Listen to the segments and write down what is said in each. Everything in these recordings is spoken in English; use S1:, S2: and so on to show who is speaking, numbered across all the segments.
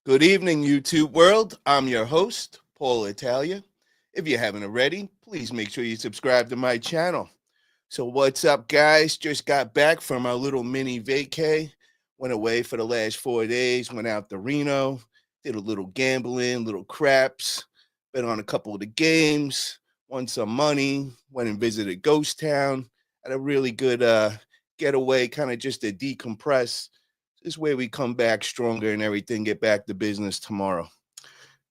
S1: Good evening, YouTube world. I'm your host, Paul Italia. If you haven't already, please make sure you subscribe to my channel. So, what's up, guys? Just got back from our little mini vacay. Went away for the last 4 days, went out to Reno, did a little gambling, little craps, bet on a couple of the games, won some money, went and visited Ghost Town. Had a really good getaway, kind of just to decompress. This way we come back stronger and everything, get back to business tomorrow.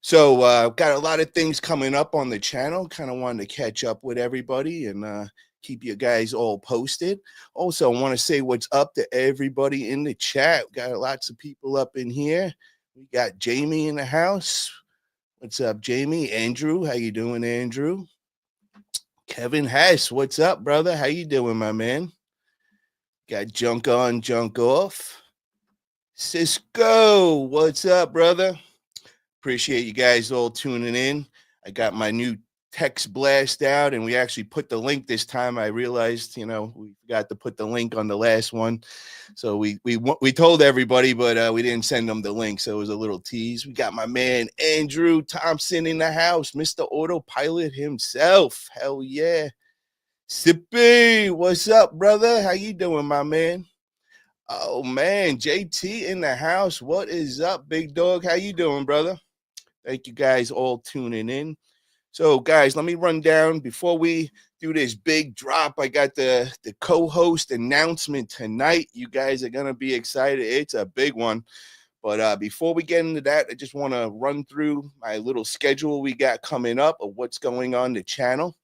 S1: So, got a lot of things coming up on the channel. Kind of wanted to catch up with everybody and keep you guys all posted. Also, I want to say what's up to everybody in the chat. Got lots of people up in here. We got Jamie in the house. What's up, Jamie? Andrew, how you doing, Andrew? Kevin Hess, what's up, brother? How you doing, my man? Got Junk on, Junk off. Cisco, what's up, brother? Appreciate you guys all tuning in. I got my new text blast out, and we actually put the link this time. I realized, we forgot to put the link on the last one, so we told everybody, but we didn't send them the link, so it was a little tease. We got my man Andrew Thompson in the house, Mr. Autopilot himself. Hell yeah, Sippy, what's up, brother? How you doing, my man? Oh man, JT in the house. What is up, big dog? How you doing, brother? Thank you guys all tuning in. So, guys, let me run down before we do this big drop. I got the co-host announcement tonight. You guys are gonna be excited. It's a big one. But before we get into that, I just want to run through my little schedule we got coming up of what's going on the channel.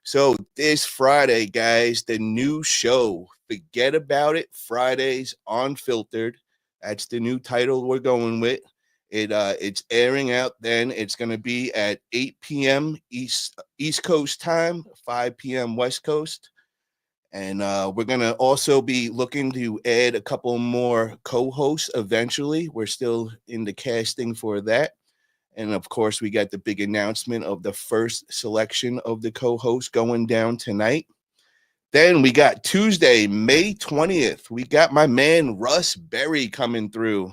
S1: So this Friday, guys, the new show, Forget About It Fridays Unfiltered. That's the new title we're going with. It's airing out then. It's going to be at 8 p.m. East Coast time, 5 p.m. West Coast. And we're going to also be looking to add a couple more co-hosts eventually. We're still in the casting for that. And of course, we got the big announcement of the first selection of the co-host going down tonight. Then we got Tuesday, May 20th. We got my man Russ Berry coming through.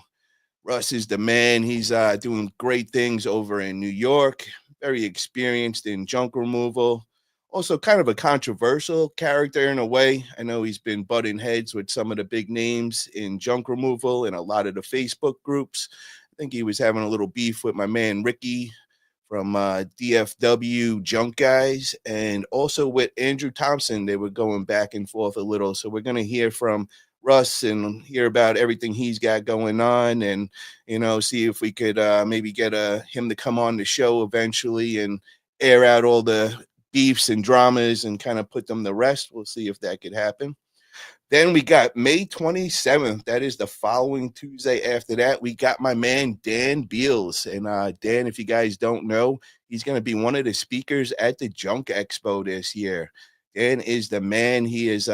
S1: Russ is the man. He's doing great things over in New York. Very experienced in junk removal. Also, kind of a controversial character in a way. I know he's been butting heads with some of the big names in junk removal and a lot of the Facebook groups. I think he was having a little beef with my man Ricky from DFW Junk Guys, and also with Andrew Thompson. They were going back and forth a little. So we're going to hear from Russ and hear about everything he's got going on, and see if we could maybe get him to come on the show eventually and air out all the beefs and dramas and kind of put them to rest. We'll see if that could happen. Then we got May 27th. That is the following Tuesday after that. We got my man Dan Beals. And Dan, if you guys don't know, he's going to be one of the speakers at the Junk Expo this year. Dan is the man. He is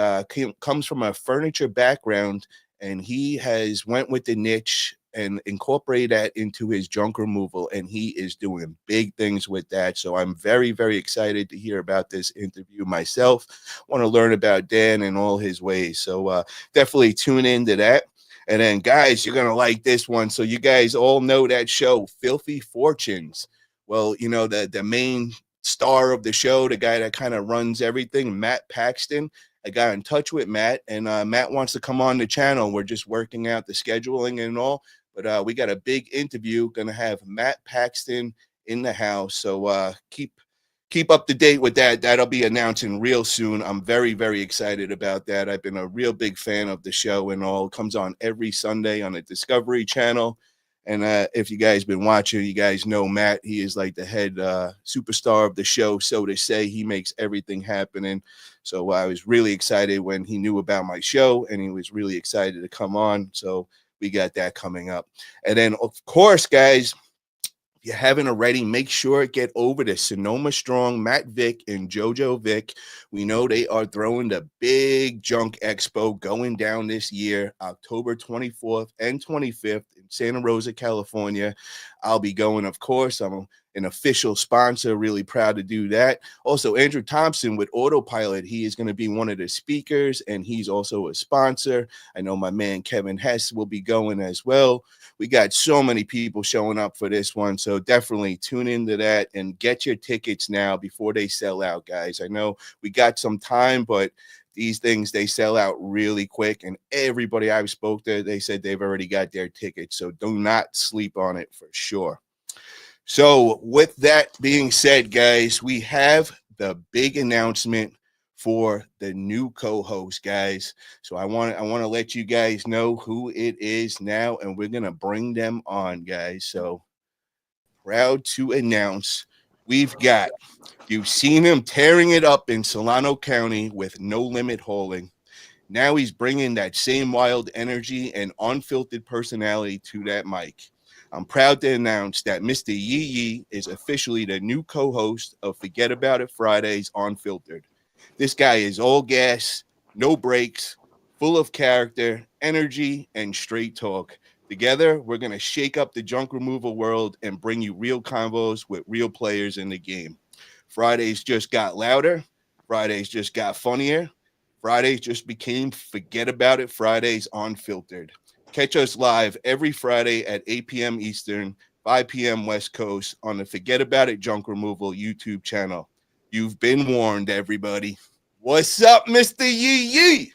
S1: comes from a furniture background, and he has went with the niche and incorporate that into his junk removal, and he is doing big things with that. So I'm very, very excited to hear about this interview myself. Want to learn about Dan and all his ways. So definitely tune into that. And then, guys, you're going to like this one. So you guys all know that show, Filthy Fortunes. Well, the main star of the show, the guy that kind of runs everything, Matt Paxton. I got in touch with Matt, and Matt wants to come on the channel. We're just working out the scheduling and all. But we got a big interview. Going to have Matt Paxton in the house. So keep up to date with that. That'll be announcing real soon. I'm very, very excited about that. I've been a real big fan of the show and all. It comes on every Sunday on the Discovery Channel. And if you guys been watching, you guys know Matt. He is like the head superstar of the show, so to say. He makes everything happen. And so I was really excited when he knew about my show, and he was really excited to come on. So we got that coming up. And then, of course, guys, if you haven't already, make sure to get over to Sonoma Strong, Matt Vick and JoJo Vick. We know they are throwing the big Junk Expo going down this year, October 24th and 25th in Santa Rosa, California. I'll be going, of course. I'm an official sponsor. Really proud to do that. Also, Andrew Thompson with Autopilot, he is going to be one of the speakers, and he's also a sponsor. I know my man Kevin Hess will be going as well. We got so many people showing up for this one, so definitely tune into that and get your tickets now before they sell out, guys. I know we got some time, but these things, they sell out really quick, and everybody I've spoke to, they said they've already got their tickets, so do not sleep on it for sure. So with that being said, guys, we have the big announcement for the new co-host, guys. So I want to let you guys know who it is now, and we're gonna bring them on, guys. So proud to announce we've got, you've seen him tearing it up in Solano County with No Limit Hauling. Now he's bringing that same wild energy and unfiltered personality to that mic. I'm proud to announce that Mr. Yee Yee is officially the new co-host of Forget About It Fridays Unfiltered. This guy is all gas, no breaks, full of character, energy, and straight talk. Together, we're going to shake up the junk removal world and bring you real convos with real players in the game. Fridays just got louder. Fridays just got funnier. Fridays just became Forget About It Fridays Unfiltered. Catch us live every Friday at 8 p.m. Eastern, 5 p.m. West Coast on the Forget About It Junk Removal YouTube channel. You've been warned, everybody. What's up, Mr. Yee Yee?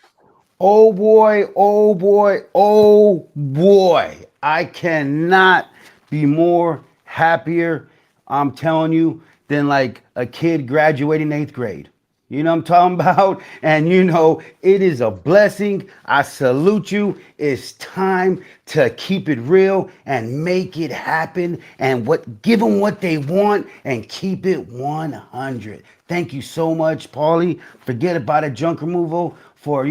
S2: Oh boy, oh boy, oh boy. I cannot be more happier, I'm telling you, than like a kid graduating 8th grade. You know what I'm talking about? And you know, it is a blessing. I salute you. It's time to keep it real and make it happen and give them what they want and keep it 100. Thank you so much, Paulie. Forget about it, junk removal, for,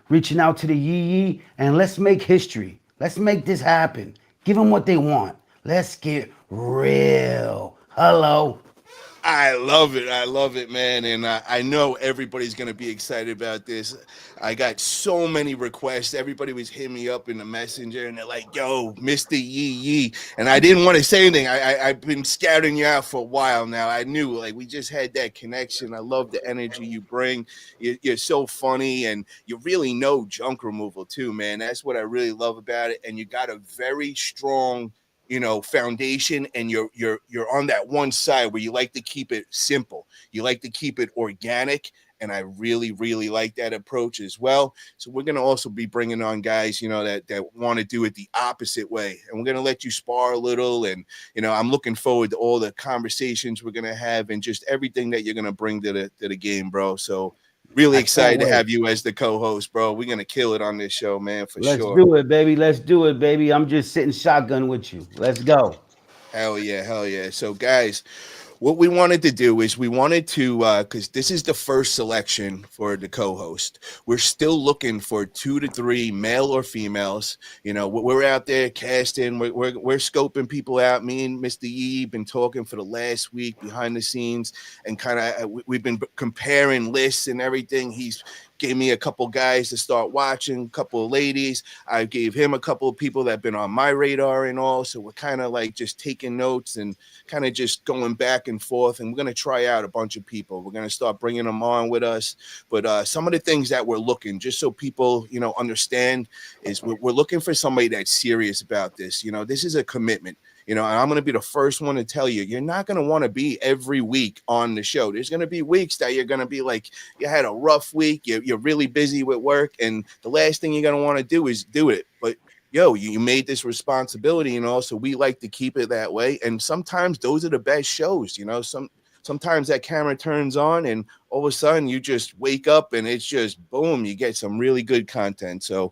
S2: reaching out to the Yee Yee, and let's make history. Let's make this happen. Give them what they want. Let's get real. Hello.
S1: I love it. I love it, man. And I know everybody's going to be excited about this. I got so many requests. Everybody was hitting me up in the messenger, and they're like, yo, Mr. Yee Yee. And I didn't want to say anything. I've been scouting you out for a while now. I knew, like, we just had that connection. I love the energy you bring. You're so funny, and you really know junk removal, too, man. That's what I really love about it. And you got a very strong foundation, and you're on that one side where you like to keep it simple, you like to keep it organic, and I really like that approach as well. So we're going to also be bringing on guys that want to do it the opposite way, and we're going to let you spar a little, and I'm looking forward to all the conversations we're going to have and just everything that you're going to bring to the game, bro. So really excited to have you as the co-host, bro. We're going to kill it on this show, man, for
S2: Let's
S1: sure.
S2: do it, baby. Let's do it, baby. I'm just sitting shotgun with you. Let's go.
S1: Hell yeah, hell yeah. So, guys, what we wanted to do is we wanted to, because this is the first selection for the co-host. We're still looking for 2 to 3 male or females. We're out there casting. We're scoping people out. Me and Mr. Yee been talking for the last week behind the scenes, and kind of we've been comparing lists and everything. He's gave me a couple guys to start watching, a couple of ladies. I gave him a couple of people that have been on my radar and all. So we're kind of like just taking notes and kind of just going back and forth. And we're going to try out a bunch of people. We're going to start bringing them on with us. But some of the things that we're looking, just so people, understand, is we're looking for somebody that's serious about this. This is a commitment. And I'm going to be the first one to tell you, you're not going to want to be every week on the show. There's going to be weeks that you're going to be like, you had a rough week, you're really busy with work, and the last thing you're going to want to do is do it. But you made this responsibility, so we like to keep it that way. And sometimes those are the best shows. Sometimes that camera turns on and all of a sudden you just wake up and it's just boom, you get some really good content. So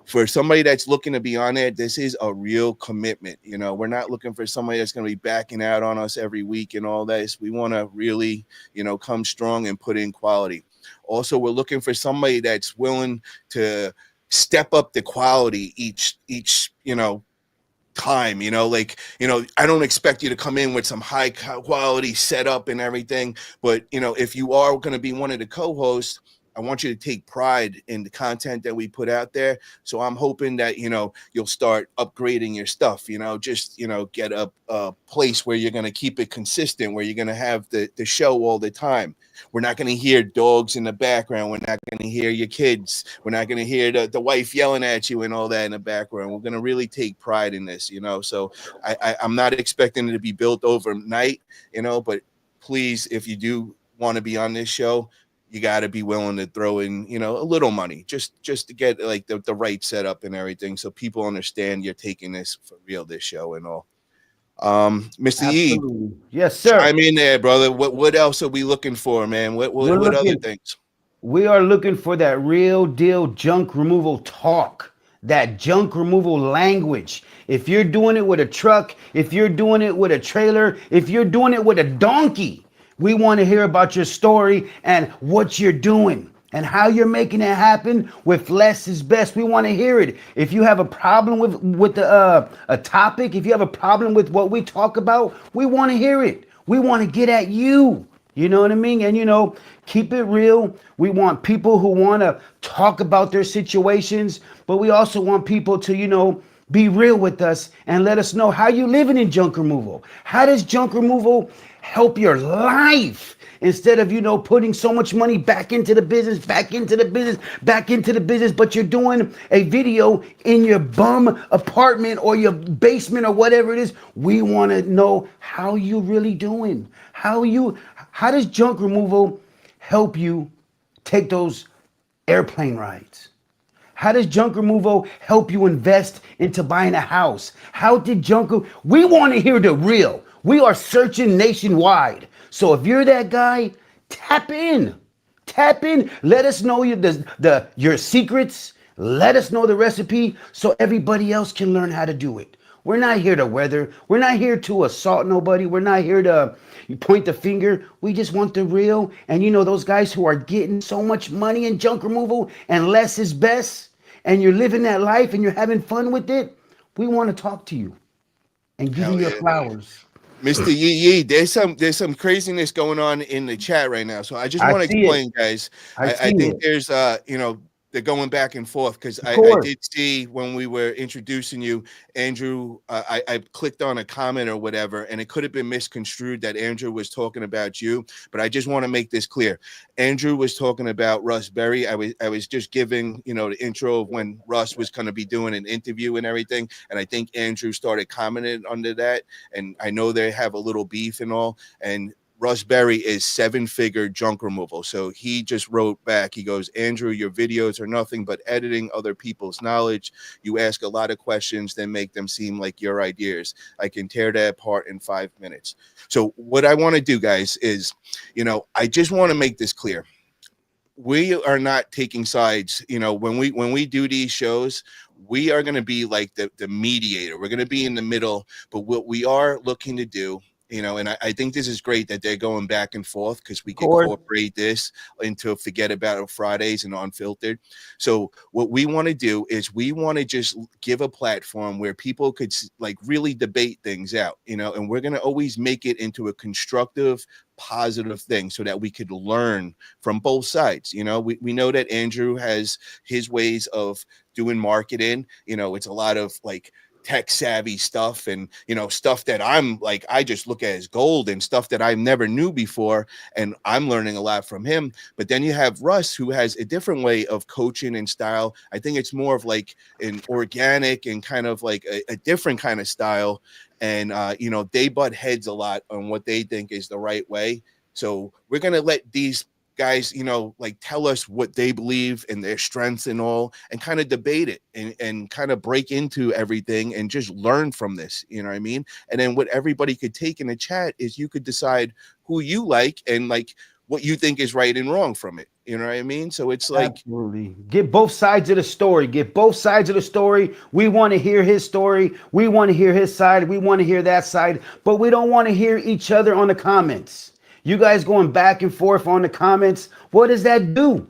S1: for somebody that's looking to be on there, this is a real commitment. We're not looking for somebody that's going to be backing out on us every week and all this. We want to really, come strong and put in quality. Also, we're looking for somebody that's willing to step up the quality each time. I don't expect you to come in with some high quality setup and everything, but if you are going to be one of the co-hosts, I want you to take pride in the content that we put out there. So I'm hoping that, you'll start upgrading your stuff, just, get a place where you're going to keep it consistent, where you're going to have the show all the time. We're not going to hear dogs in the background. We're not going to hear your kids. We're not going to hear the wife yelling at you and all that in the background. We're going to really take pride in this, So I'm not expecting it to be built overnight, but please, if you do want to be on this show, you got to be willing to throw in, a little money just to get like the right setup and everything, so people understand you're taking this for real, this show and all. Mr. E,
S2: Absolutely. Yes, sir.
S1: chime in there, brother. What else are we looking for, man? What other things?
S2: We are looking for that real deal junk removal talk, that junk removal language. If you're doing it with a truck, if you're doing it with a trailer, if you're doing it with a donkey, we want to hear about your story and what you're doing and how you're making it happen with less is best. We want to hear it. If you have a problem with a topic, if you have a problem with what we talk about, we want to hear it. We want to get at you. You know what I mean? And, keep it real. We want people who want to talk about their situations, but we also want people to, be real with us and let us know how you living in junk removal. How does junk removal help your life? Instead of, putting so much money back into the business, but you're doing a video in your bum apartment or your basement or whatever it is. We want to know how you really doing. How does junk removal help you take those airplane rides? How does junk removal help you invest into buying a house? We want to hear the real. We are searching nationwide. So if you're that guy, tap in. Let us know your secrets. Let us know the recipe so everybody else can learn how to do it. We're not here to weather. We're not here to assault nobody. We're not here to point the finger. We just want the real. And those guys who are getting so much money in junk removal and less is best, and you're living that life and you're having fun with it, we want to talk to you and give you your flowers.
S1: Mr. Yee, there's some craziness going on in the chat right now. So I just want to explain, guys. I think there's they're going back and forth because I did see when we were introducing you, Andrew, I clicked on a comment or whatever, and it could have been misconstrued that Andrew was talking about you. But I just want to make this clear. Andrew was talking about Russ Berry. I was just giving, the intro of when Russ was going to be doing an interview and everything. And I think Andrew started commenting under that. And I know they have a little beef and all. And Russ Berry is 7-figure junk removal. So he just wrote back. He goes, Andrew, your videos are nothing but editing other people's knowledge. You ask a lot of questions, then make them seem like your ideas. I can tear that apart in 5 minutes. So what I want to do, guys, is, I just want to make this clear. We are not taking sides. When we do these shows, we are going to be like the mediator. We're going to be in the middle. But what we are looking to do, and I think this is great that they're going back and forth because we can incorporate this into Fuhgeddaboutit Fridays and Unfiltered. So what we want to do is we want to just give a platform where people could really debate things out, and we're going to always make it into a constructive, positive thing so that we could learn from both sides. We know that Andrew has his ways of doing marketing. It's a lot of tech savvy stuff and stuff that I just look at as gold and stuff that I never knew before, and I'm learning a lot from him. But then you have Russ, who has a different way of coaching and style. I think it's more of an organic and kind of a different kind of style, and they butt heads a lot on what they think is the right way. So we're gonna let these guys, tell us what they believe and their strengths and all, and kind of debate it and kind of break into everything and just learn from this, you know what I mean? And then what everybody could take in the chat is you could decide who you like and what you think is right and wrong from it. You know what I mean? So it's
S2: absolutely. Get both sides of the story. We want to hear his story. We want to hear his side. We want to hear that side, but we don't want to hear each other on the comments. You guys going back and forth on the comments, what does that do?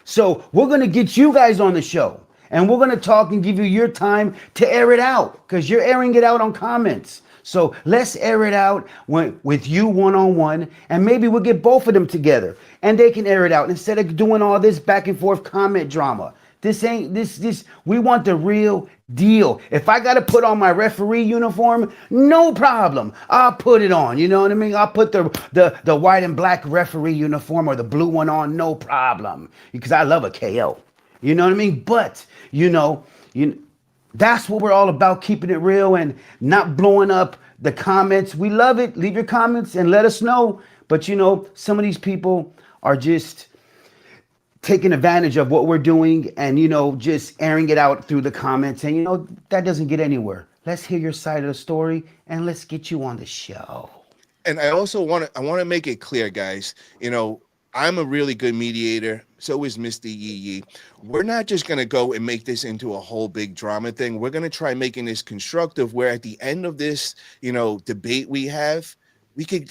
S2: So we're going to get you guys on the show, and we're going to talk and give you your time to air it out, because you're airing it out on comments. So let's air it out with you one on one, and maybe we'll get both of them together, and they can air it out instead of doing all this back and forth comment drama. This ain't this. We want the real deal. If I gotta put on my referee uniform, no problem. I'll put it on. You know what I mean? I'll put the white and black referee uniform or the blue one on, no problem. Because I love a KO. You know what I mean? But that's what we're all about, keeping it real and not blowing up the comments. We love it. Leave your comments and let us know. But some of these people are just taking advantage of what we're doing and just airing it out through the comments, and that doesn't get anywhere. Let's hear your side of the story and let's get you on the show.
S1: And I also want to make it clear, guys, I'm a really good mediator. So is Mr. Yee. We're not just going to go and make this into a whole big drama thing. We're going to try making this constructive, where at the end of this, debate we have, we could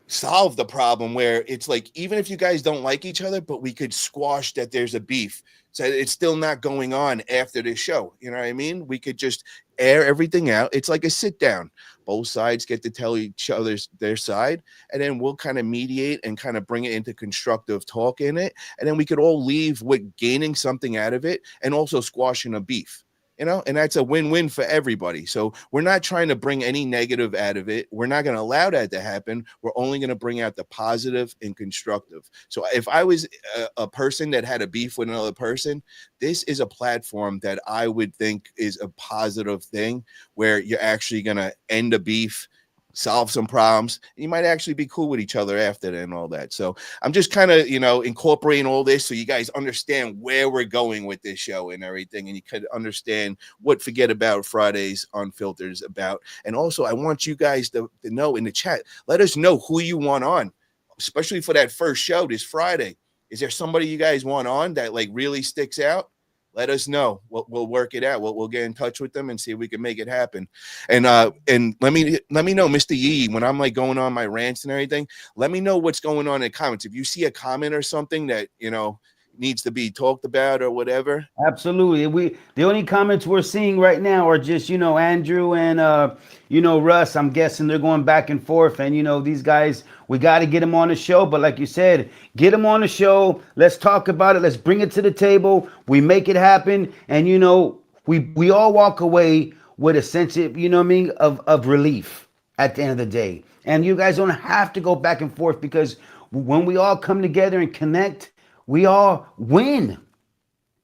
S1: solve the problem, where it's even if you guys don't like each other, but we could squash that there's a beef, so it's still not going on after this show. You know what I mean? We could just air everything out. It's like a sit down. Both sides get to tell each other's their side, and then we'll kind of mediate and kind of bring it into constructive talk in it, and then we could all leave with gaining something out of it and also squashing a beef. And that's a win-win for everybody. So we're not trying to bring any negative out of it. We're not going to allow that to happen. We're only going to bring out the positive and constructive. So if I was a person that had a beef with another person, this is a platform that I would think is a positive thing, where you're actually going to end a beef, solve some problems. You might actually be cool with each other after that and all that. So I'm just kind of, incorporating all this so you guys understand where we're going with this show and everything, and you could understand what Fuhgeddaboutit Fridays Unfiltered is about. And also, I want you guys to know in the chat, let us know who you want on, especially for that first show this Friday. Is there somebody you guys want on that really sticks out? Let us know. We'll work it out. We'll get in touch with them and see if we can make it happen. And let me know, Mr. Yee, when I'm going on my rants and everything, let me know what's going on in the comments. If you see a comment or something that needs to be talked about or whatever.
S2: Absolutely. The only comments we're seeing right now are just Andrew and Russ. I'm guessing they're going back and forth, and these guys, we got to get them on the show. But like you said, get them on the show. Let's talk about it. Let's bring it to the table. We make it happen, and we all walk away with a sense of of relief at the end of the day. And you guys don't have to go back and forth, because when we all come together and connect, we all win.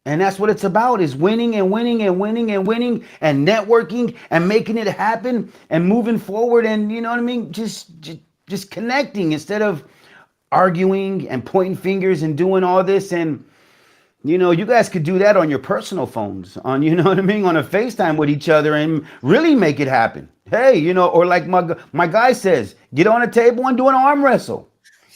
S2: And that's what it's about, is winning and winning and winning and winning and networking and making it happen and moving forward. And just connecting instead of arguing and pointing fingers and doing all this. And you guys could do that on your personal phones, on on a FaceTime with each other and really make it happen. Hey, or like my guy says, get on a table and do an arm wrestle.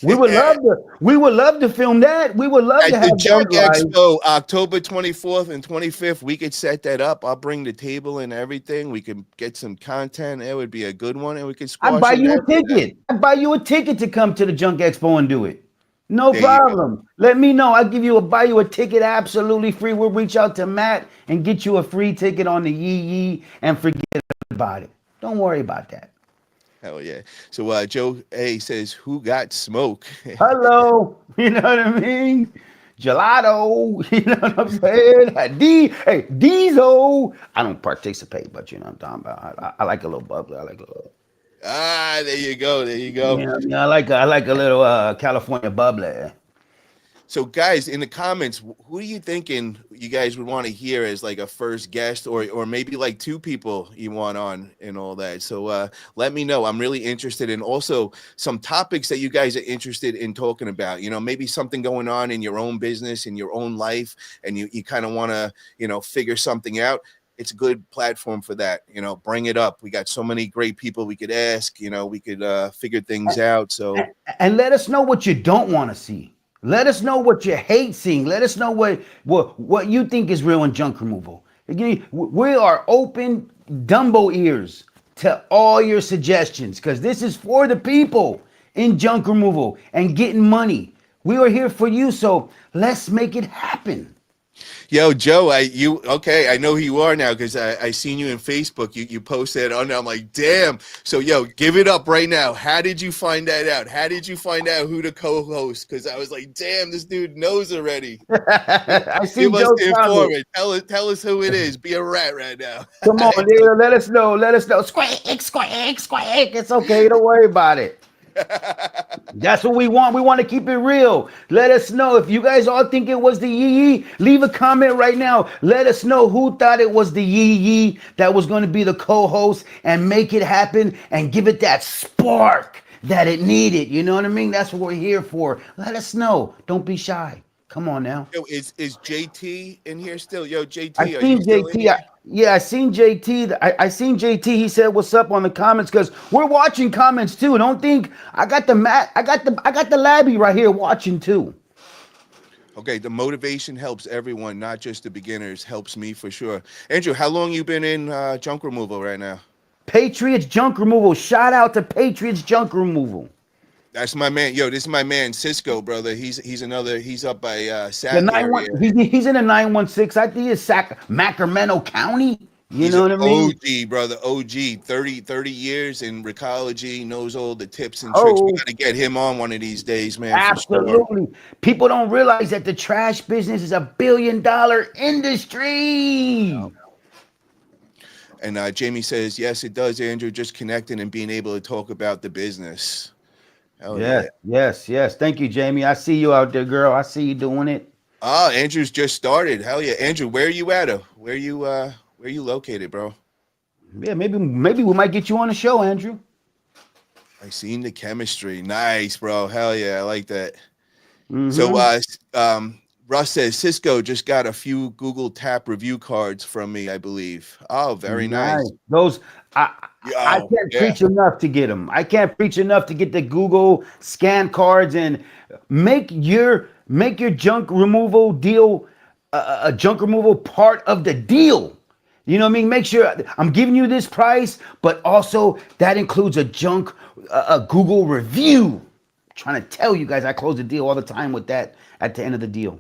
S2: We would love to film that. We would love to have
S1: the Junk
S2: that
S1: Expo, October 24th and 25th. We could set that up. I'll bring the table and everything. We could get some content. It would be a good one, and we could squash.
S2: I'd buy you a ticket. I'd buy you a ticket to come to the Junk Expo and do it. No problem. Let me know. I'll buy you a ticket absolutely free. We'll reach out to Matt and get you a free ticket on the Yee and forget about it. Don't worry about that.
S1: Hell yeah. So Joe A says, who got smoke?
S2: Hello. You know what I mean? Gelato. You know what I'm saying? Diesel. I don't participate, but you know what I'm talking about. I like a little bubbly. I like a little.
S1: There you go. There you go.
S2: Yeah, I like a little California bubbly.
S1: So guys, in the comments, who are you thinking you guys would want to hear as a first guest, or maybe two people you want on and all that? So let me know. I'm really interested in also some topics that you guys are interested in talking about. Maybe something going on in your own business, in your own life, and you kind of want to, figure something out. It's a good platform for that. Bring it up. We got so many great people we could ask. We could figure things out. So
S2: and let us know what you don't want to see. Let us know what you hate seeing. Let us know what you think is real in junk removal. Again, we are open Dumbo ears to all your suggestions, because this is for the people in junk removal and getting money. We are here for you, so let's make it happen.
S1: Yo, Joe, I know who you are now because I seen you in Facebook. You posted on there. I'm like, damn. So yo, give it up right now. How did you find that out? How did you find out who the co-host? Because I was like, damn, this dude knows already.
S2: I
S1: Give
S2: seen
S1: us
S2: Joe's
S1: the
S2: comment.
S1: informant. Tell us who it is. Be a rat right now.
S2: Come on, yeah, let us know. Let us know. Squeak, squeak, squeak. It's okay. Don't worry about it. That's what we want. We want to keep it real. Let us know if you guys all think it was the Yee Yee. Leave a comment right now. Let us know who thought it was the Yee Yee that was going to be the co-host and make it happen and give it that spark that it needed. You know what I mean? That's what we're here for. Let us know. Don't be shy. Come on now.
S1: Yo, is JT in here still? Yo,
S2: I
S1: JT, are you
S2: seen
S1: still in
S2: JT.
S1: here?
S2: Yeah, I seen JT. I seen JT. He said, "What's up?" on the comments because we're watching comments too. Don't think I got the I got the labby right here watching too.
S1: Okay, the motivation helps everyone, not just the beginners. Helps me for sure. Andrew, how long you been in junk removal right now?
S2: Patriots junk removal. Shout out to Patriots junk removal.
S1: That's my man. Yo, this is my man Cisco, brother. He's up by
S2: The
S1: Sac
S2: nine one.
S1: area.
S2: He's in the 916. I think it's Sacramento County. You
S1: He's
S2: know
S1: an
S2: what I mean?
S1: OG, brother. OG, 30 years in recology, knows all the tips and tricks. We
S2: Oh,
S1: got to get him on one of these days, man, for sure.
S2: absolutely. People don't realize that the trash business is $1 billion industry.
S1: And Jamie says, yes, it does, Andrew. Just connecting and being able to talk about the business. Hell
S2: Yes,
S1: yeah.
S2: yes, yes. Thank you, Jamie. I see you out there, girl. I see you doing it.
S1: Oh, Andrew's just started. Hell yeah. Andrew, where are you at? Where you located, bro?
S2: Yeah, maybe we might get you on the show, Andrew.
S1: I seen the chemistry. Nice, bro. Hell yeah. I like that. So
S2: Mm-hmm.
S1: Russ says Cisco just got a few Google Tap review cards from me, I believe. Oh, very nice.
S2: Nice. Those I
S1: Oh,
S2: can't
S1: yeah.
S2: preach enough to get them. I can't preach enough to get the Google scan cards and make your junk removal deal a junk removal part of the deal. You know what I mean? Make sure I'm giving you this price, but also that includes a Google review. Trying to tell you guys, I close the deal all the time with that at the end of the deal.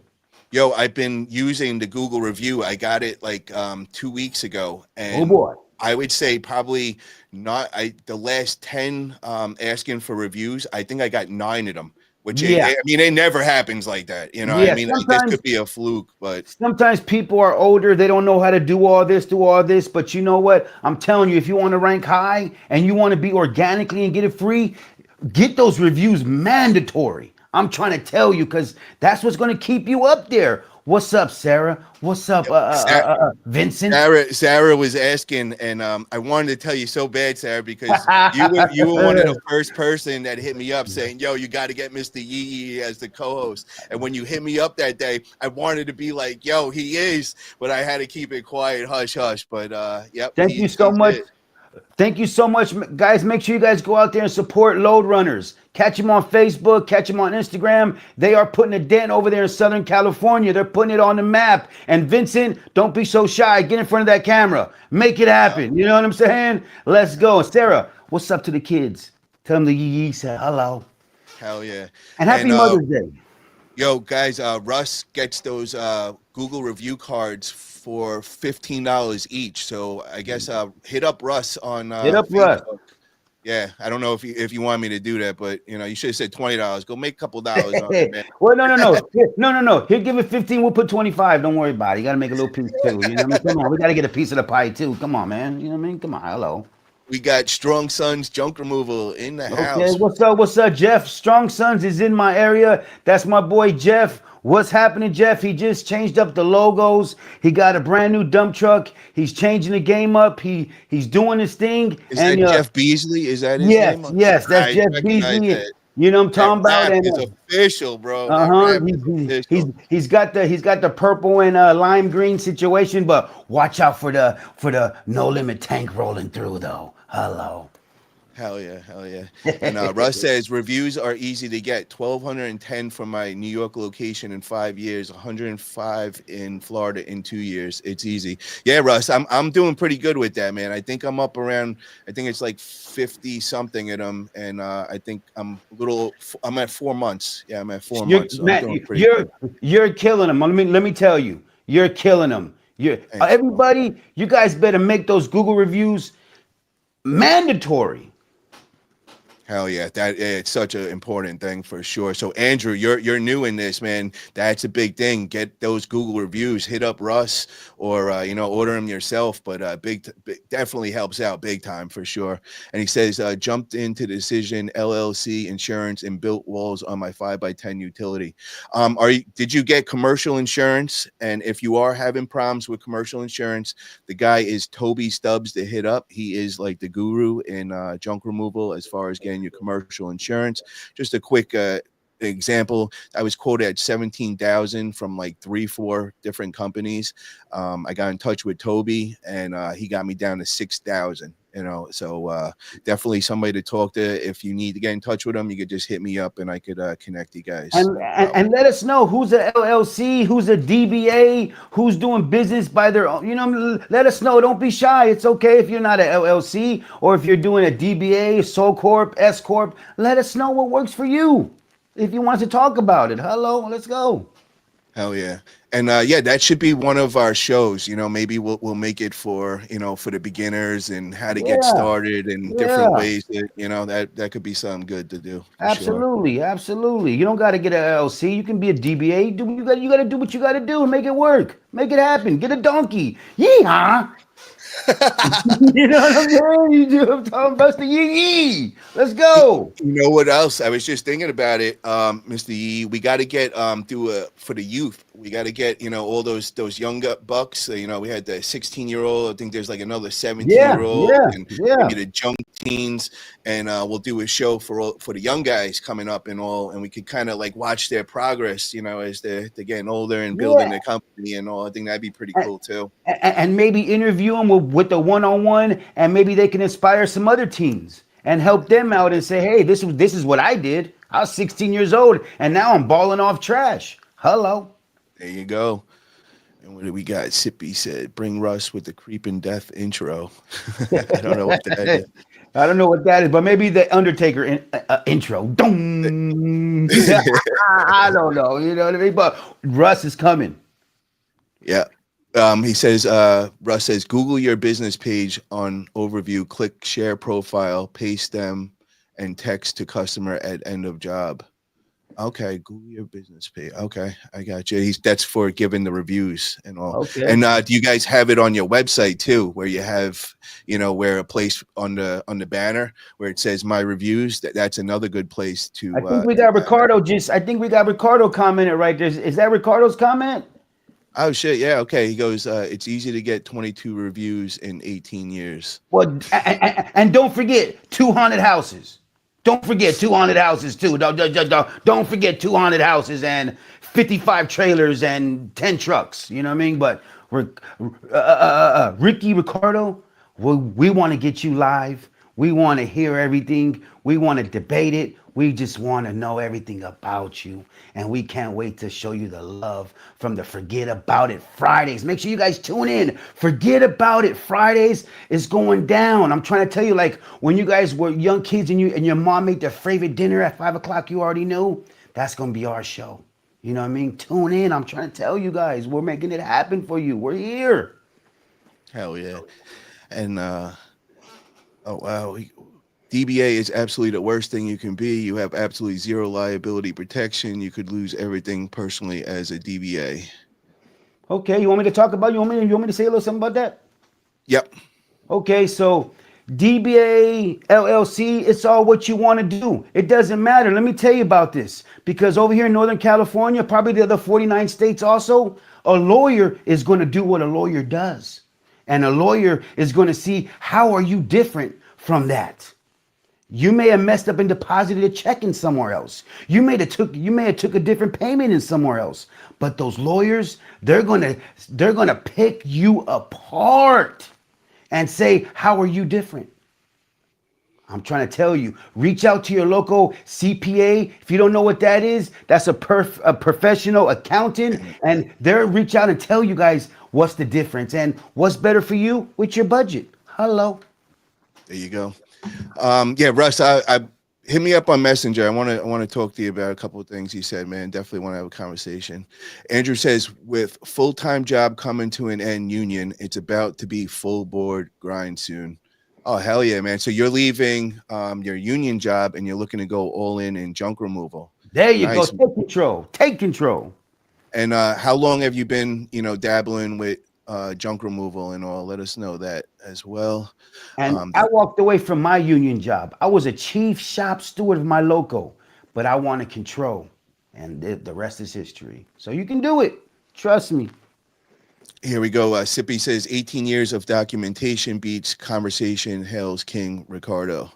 S1: Yo, I've been using the Google review. I got it like 2 weeks ago,
S2: Oh
S1: and
S2: boy.
S1: I would say probably not. The last 10 asking for reviews, I think I got 9 of them. Which
S2: Yeah.
S1: I mean, it never happens like that. You know, what I
S2: Yeah.
S1: mean, like, this
S2: Sometimes
S1: could be a fluke, but
S2: Sometimes people are older, they don't know how to do all this, but you know what? I'm telling you, if you want to rank high and you want to be organically and get it free, get those reviews mandatory. I'm trying to tell you because that's what's going to keep you up there. What's up, Sarah? What's up, Vincent?
S1: Sarah was asking, and I wanted to tell you so bad, Sarah, because you were one of the first person that hit me up saying, "Yo, you got to get Mr. Yee Yee as the co-host." And when you hit me up that day, I wanted to be like, "Yo, he is," but I had to keep it quiet, hush, hush. But yep,
S2: Thank you
S1: he's
S2: so much.
S1: it.
S2: Thank you so much, guys. Make sure you guys go out there and support Load Runners. Catch them on Facebook, catch them on Instagram. They are putting a dent over there in Southern California. They're putting it on the map. And Vincent, don't be so shy. Get in front of that camera. Make it happen. You know what I'm saying? Let's go. Sarah, what's up to the kids? Tell them the Yee Yee said hello.
S1: Hell yeah.
S2: And happy
S1: And
S2: Mother's Day.
S1: yo, guys, Russ gets those Google review cards for $15 each. So I guess hit up Russ on
S2: Hit up Russ.
S1: Facebook. Yeah, I don't know if you want me to do that, but you should have said $20. Go make a couple dollars on it, man.
S2: Well, no. No. He'll give it 15. We'll put 25. Don't worry about it. You got to make a little piece too. You know what I mean? Come on. We got to get a piece of the pie too. Come on, man. You know what I mean? Come on. Hello.
S1: We got Strong Sons junk removal in the
S2: Okay,
S1: house.
S2: what's up? What's up, Jeff? Strong Sons is in my area. That's my boy Jeff. What's happening, Jeff? He just changed up the logos. He got a brand new dump truck. He's changing the game up. He's doing his thing.
S1: Is
S2: And
S1: that Jeff Beasley? Is that his
S2: yes,
S1: name?
S2: yes, that's
S1: I
S2: Jeff
S1: recognize
S2: Beasley.
S1: that.
S2: You know what I'm
S1: That
S2: talking about?
S1: rap
S2: And
S1: is official, bro. That
S2: uh-huh.
S1: rap is
S2: He's
S1: official.
S2: got the purple and lime green situation, but watch out for the no limit tank rolling through though. Hello.
S1: Hell yeah, hell yeah. And Russ says reviews are easy to get. 1,210 from my New York location in 5 years, 105 in Florida in 2 years. It's easy. Yeah, Russ, I'm doing pretty good with that, man. I think I'm up around, I think it's like 50 something of them, and I think I'm at 4 months. Yeah, I'm at 4
S2: You're
S1: months, so I'm
S2: Matt,
S1: doing pretty
S2: you're
S1: good.
S2: you're killing them. Let me tell you. You're killing them. You're
S1: Thanks, bro.
S2: everybody. You guys better make those Google reviews mandatory.
S1: Hell yeah, that it's such an important thing for sure. So Andrew, you're new in this, man. That's a big thing. Get those Google reviews. Hit up Russ or order them yourself. But definitely helps out big time for sure. And he says jumped into Decision LLC insurance and built walls on my 5x10 utility. Did you get commercial insurance? And if you are having problems with commercial insurance, the guy is Toby Stubbs to hit up. He is like the guru in junk removal as far as getting your commercial insurance. Just a quick example, I was quoted at 17,000 from like 3-4 different companies. I got in touch with Toby and he got me down to 6,000. So definitely somebody to talk to. If you need to get in touch with them, you could just hit me up and I could connect you guys.
S2: And let us know who's a LLC, who's a DBA, who's doing business by their own. Let us know. Don't be shy. It's okay if you're not a LLC or if you're doing a DBA, Sole Corp, S Corp. Let us know what works for you. If you want to talk about it, hello, let's go.
S1: Hell yeah. And that should be one of our shows. Maybe we'll make it for the beginners and how to get started and different ways that could be something good to do.
S2: Absolutely, sure. Absolutely. You don't got to get an LLC. You can be a DBA. You got to do what you got to do and make it work. Make it happen. Get a donkey. Yeehaw. You know what I'm saying? You do. I'm talking about the yee. Let's go.
S1: You know what else? I was just thinking about it, Mr. Yee. We got to get for the youth. We got to get all those young bucks. We had the 16-year-old. I think there's like another 17-year-old, and maybe the junk teens. And we'll do a show for the young guys coming up and all, and we could kind of like watch their progress. As they're getting older and building their company and all. I think that'd be pretty cool too.
S2: And maybe interview them with the one-on-one, and maybe they can inspire some other teens and help them out and say, hey, this is what I did. I was 16 years old and now I'm balling off trash. Hello.
S1: There you go. And what do we got? Sippy said, bring Russ with the creeping death intro. I don't know what that is.
S2: I don't know what that is, but maybe the Undertaker intro. I don't know. You know what I mean? But Russ is coming.
S1: Yeah. He says, Russ says, Google your business page on overview, click share profile, paste them, and text to customer at end of job. Okay, Google your business page. Okay, I got you. That's for giving the reviews and all. Okay. And do you guys have it on your website too, where you have, where a place on the banner where it says my reviews? That's another good place to.
S2: I think we got Ricardo. I think we got Ricardo commented right there. Is that Ricardo's comment?
S1: Oh shit! Yeah, okay. He goes, it's easy to get 22 reviews in 18 years.
S2: Well, and don't forget 200 houses. Don't forget 200 houses too. Don't forget 200 houses and 55 trailers and 10 trucks. You know what I mean? But Ricardo, we want to get you live. We want to hear everything. We want to debate it. We just want to know everything about you. And we can't wait to show you the love from the Forget About It Fridays. Make sure you guys tune in. Forget About It Fridays is going down. I'm trying to tell you, like when you guys were young kids and your mom made their favorite dinner at 5 o'clock, you already knew that's going to be our show. You know what I mean? Tune in. I'm trying to tell you guys, we're making it happen for you. We're here.
S1: Hell yeah. And, oh, wow. DBA is absolutely the worst thing you can be. You have absolutely zero liability protection. You could lose everything personally as a DBA.
S2: Okay, you want me to talk about? You want me to say a little something about that?
S1: Yep.
S2: Okay, so DBA, LLC, it's all what you want to do. It doesn't matter. Let me tell you about this. Because over here in Northern California, probably the other 49 states also, a lawyer is going to do what a lawyer does. And a lawyer is going to see how are you different from that. You may have messed up and deposited a check in somewhere else. You may have took a different payment in somewhere else. But those lawyers, they're gonna pick you apart and say, how are you different? I'm trying to tell you, reach out to your local CPA. If you don't know what that is, that's a professional accountant, and they'll reach out and tell you guys what's the difference and what's better for you with your budget. Hello.
S1: There you go. Yeah, Russ, I hit me up on Messenger. I want to talk to you about a couple of things you said, man. Definitely want to have a conversation. Andrew says, with full-time job coming to an end, union, it's about to be full board grind soon. Oh, hell yeah, man. So you're leaving your union job and you're looking to go all in junk removal.
S2: There you go.
S1: Nice.
S2: Take control. Take control.
S1: And how long have you been, dabbling with junk removal and all? Let us know that as well.
S2: And I walked away from my union job. I was a chief shop steward of my local, but I wanted control. And the rest is history. So you can do it. Trust me.
S1: Here we go. Sippy says 18 years of documentation beats conversation hails King Ricardo.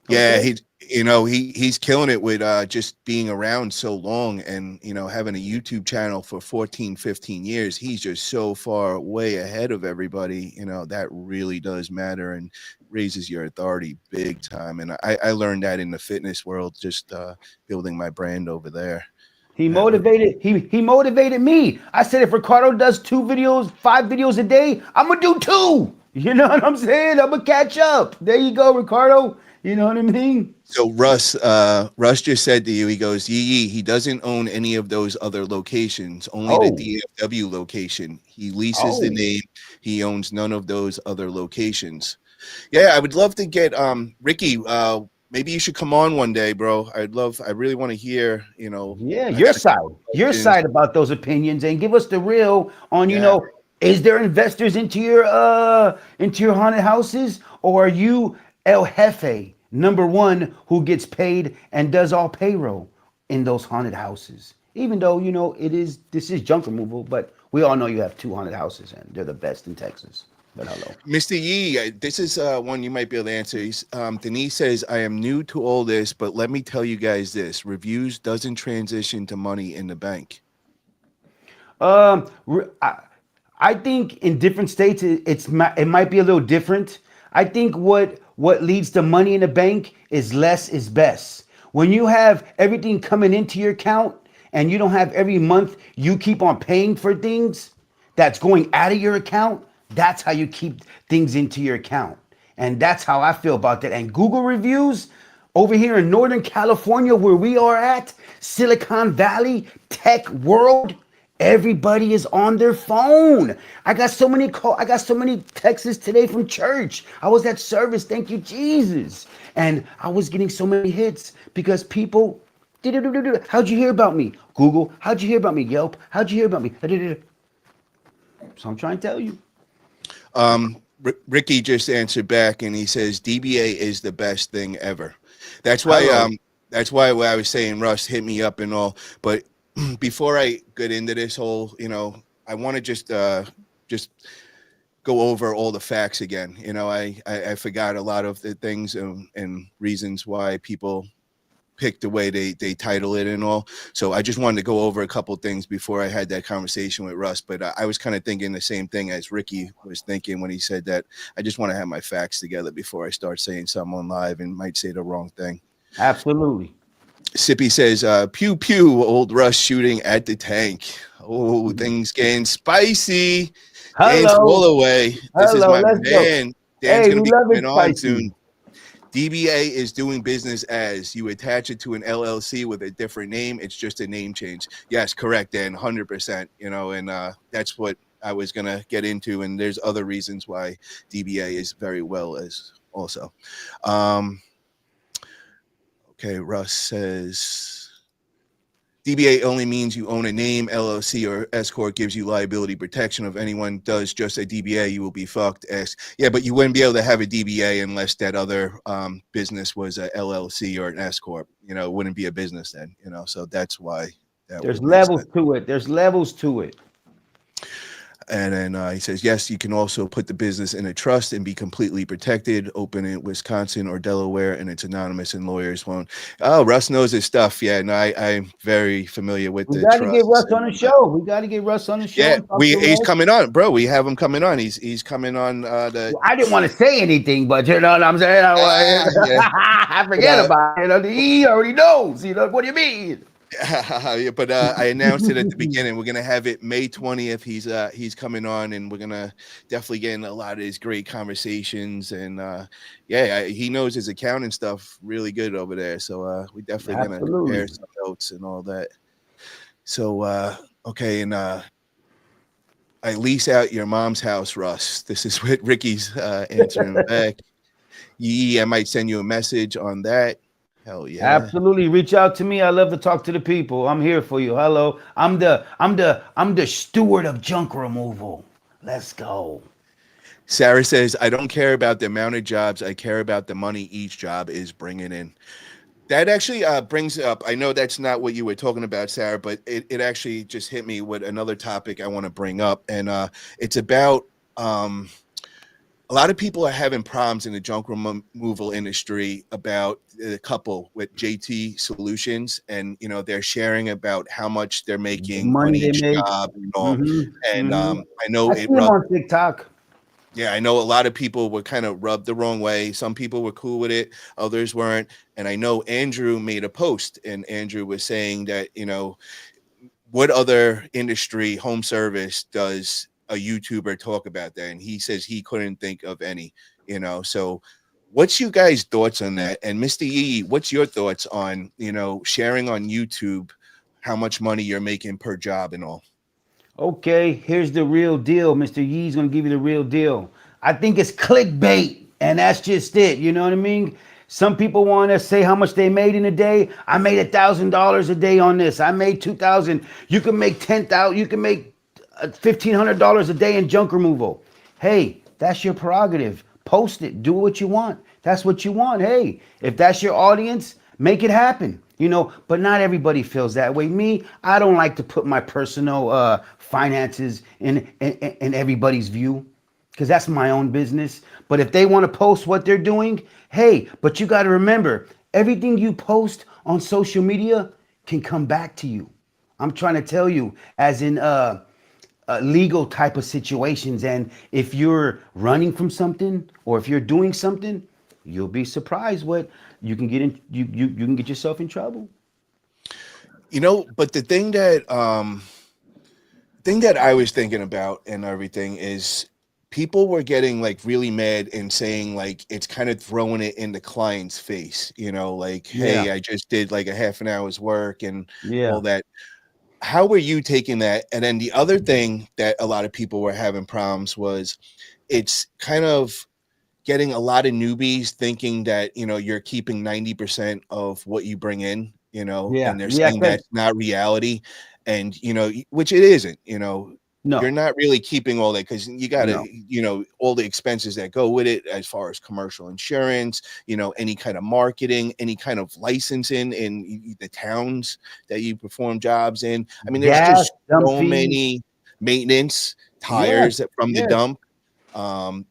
S1: Yeah,
S2: Okay.
S1: he's killing it with just being around so long and having a YouTube channel for 14, 15 years. He's just so far way ahead of everybody. That really does matter and raises your authority big time. And I learned that in the fitness world, just building my brand over there.
S2: He motivated me. I said if Ricardo does 5 videos a day, I'm gonna do 2. You know what I'm saying? I'm gonna catch up. There you go, Ricardo. You know what I mean?
S1: So Russ just said to you, he goes, Yee, he doesn't own any of those other locations, only the DFW location. He leases the name. He owns none of those other locations. Yeah, I would love to get Ricky. Maybe you should come on one day, bro. I really want to hear,
S2: Yeah, your side about those opinions and give us the real on, is there investors into your haunted houses, or are you El Jefe, number one, who gets paid and does all payroll in those haunted houses? Even though, this is junk removal, but we all know you have 2 haunted houses and they're the best in Texas. But hello.
S1: Mr. Yee, this is one you might be able to answer. Denise says, I am new to all this, but let me tell you guys this. Reviews doesn't transition to money in the bank.
S2: I think in different states, it might be a little different. I think what leads to money in the bank is less is best. When you have everything coming into your account and you don't have every month you keep on paying for things that's going out of your account, that's how you keep things into your account. And that's how I feel about that. And Google reviews over here in Northern California, where we are at, Silicon Valley, tech world, everybody is on their phone. I got so many texts today from church. I was at service, thank you, Jesus. And I was getting so many hits because people, how'd you hear about me? Google, how'd you hear about me? Yelp, how'd you hear about me? So I'm trying to tell you.
S1: Ricky just answered back and he says DBA is the best thing ever. That's why what I was saying, Russ, hit me up and all. But before I get into this whole, I want to just go over all the facts again. I forgot a lot of the things and reasons why people pick the way they title it and all. So I just wanted to go over a couple of things before I had that conversation with Russ. But I was kind of thinking the same thing as Ricky was thinking when he said that. I just want to have my facts together before I start saying something on live and might say the wrong thing.
S2: Absolutely.
S1: Sippy says, pew, pew, old Russ shooting at the tank. Oh, things getting spicy. Dan's all the way. This is my man. Dan's going to be coming on soon. DBA is doing business as you attach it to an LLC with a different name. It's just a name change. Yes, correct, Dan, 100%. And that's what I was going to get into. And there's other reasons why DBA is very well as also. Okay, Russ says DBA only means you own a name. LLC or S corp gives you liability protection. If anyone does just a DBA, you will be fucked. Yeah, but you wouldn't be able to have a DBA unless that other business was a LLC or an S corp. It wouldn't be a business then. So that's why.
S2: There's levels to it. There's levels to it.
S1: And then he says, yes, you can also put the business in a trust and be completely protected. Open in Wisconsin or Delaware, and it's anonymous and lawyers won't. Oh, Russ knows his stuff. Yeah, no, I'm very familiar with the trust.
S2: We got to get Russ on the show. We got to get Russ on the show.
S1: Yeah, he's coming on, bro. We have him coming on. He's coming on.
S2: I didn't want to say anything, but you know what I'm saying? I forget about it. He already knows. What do you mean?
S1: Yeah, but I announced it at the beginning. We're gonna have it May 20th. He's coming on, and we're gonna definitely get in a lot of his great conversations. And yeah, he knows his accounting stuff really good over there. So we definitely gonna compare
S2: Absolutely.
S1: some notes and all that. So okay, and I lease out your mom's house, Russ. This is what Ricky's answering back. Yeah, I might send you a message on that. Hell yeah.
S2: Absolutely. Reach out to me. I love to talk to the people. I'm here for you. Hello. I'm the steward of junk removal. Let's go.
S1: Sarah says, I don't care about the amount of jobs. I care about the money each job is bringing in. That actually brings up, I know that's not what you were talking about, Sarah, but it actually just hit me with another topic I want to bring up. And it's about a lot of people are having problems in the junk removal industry about the couple with JT Solutions. And, you know, they're sharing about how much they're
S2: The
S1: making on
S2: money they
S1: each
S2: make.
S1: job and all.
S2: Hmm.
S1: And
S2: Hmm.
S1: I know
S2: I
S1: it
S2: see them
S1: rubbed.
S2: on TikTok.
S1: Yeah, I know a lot of people were kind of rubbed the wrong way. Some people were cool with it, others weren't. And I know Andrew made a post, and Andrew was saying that, you know, what other industry, home service, does a YouTuber talk about that? And he says he couldn't think of any, you know. So what's you guys' thoughts on that? And Mr. Yee, what's your thoughts on, you know, sharing on YouTube how much money you're making per job and all?
S2: Okay, here's the real deal. Mr. Yee's gonna give you the real deal. I think it's clickbait, and that's just it. You know what I mean? Some people want to say how much they made in a day. I made $1,000 a day on this. I made 2,000. You can make 10,000. You can make $1,500 a day in junk removal. Hey, that's your prerogative. Post it. Do what you want. That's what you want. Hey, if that's your audience, make it happen. You know, but not everybody feels that way. Me, I don't like to put my personal finances in everybody's view because that's my own business. But if they want to post what they're doing, hey, but you got to remember, everything you post on social media can come back to you. I'm trying to tell you, as in legal type of situations. And if you're running from something or if you're doing something, you'll be surprised what you can get in. You can get yourself in trouble.
S1: You know, but the thing that I was thinking about and everything is people were getting like really mad and saying like it's kind of throwing it in the client's face, you know, like,
S2: Yeah,
S1: hey, I just did like a half an hour's work and all
S2: yeah,
S1: that. How were you taking that? And then the other thing that a lot of people were having problems was it's kind of getting a lot of newbies thinking that, you know, you're keeping 90% of what you bring in, you know,
S2: yeah,
S1: and they're
S2: yeah.
S1: saying
S2: Cause
S1: that's not reality. And, you know, which it isn't, you know, you're
S2: no,
S1: not really keeping all that because you got to,
S2: no,
S1: you know, all the expenses that go with it as far as commercial insurance, you know, any kind of marketing, any kind of licensing in the towns that you perform jobs in. I mean, there's
S2: gas,
S1: just
S2: dump
S1: so
S2: fees.
S1: many maintenance
S2: Yes,
S1: tires from the
S2: yes.
S1: dump,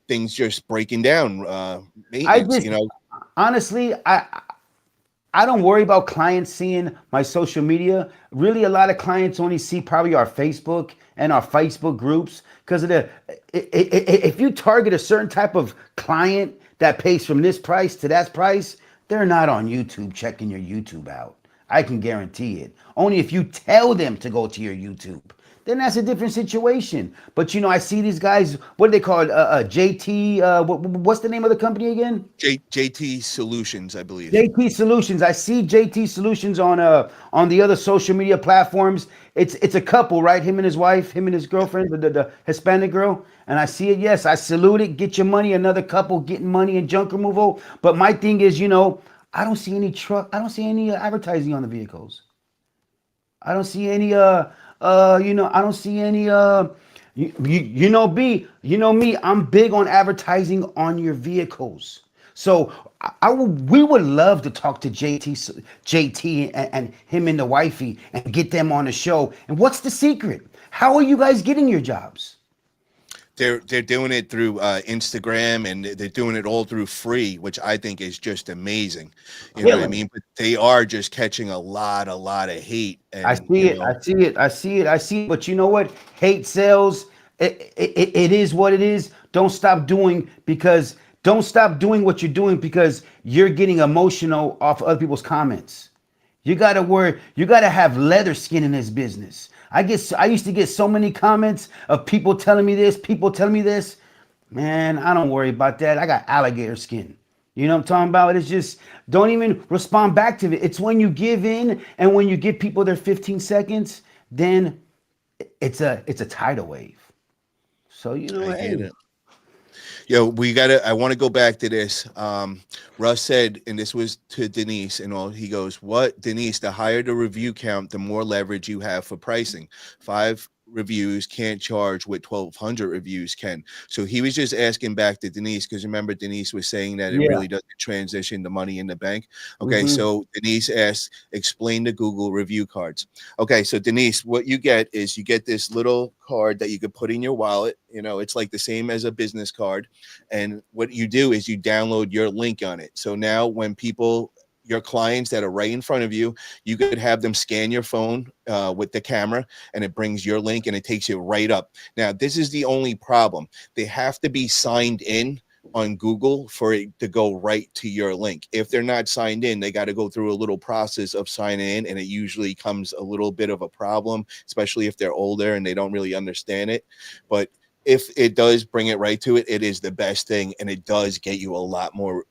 S1: things just breaking down,
S2: I
S1: maintenance,
S2: just
S1: you know.
S2: honestly, I don't worry about clients seeing my social media. Really, a lot of clients only see probably our Facebook and our Facebook groups because of if you target a certain type of client that pays from this price to that price, they're not on YouTube checking your YouTube out. I can guarantee it. Only if you tell them to go to your YouTube, then that's a different situation. But you know, I see these guys. What do they call it? JT. What's the name of the company again?
S1: JT Solutions, I believe.
S2: JT Solutions. I see JT Solutions on the other social media platforms. It's a couple, right? Him and his wife, him and his girlfriend, the Hispanic girl. And I see it. Yes, I salute it. Get your money. Another couple getting money in junk removal. But my thing is, you know, I don't see any truck. I don't see any advertising on the vehicles. I don't see any I don't see any you know you know me, I'm big on advertising on your vehicles. So we would love to talk to JT and him and the wifey and get them on the show. And what's the secret? How are you guys getting your jobs?
S1: They're doing it through Instagram, and they're doing it all through free, which I think is just amazing. You know what I
S2: Killing.
S1: mean? But they are just catching a lot of hate,
S2: I
S1: and
S2: see
S1: you
S2: it.
S1: know,
S2: I see it. I see it. I see it. But you know what? Hate sells. It is what it is. Don't stop doing what you're doing because you're getting emotional off other people's comments. You gotta wear. You gotta have leather skin in this business. I used to get so many comments of people telling me this, people telling me this. Man, I don't worry about that. I got alligator skin. You know what I'm talking about? It's just don't even respond back to it. It's when you give in and when you give people their 15 seconds, then it's a tidal wave. So
S1: I get
S2: hey.
S1: it. Yo, I want to go back to this. Russ said, and this was to Denise and all, he goes, what, Denise, the higher the review count, the more leverage you have for pricing. 5 reviews can't charge what 1,200 reviews can. So he was just asking back to Denise, because remember Denise was saying that it
S2: Yeah.
S1: really doesn't transition the money in the bank. Okay,
S2: Mm-hmm.
S1: so Denise asked, explain the Google review cards. Okay, so Denise, what you get is you get this little card that you could put in your wallet. You know, it's like the same as a business card. And what you do is you download your link on it. So now when people, your clients that are right in front of you, you could have them scan your phone with the camera, and it brings your link and it takes you right up. Now, this is the only problem. They have to be signed in on Google for it to go right to your link. If they're not signed in, they got to go through a little process of signing in, and it usually comes a little bit of a problem, especially if they're older and they don't really understand it. But if it does bring it right to it, it is the best thing, and it does get you a lot more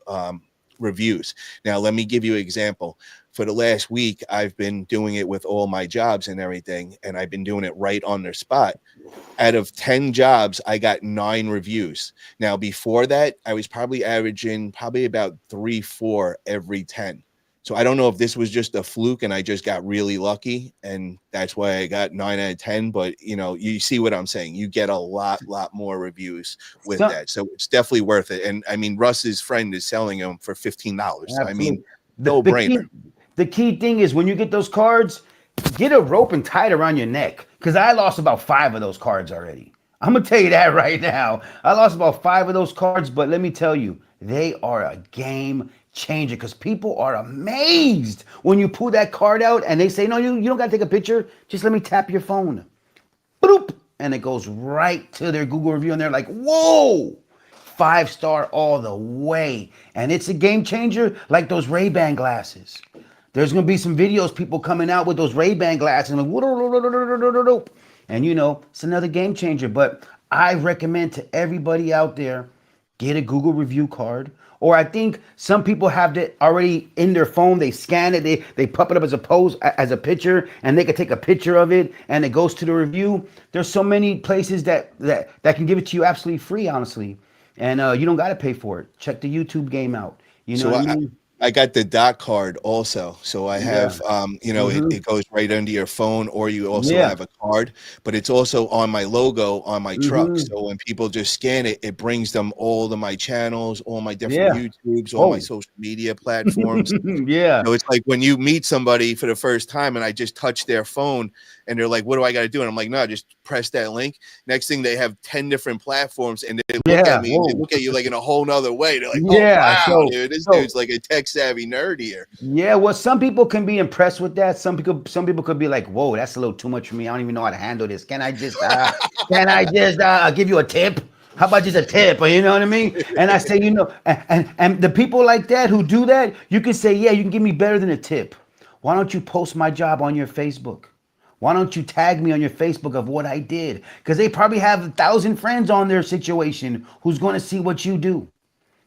S1: reviews. Now, let me give you an example. For the last week, I've been doing it with all my jobs and everything, and I've been doing it right on their spot. Out of 10 jobs, I got 9 reviews. Now, before that, I was probably averaging about 3, 4 every 10. So I don't know if this was just a fluke and I just got really lucky, and that's why I got 9 out of 10. But you see what I'm saying? You get a lot more reviews with
S2: So,
S1: that. So it's definitely worth it. And I mean, Russ's friend is selling them for $15. So I mean,
S2: absolutely.
S1: no
S2: The
S1: brainer.
S2: key thing is when you get those cards, get a rope and tie it around your neck. Because I lost about 5 of those cards already. I'm gonna tell you that right now. I lost about 5 of those cards, but let me tell you, they are a game changer because people are amazed when you pull that card out and they say, no, you don't gotta take a picture. Just let me tap your phone. Boop, and it goes right to their Google review, and they're like, whoa, 5-star all the way. And it's a game changer like those Ray-Ban glasses. There's gonna be some videos, people coming out with those Ray-Ban glasses, and like, and it's another game changer. But I recommend to everybody out there, get a Google review card. Or I think some people have it already in their phone. They scan it, they pop it up as a pose, as a picture, and they can take a picture of it, and it goes to the review. There's so many places that can give it to you absolutely free, honestly, and you don't got to pay for it. Check the YouTube game out. You know
S1: So
S2: what I
S1: I,
S2: mean?
S1: I got the dot card also. So I
S2: Yeah.
S1: have,
S2: Mm-hmm.
S1: it goes right under your phone, or you also
S2: Yeah.
S1: have a card, but it's also on my logo on my truck.
S2: Mm-hmm.
S1: So when people just scan it, it brings them all to my channels, all my different
S2: Yeah.
S1: YouTubes, all my
S2: Oh.
S1: social media platforms.
S2: Yeah.
S1: So it's like when you meet somebody for the first time and I just touch their phone and they're like, what do I got to do? And I'm like, no, just press that link. Next thing, they have 10 different platforms and they look at
S2: Yeah.
S1: me and they
S2: Whoa.
S1: look at you like in a whole nother way. They're like, oh,
S2: Yeah.
S1: wow,
S2: So
S1: dude, this
S2: so
S1: dude's like a tech savvy nerd here.
S2: yeah, well, some people can be impressed with that. Some people could be like, "Whoa, that's a little too much for me. I don't even know how to handle this. Can I just give you a tip? How about just a tip?" You know what I mean? And I say, and the people like that who do that, you can say, "Yeah, you can give me better than a tip. Why don't you post my job on your Facebook? Why don't you tag me on your Facebook of what I did? Because they probably have 1,000 friends on their situation who's going to see what you do."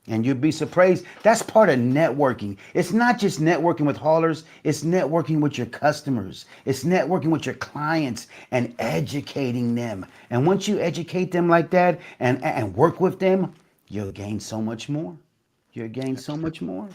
S2: And you'd be surprised. That's part of networking. It's not just networking with haulers, it's networking with your customers. It's networking with your clients and educating them. And once you educate them like that and work with them, you'll gain so much more. You'll gain so much more.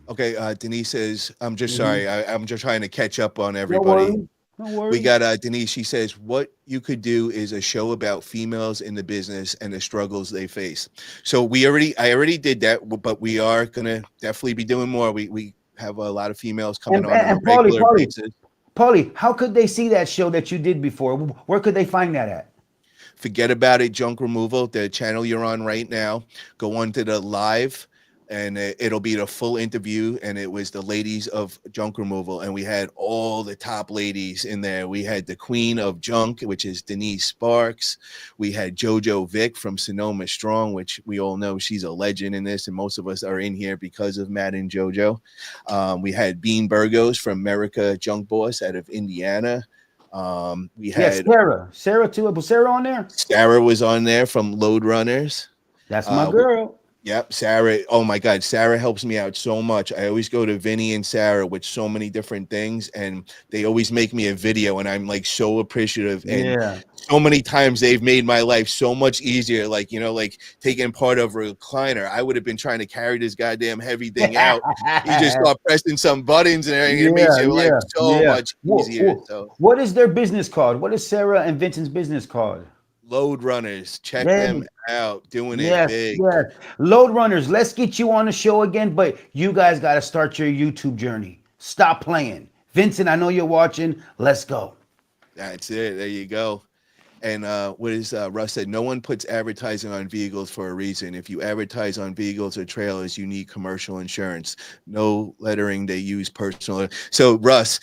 S1: Okay, Denise says, I'm just
S2: Mhm.
S1: sorry. I'm just trying to catch up on
S2: No
S1: everybody.
S2: worries. No
S1: We
S2: worries.
S1: got Denise. She says, what you could do is a show about females in the business and the struggles they face. So I already did that, but we are going to definitely be doing more. We have a lot of females coming
S2: And,
S1: on
S2: and,
S1: a
S2: and Paulie,
S1: regular
S2: Paulie,
S1: basis.
S2: Paulie, how could they see that show that you did before? Where could they find that at?
S1: Forget about it, junk removal, the channel you're on right now. Go on to the live and it'll be the full interview. And it was the ladies of junk removal, and we had all the top ladies in there. We had the queen of junk, which is Denise Sparks. We had JoJo Vick from Sonoma Strong, which we all know she's a legend in this, and most of us are in here because of Matt and JoJo. We had Bean Burgos from America Junk Boss out of Indiana. We had
S2: Sarah too. Was Sarah on there?
S1: Sarah was on there from Load Runners.
S2: That's my girl.
S1: Yep, Sarah. Oh my God, Sarah helps me out so much. I always go to Vinny and Sarah with so many different things, and they always make me a video, and I'm like so appreciative. And so many times they've made my life so much easier. Like, you know, like taking part of a recliner. I would have been trying to carry this goddamn heavy thing out. You just start pressing some buttons, and it makes your life so much easier. So,
S2: what is their business called? What is Sarah and Vincent's business called?
S1: Load Runners. Check them out. Doing it big.
S2: Yes. Load Runners. Let's get you on the show again, but you guys got to start your YouTube journey. Stop playing. Vincent, I know you're watching. Let's go.
S1: That's it. There you go. And what is Russ said? No one puts advertising on vehicles for a reason. If you advertise on vehicles or trailers, you need commercial insurance. No lettering. They use personal. So Russ,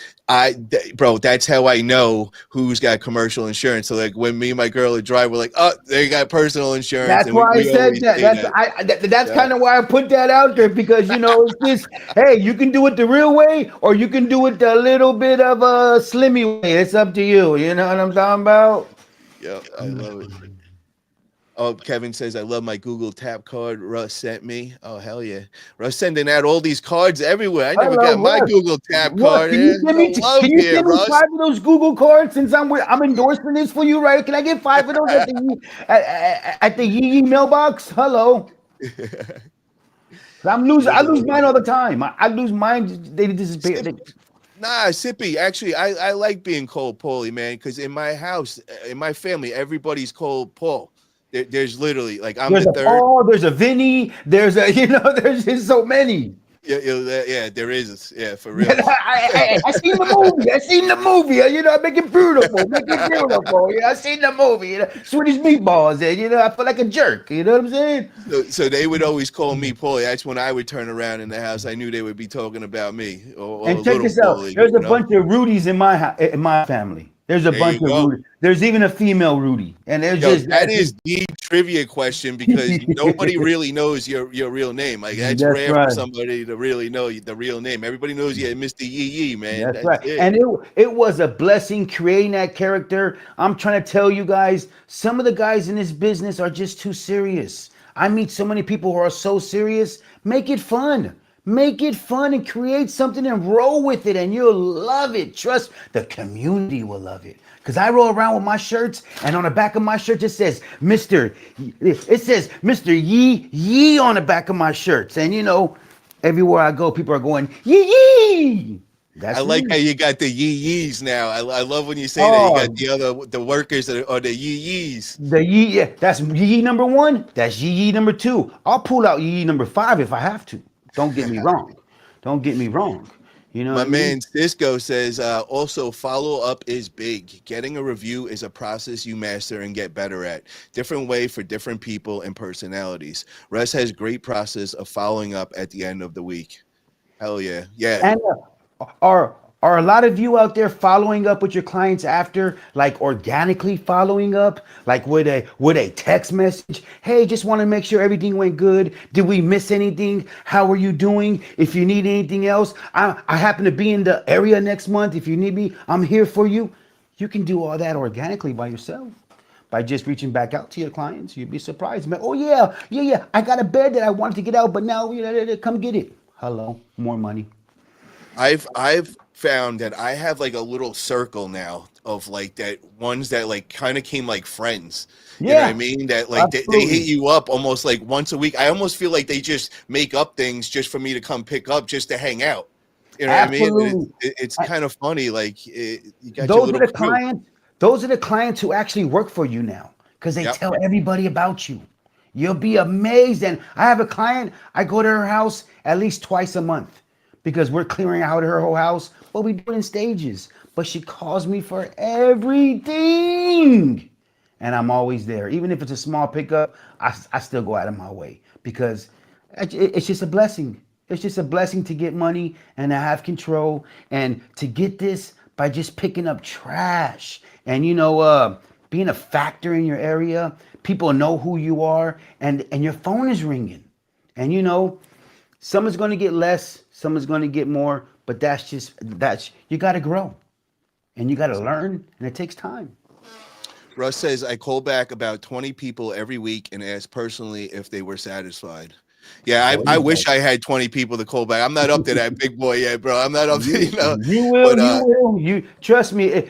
S1: bro, that's how I know who's got commercial insurance. So like when me and my girl are driving, we're like, oh, they got personal insurance.
S2: That's why I said that. That's kind of why I put that out there, because you know it's this. Hey, you can do it the real way, or you can do it a little bit of a slimmy way. It's up to you. You know what I'm talking about?
S1: Yeah, I love it. Oh, Kevin says, I love my Google Tap card Russ sent me. Oh, hell yeah. Russ sending out all these cards everywhere. I never got my Google Tap card.
S2: Can you send me 5 of those Google cards since I'm endorsing this for you, right? Can I get 5 of those at the Yee mailbox? Hello. I lose mine all the time. I lose mine. They disappear.
S1: Nah, Sippy. Actually, I like being called Paulie, man, because in my house, in my family, everybody's called Paul. There's literally like I'm the third.
S2: Paul, there's a Vinny. There's there's just so many.
S1: Yeah, there is. Yeah, for real.
S2: I seen the movie. You know, make it beautiful. Yeah, I seen the movie. You know, Swedish meatballs. And you know, I feel like a jerk. You know what I'm saying?
S1: So they would always call me Paulie. That's when I would turn around in the house. I knew they would be talking about me.
S2: And check this out. There's a bunch of Rudies in my family. There's a bunch of Rudy. There's even a female Rudy, and
S1: that is the trivia question, because nobody really knows your real name. Like that's rare for somebody to really know the real name. Everybody knows you, Mr. Yee, man.
S2: That's right. It. And it was a blessing creating that character. I'm trying to tell you guys, some of the guys in this business are just too serious. I meet so many people who are so serious. Make it fun. Make it fun and create something and roll with it, and you'll love it. Trust the community will love it. Because I roll around with my shirts, and on the back of my shirt it says Mr. Yee on the back of my shirts. And you know, everywhere I go, people are going Yee.
S1: I like how you got the Yees now. I love when you say that. You got the workers that are the Yees.
S2: The Yee, that's Yee number 1. That's Yee number 2. I'll pull out Yee number 5 if I have to. Don't get me wrong. You know,
S1: my man Cisco says also follow up is big. Getting a review is a process you master and get better at. Different way for different people and personalities. Russ has great process of following up at the end of the week. Hell yeah.
S2: And are a lot of you out there following up with your clients after, like organically following up, like with a text message? Hey, just want to make sure everything went good. Did we miss anything? How are you doing? If you need anything else, I happen to be in the area next month. If you need me, I'm here for you. You can do all that organically by yourself, by just reaching back out to your clients. You'd be surprised, man. Oh yeah. I got a bed that I wanted to get out, but now come get it. Hello, more money.
S1: I've found that I have like a little circle now of like that ones that like kind of came like friends. You know what I mean? That like they hit you up almost like once a week. I almost feel like they just make up things just for me to come pick up, just to hang out. You know what I mean? It's kind of funny. Like you got
S2: those are the clients. Those are the clients who actually work for you now, because they tell everybody about you. You'll be amazed. And I have a client. I go to her house at least twice a month, because we're clearing out her whole house, but we do it in stages. But she calls me for everything, and I'm always there. Even if it's a small pickup, I still go out of my way, because It's just a blessing. It's just a blessing to get money and to have control and to get this by just picking up trash and being a factor in your area. People know who you are, and your phone is ringing, and some is going to get less, some is going to get more, but that's you got to grow and you got to learn, and it takes time.
S1: Russ says, I call back about 20 people every week and ask personally if they were satisfied. Yeah,
S2: There
S1: I
S2: you go.
S1: wish I had 20 people to call back. I'm not up to that big boy yet, bro. I'm not up to,
S2: You will,
S1: but
S2: you will. You trust me.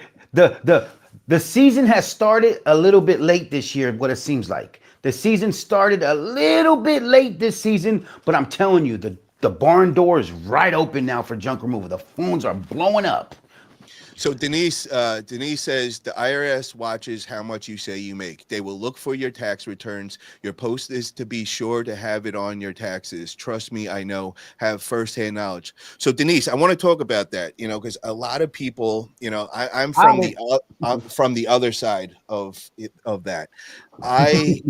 S2: The season has started a little bit late this year. What it seems like the season started a little bit late this season, but I'm telling you, the barn door is right open now for junk removal. The phones are blowing up.
S1: So Denise says the IRS watches how much you say you make. They will look for your tax returns. Your post is to be sure to have it on your taxes. Trust me, I know, have firsthand knowledge. So Denise, I want to talk about that, because a lot of people, I'm
S2: I
S1: from
S2: will.
S1: the other side of that. I,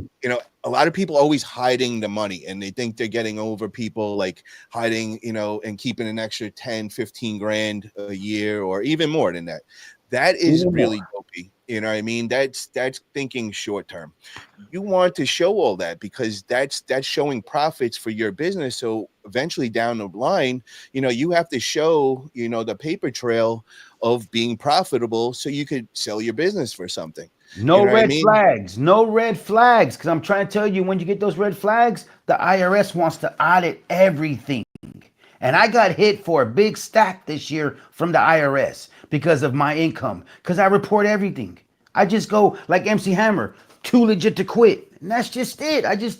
S1: a lot of people always hiding the money and they think they're getting over people, like hiding, and keeping an extra 10, 15 grand a year or even more than that. That is
S2: Even
S1: really
S2: more.
S1: dopey. You know what I mean? That's thinking short term. You want to show all that because that's showing profits for your business. So eventually down the line, you have to show, the paper trail of being profitable so you could sell your business for something. You
S2: No
S1: know what I
S2: red
S1: mean?
S2: flags. No red flags. Because I'm trying to tell you, when you get those red flags, the IRS wants to audit everything. And I got hit for a big stack this year from the IRS because of my income. Because I report everything. I just go like MC Hammer, too legit to quit. And that's just it. I just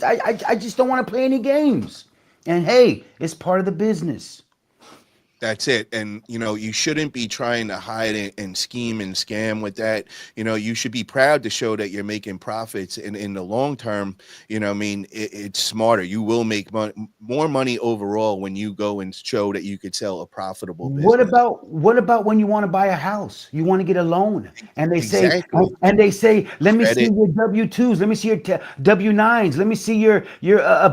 S2: don't want to play any games. And hey, it's part of the business.
S1: That's it. And, you shouldn't be trying to hide it and scheme and scam with that. You should be proud to show that you're making profits. And in the long term, I mean, it's smarter. You will make more money overall when you go and show that you could sell a profitable
S2: What
S1: business.
S2: about what about when you want to buy a house? You want to get a loan, and they say,
S1: Exactly.
S2: "Let me see
S1: Credit.
S2: your W-2s, let me see your W-9s, let me see your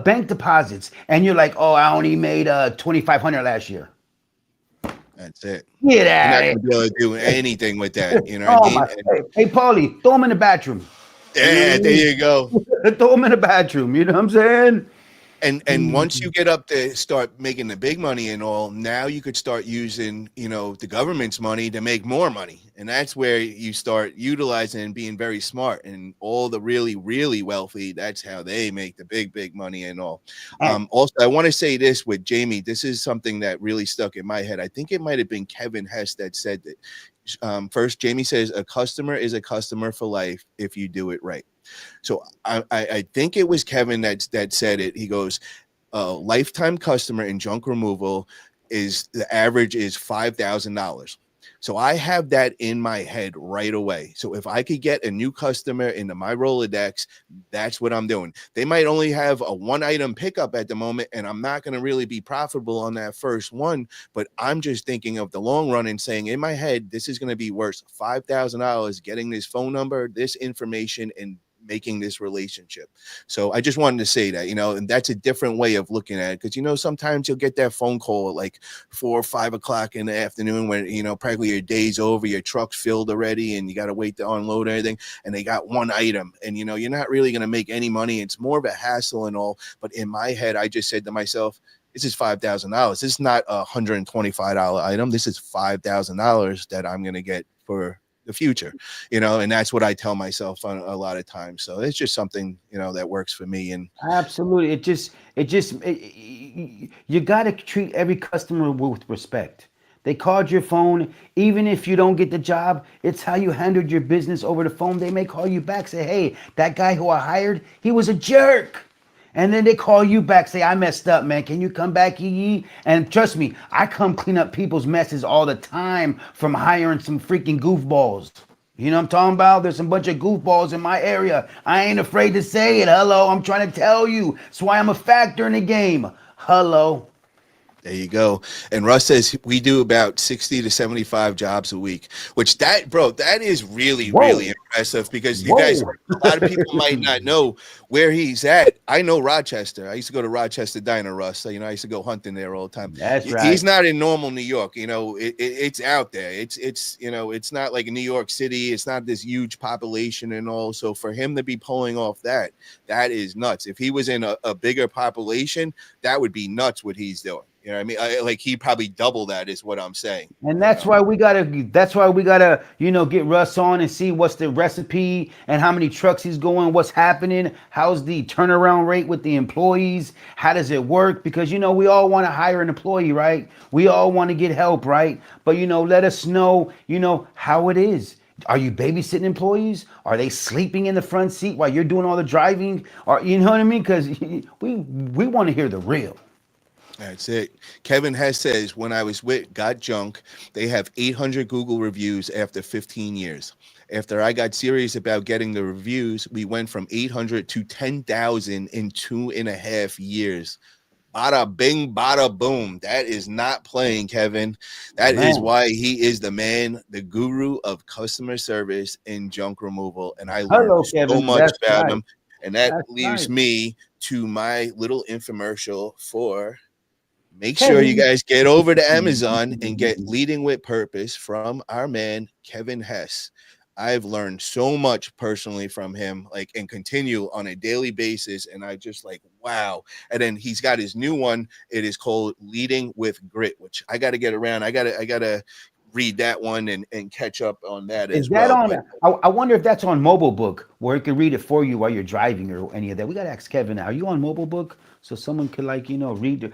S2: bank deposits," and you're like, "Oh, I only made 2,500 last year."
S1: That's it.
S2: Get
S1: You're
S2: out
S1: not
S2: of
S1: going to be able to do anything with that.
S2: here!
S1: You know what I
S2: Oh
S1: mean?
S2: my!
S1: And
S2: Hey, Paulie, throw him in the bathroom. You know
S1: yeah, there you go.
S2: what I mean? Throw him in the bathroom. You know what I'm saying?
S1: And once you get up to start making the big money and all, now you could start using, the government's money to make more money. And that's where you start utilizing and being very smart. And all the really, really wealthy, that's how they make the big, big money and all.
S2: And
S1: Also, I want to say this with Jamie. This is something that really stuck in my head. I think it might have been Kevin Hess that said that. First, Jamie says a customer is a customer for life if you do it right. So I think it was Kevin that said it. He goes, lifetime customer in junk removal is the average is $5,000. So I have that in my head right away. So if I could get a new customer into my Rolodex, that's what I'm doing. They might only have a one item pickup at the moment, and I'm not going to really be profitable on that first one, but I'm just thinking of the long run and saying in my head, this is going to be worth $5,000 getting this phone number, this information, and making this relationship. So I just wanted to say that, and that's a different way of looking at it. Because, sometimes you'll get that phone call at like 4 or 5 o'clock in the afternoon when, practically your day's over, your truck's filled already, and you got to wait to unload everything. And they got one item and, you're not really going to make any money. It's more of a hassle and all. But in my head, I just said to myself, this is $5,000. This is not a $125 item. This is $5,000 that I'm going to get for the future, and that's what I tell myself on a lot of times. So it's just something, that works for me. And
S2: absolutely. You got to treat every customer with respect. They called your phone, even if you don't get the job, it's how you handled your business over the phone. They may call you back, say, "Hey, that guy who I hired, he was a jerk." And then they call you back, say, "I messed up, man. Can you come back, yee?" And trust me, I come clean up people's messes all the time from hiring some freaking goofballs. You know what I'm talking about? There's some bunch of goofballs in my area. I ain't afraid to say it. Hello, I'm trying to tell you. That's why I'm a factor in the game. Hello.
S1: There you go. And Russ says we do about 60 to 75 jobs a week, which that is really, really
S2: Whoa,
S1: impressive because you guys,
S2: whoa.
S1: a lot of people might not know where he's at. I know Rochester. I used to go to Rochester Diner, Russ. So, I used to go hunting there all the time.
S2: That's right.
S1: He's not in normal New York. It's out there. It's not like New York City. It's not this huge population and all. So for him to be pulling off that is nuts. If he was in a bigger population, that would be nuts what he's doing. You know what I mean? Like he probably double that is what I'm saying.
S2: And that's why we gotta. That's why we gotta. Get Russ on and see what's the recipe and how many trucks he's going. What's happening? How's the turnaround rate with the employees? How does it work? Because we all want to hire an employee, right? We all want to get help, right? But let us know. How it is. Are you babysitting employees? Are they sleeping in the front seat while you're doing all the driving? Or you know what I mean? Because we want to hear the real.
S1: That's it. Kevin Hess says, when I was with Got Junk, they have 800 Google reviews after 15 years. After I got serious about getting the reviews, we went from 800 to 10,000 in 2.5 years. Bada bing, bada boom. That is not playing, Kevin. That is why he is the man, the guru of customer service and junk removal. And I learned so much about him. And that leaves me to my little infomercial for... Make sure you guys get over to Amazon and get Leading with Purpose from our man, Kevin Hess. I've learned so much personally from him, and continue on a daily basis. And I just wow. And then he's got his new one. It is called Leading with Grit, which I got to get around. I got to read that one and catch up on that as well.
S2: I wonder if that's on Mobile Book, where it can read it for you while you're driving or any of that. We got to ask Kevin, are you on Mobile Book? So someone could read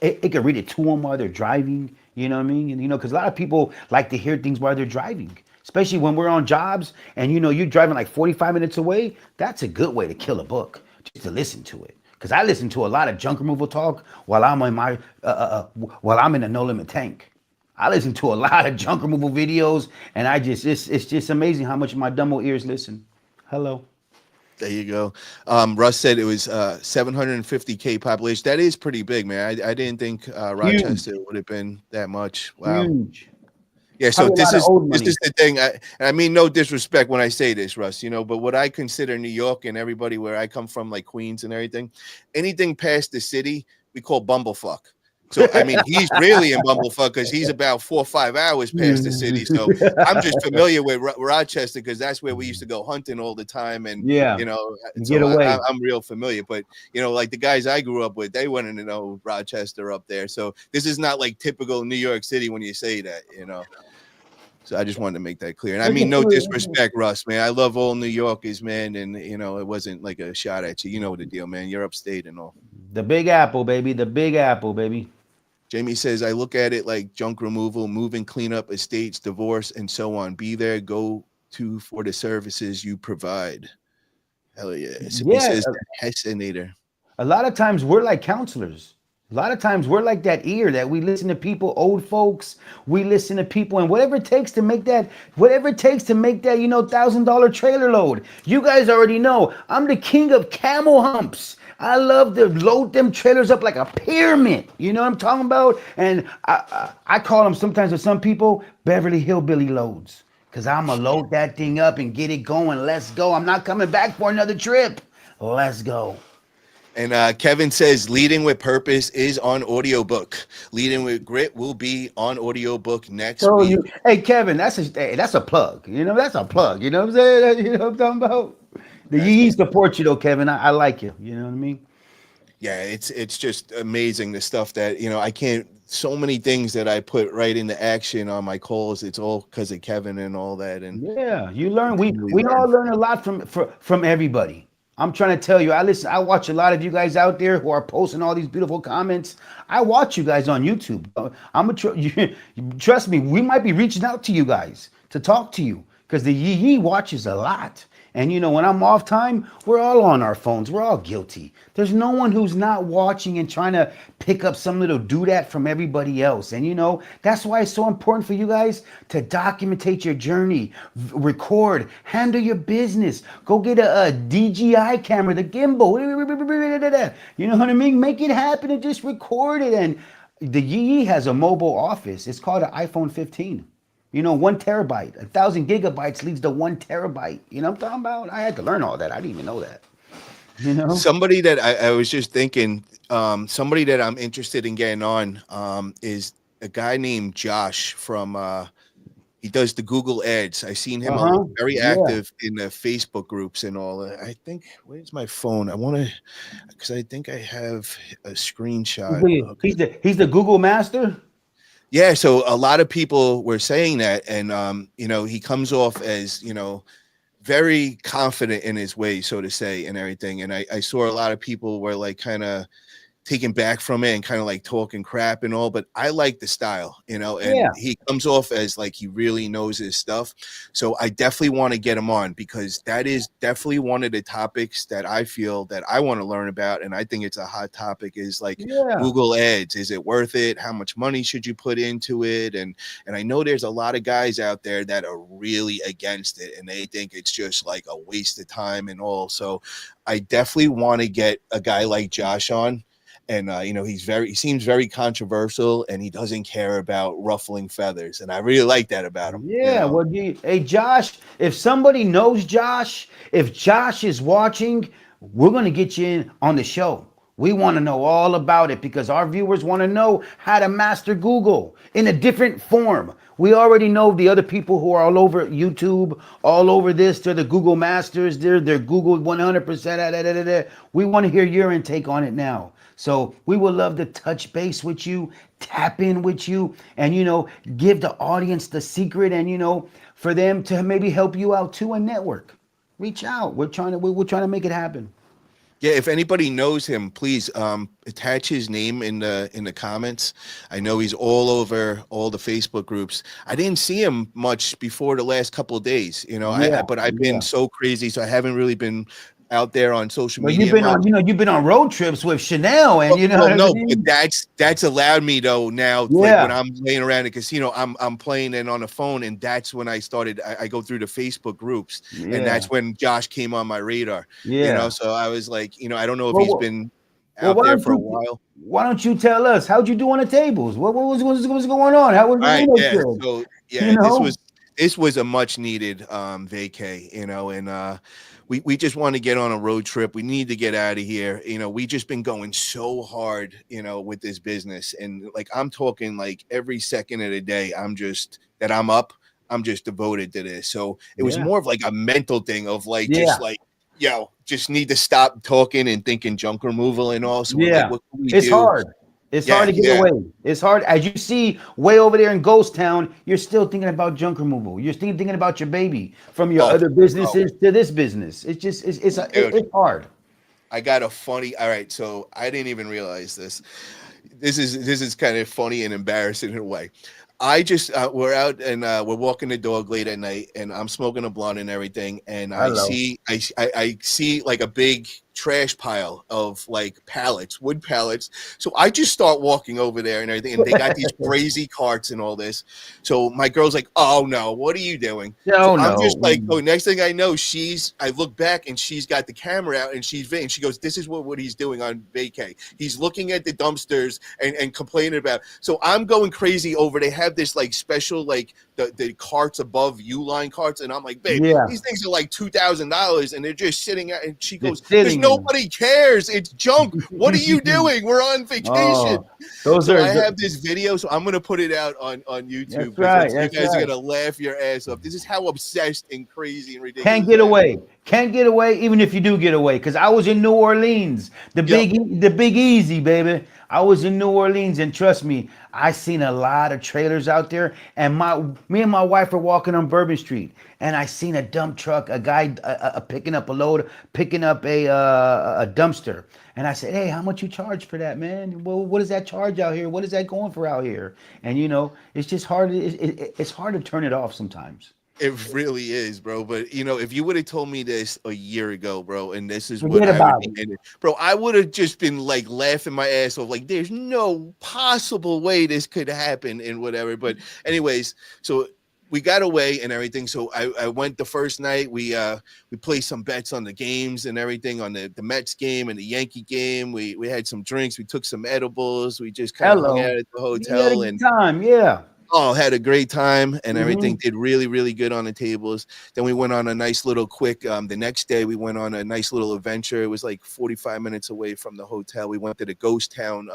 S2: it could read it to them while they're driving. You know what I mean? And because a lot of people like to hear things while they're driving, especially when we're on jobs and you're driving like 45 minutes away. That's a good way to kill a book, just to listen to it. Because I listen to a lot of junk removal talk while I'm in my while I'm in a no limit tank. I listen to a lot of junk removal videos, and it's just amazing how much my dumb old ears listen. Hello.
S1: There you go. Russ said it was 750K population. That is pretty big, man. I didn't think Rochester would have been that much. Wow.
S2: Huge.
S1: Yeah, so this is the thing. I mean, no disrespect when I say this, Russ, but what I consider New York and everybody where I come from, like Queens and everything, anything past the city, we call bumblefuck. So, I mean, he's really in bumblefuck because he's about 4 or 5 hours past the city. So I'm just familiar with Rochester because that's where we used to go hunting all the time. And,
S2: get away.
S1: I'm real familiar. But, like the guys I grew up with, they wanted to know Rochester up there. So this is not like typical New York City when you say that, So I just wanted to make that clear. And I mean, no disrespect, Russ, man. I love all New Yorkers, man. And, it wasn't like a shot at you. You know the deal, man. You're upstate and all.
S2: The Big Apple, baby. The Big Apple, baby.
S1: Jamie says, I look at it like junk removal, moving, cleanup, estates, divorce, and so on. Be there, go to for the services you provide. Hell yeah. He says, Hessinator.
S2: A lot of times we're like counselors. A lot of times we're like that ear that we listen to people, old folks. We listen to people, and whatever it takes to make that, $1,000 trailer load. You guys already know I'm the king of camel humps. I love to load them trailers up like a pyramid. You know what I'm talking about? And I call them sometimes with some people Beverly Hillbilly loads. Because I'm going to load that thing up and get it going. Let's go. I'm not coming back for another trip. Let's go.
S1: And Kevin says, Leading with Purpose is on audiobook. Leading with Grit will be on audiobook next week.
S2: Hey, Kevin, that's a plug. That's a plug. You know what I'm saying? You know what I'm talking about? He supports you, though, Kevin. I like you. You know what I mean?
S1: Yeah, it's just amazing, the stuff that, I can't, so many things that I put right into action on my calls. It's all because of Kevin and all that. And
S2: yeah, you learn. We all learn a lot from everybody. I'm trying to tell you, I watch a lot of you guys out there who are posting all these beautiful comments. I watch you guys on YouTube. Trust me, we might be reaching out to you guys to talk to you because the Yee watches a lot. And when I'm off time, we're all on our phones. We're all guilty. There's no one who's not watching and trying to pick up some little doodad from everybody else. And that's why it's so important for you guys to documentate your journey, record, handle your business. Go get a DJI camera, the gimbal. You know what I mean? Make it happen and just record it. And The Yee has a mobile office. It's called an iPhone 15. 1 terabyte, 1,000 gigabytes leads to 1 terabyte. You know what I'm talking about? I had to learn all that. I didn't even know that. You know?
S1: Somebody that I was just thinking, somebody that I'm interested in getting on is a guy named Josh from he does the Google ads. I seen him very
S2: Yeah.
S1: active in the Facebook groups and all. I think where's my phone? I want to because I think I have a screenshot. Okay.
S2: He's the Google master.
S1: Yeah, so a lot of people were saying that, and he comes off as very confident in his way, so to say, and everything. And I saw a lot of people were like kind of taken back from it and kind of like talking crap and all, but I like the style, and
S2: Yeah.
S1: he comes off as like he really knows his stuff. So I definitely want to get him on because that is definitely one of the topics that I feel that I want to learn about. And I think it's a hot topic is like
S2: Yeah.
S1: Google ads. Is it worth it? How much money should you put into it? And I know there's a lot of guys out there that are really against it and they think it's just like a waste of time and all. So I definitely want to get a guy like Josh on. And he seems very controversial, and he doesn't care about ruffling feathers, and I really like that about him.
S2: Yeah. Well, hey, Josh, if somebody knows Josh, if Josh is watching, we're going to get you in on the show. We want to know all about it because our viewers want to know how to master Google in a different form. We already know the other people who are all over YouTube, all over this. They're the Google masters. They're Google 100%. We want to hear your intake on it now. So we would love to touch base with you, tap in with you, and give the audience the secret, and for them to maybe help you out too and network. Reach out. We're trying to make it happen.
S1: Yeah, if anybody knows him, please attach his name in the comments. I know he's all over all the Facebook groups. I didn't see him much before the last couple of days,
S2: Yeah,
S1: but I've been
S2: yeah.
S1: so crazy, so I haven't really been out there on social
S2: But you've
S1: media
S2: been
S1: much.
S2: on, you've been on road trips with Chanel, and you know
S1: Well,
S2: what I
S1: no, but
S2: mean.
S1: that's allowed me though now. Like when
S2: Yeah,
S1: I'm laying around the casino, I'm playing it on the phone, and that's when I started. I go through the Facebook groups, and
S2: yeah,
S1: that's when Josh came on my radar.
S2: yeah.
S1: So I was like, I don't know if
S2: Well,
S1: he's
S2: well,
S1: been
S2: well,
S1: out there for a while.
S2: why don't you tell us how'd you do on the tables? What's going on? How was
S1: All
S2: the
S1: right,
S2: Reno
S1: yeah.
S2: trip?
S1: So
S2: You
S1: yeah, this
S2: know?
S1: was a much needed vacay, and we just want to get on a road trip. We need to get out of here. We just been going so hard, with this business, and like I'm talking like every second of the day, I'm just devoted to this. So it was
S2: Yeah,
S1: more of like a mental thing of like just
S2: yeah,
S1: like just need to stop talking and thinking junk removal and all. So we're like,
S2: yeah.
S1: what can we
S2: It's
S1: do?
S2: hard. It's hard
S1: Yeah,
S2: to get
S1: yeah.
S2: away. It's hard. As you see, way over there in Ghost Town, you're still thinking about junk removal. You're still thinking about your baby from your
S1: Oh,
S2: other
S1: bro,
S2: businesses to this business. It's just,
S1: dude.
S2: it's hard.
S1: I got a funny. All right, so I didn't even realize this. This is kind of funny and embarrassing in a way. I just we're out and we're walking the dog late at night, and I'm smoking a blunt and everything, and
S2: Hello.
S1: I see like a big trash pile of like pallets, wood pallets. So I just start walking over there and everything, and they got these crazy carts and all this. So my girl's like, "Oh no, what are you doing?" So
S2: No,
S1: I'm
S2: no.
S1: just like, oh, next thing I know, I look back and she's got the camera out and and she goes, "This is what he's doing on vacay. He's looking at the dumpsters and complaining about." So I'm going crazy over. They have this like special like the carts above Uline carts, and I'm like, "Babe,
S2: Yeah,
S1: these things are like $2,000, and they're just sitting out." And she goes,
S2: just
S1: "Because
S2: sitting there.
S1: nobody cares. It's junk. What are you doing? We're on vacation."
S2: Oh, those
S1: So
S2: are.
S1: I have this video, so I'm gonna put it out on YouTube
S2: That's
S1: because
S2: right.
S1: you
S2: That's
S1: guys are
S2: right.
S1: gonna laugh your ass off. This is how obsessed and crazy and
S2: Can't
S1: ridiculous
S2: get
S1: I am.
S2: away. Can't get away, even if you do get away. Because I was in New Orleans,
S1: Yep.
S2: the Big Easy, baby. I was in New Orleans, and trust me, I seen a lot of trailers out there. And me and my wife were walking on Bourbon Street, and I seen a dump truck, a guy picking up a load, picking up a dumpster. And I said, "Hey, how much you charge for that, man? Well, what does that charge out here? What is that going for out here?" And it's just hard. It's hard to turn it off sometimes.
S1: It really is, bro. But if you would have told me this a year ago, bro, and this is what
S2: Forget
S1: I would
S2: about
S1: be
S2: it.
S1: in it, bro, I would have just been like laughing my ass off, like there's no possible way this could happen and whatever. But anyways, so we got away and everything. So I went the first night. We placed some bets on the games and everything, on the Mets game and the Yankee game. We had some drinks. We took some edibles. We just kind of hung out
S2: Hello.
S1: at the
S2: You had a
S1: hotel
S2: good
S1: and
S2: time. Yeah.
S1: had a great time and everything.
S2: Hmm.
S1: Did really, really good on the tables. Then we went on a nice little quick. The next day we went on a nice little adventure. It was like 45 minutes away from the hotel. We went to the ghost town,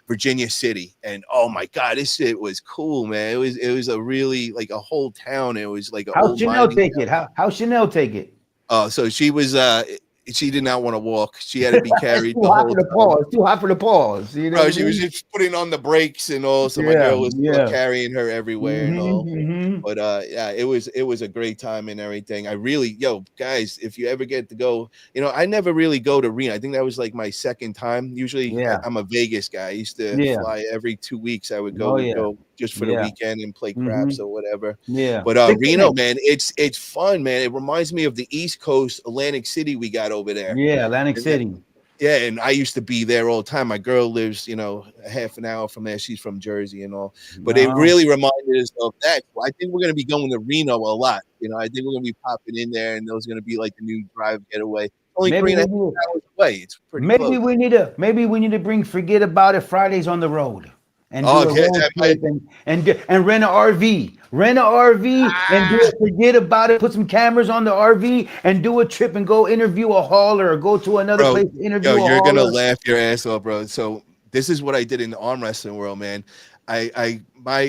S1: Virginia City, and oh my god, this shit was cool, man. It was a really like a whole town. It was like an
S2: How's
S1: old
S2: Chanel
S1: mining
S2: take
S1: town.
S2: it? How Chanel take it?
S1: Oh, so she did not want to walk. She had to be
S2: It's
S1: carried
S2: too
S1: the
S2: hot
S1: whole
S2: for the
S1: time.
S2: pause. Too hot for the pause. You know
S1: Bro,
S2: what I
S1: she was
S2: mean?
S1: just putting on the brakes and all. So my
S2: Yeah.
S1: girl was
S2: Yeah.
S1: carrying her everywhere and all.
S2: Hmm.
S1: But yeah, it was a great time and everything. I really, guys, if you ever get to go, I never really go to Reno. I think that was like my second time. Usually
S2: Yeah.
S1: I'm a Vegas guy. I used to
S2: Yeah.
S1: fly every 2 weeks. I would go,
S2: Oh
S1: we'd
S2: yeah.
S1: go just for the
S2: Yeah.
S1: weekend and play
S2: Hmm.
S1: craps or whatever.
S2: Yeah.
S1: But
S2: Big
S1: Reno,
S2: thing.
S1: man, it's fun, man. It reminds me of the East Coast, Atlantic City we got over there.
S2: Yeah. Atlantic
S1: And
S2: City.
S1: yeah, and I used to be there all the time. My girl lives, a half an hour from there. She's from Jersey and all. But it
S2: Uh-huh.
S1: really reminded us of that. So I think we're going to be going to Reno a lot. I think we're going to be popping in there, and those going to be like the new drive getaway. Only
S2: Maybe
S1: three and a
S2: we
S1: half
S2: need.
S1: hours away. It's pretty close.
S2: Maybe we need to bring Forget About It Fridays on the road and
S1: Oh,
S2: do a
S1: okay.
S2: road
S1: That might,
S2: trip and rent an RV. Rent an RV and do
S1: ah,
S2: a Forget About It. Put some cameras on the RV and do a trip and go interview a hauler or go to another
S1: bro,
S2: place to
S1: yo,
S2: interview a
S1: you're gonna
S2: hauler.
S1: laugh your ass off, bro. So this is what I did in the arm wrestling world, man. I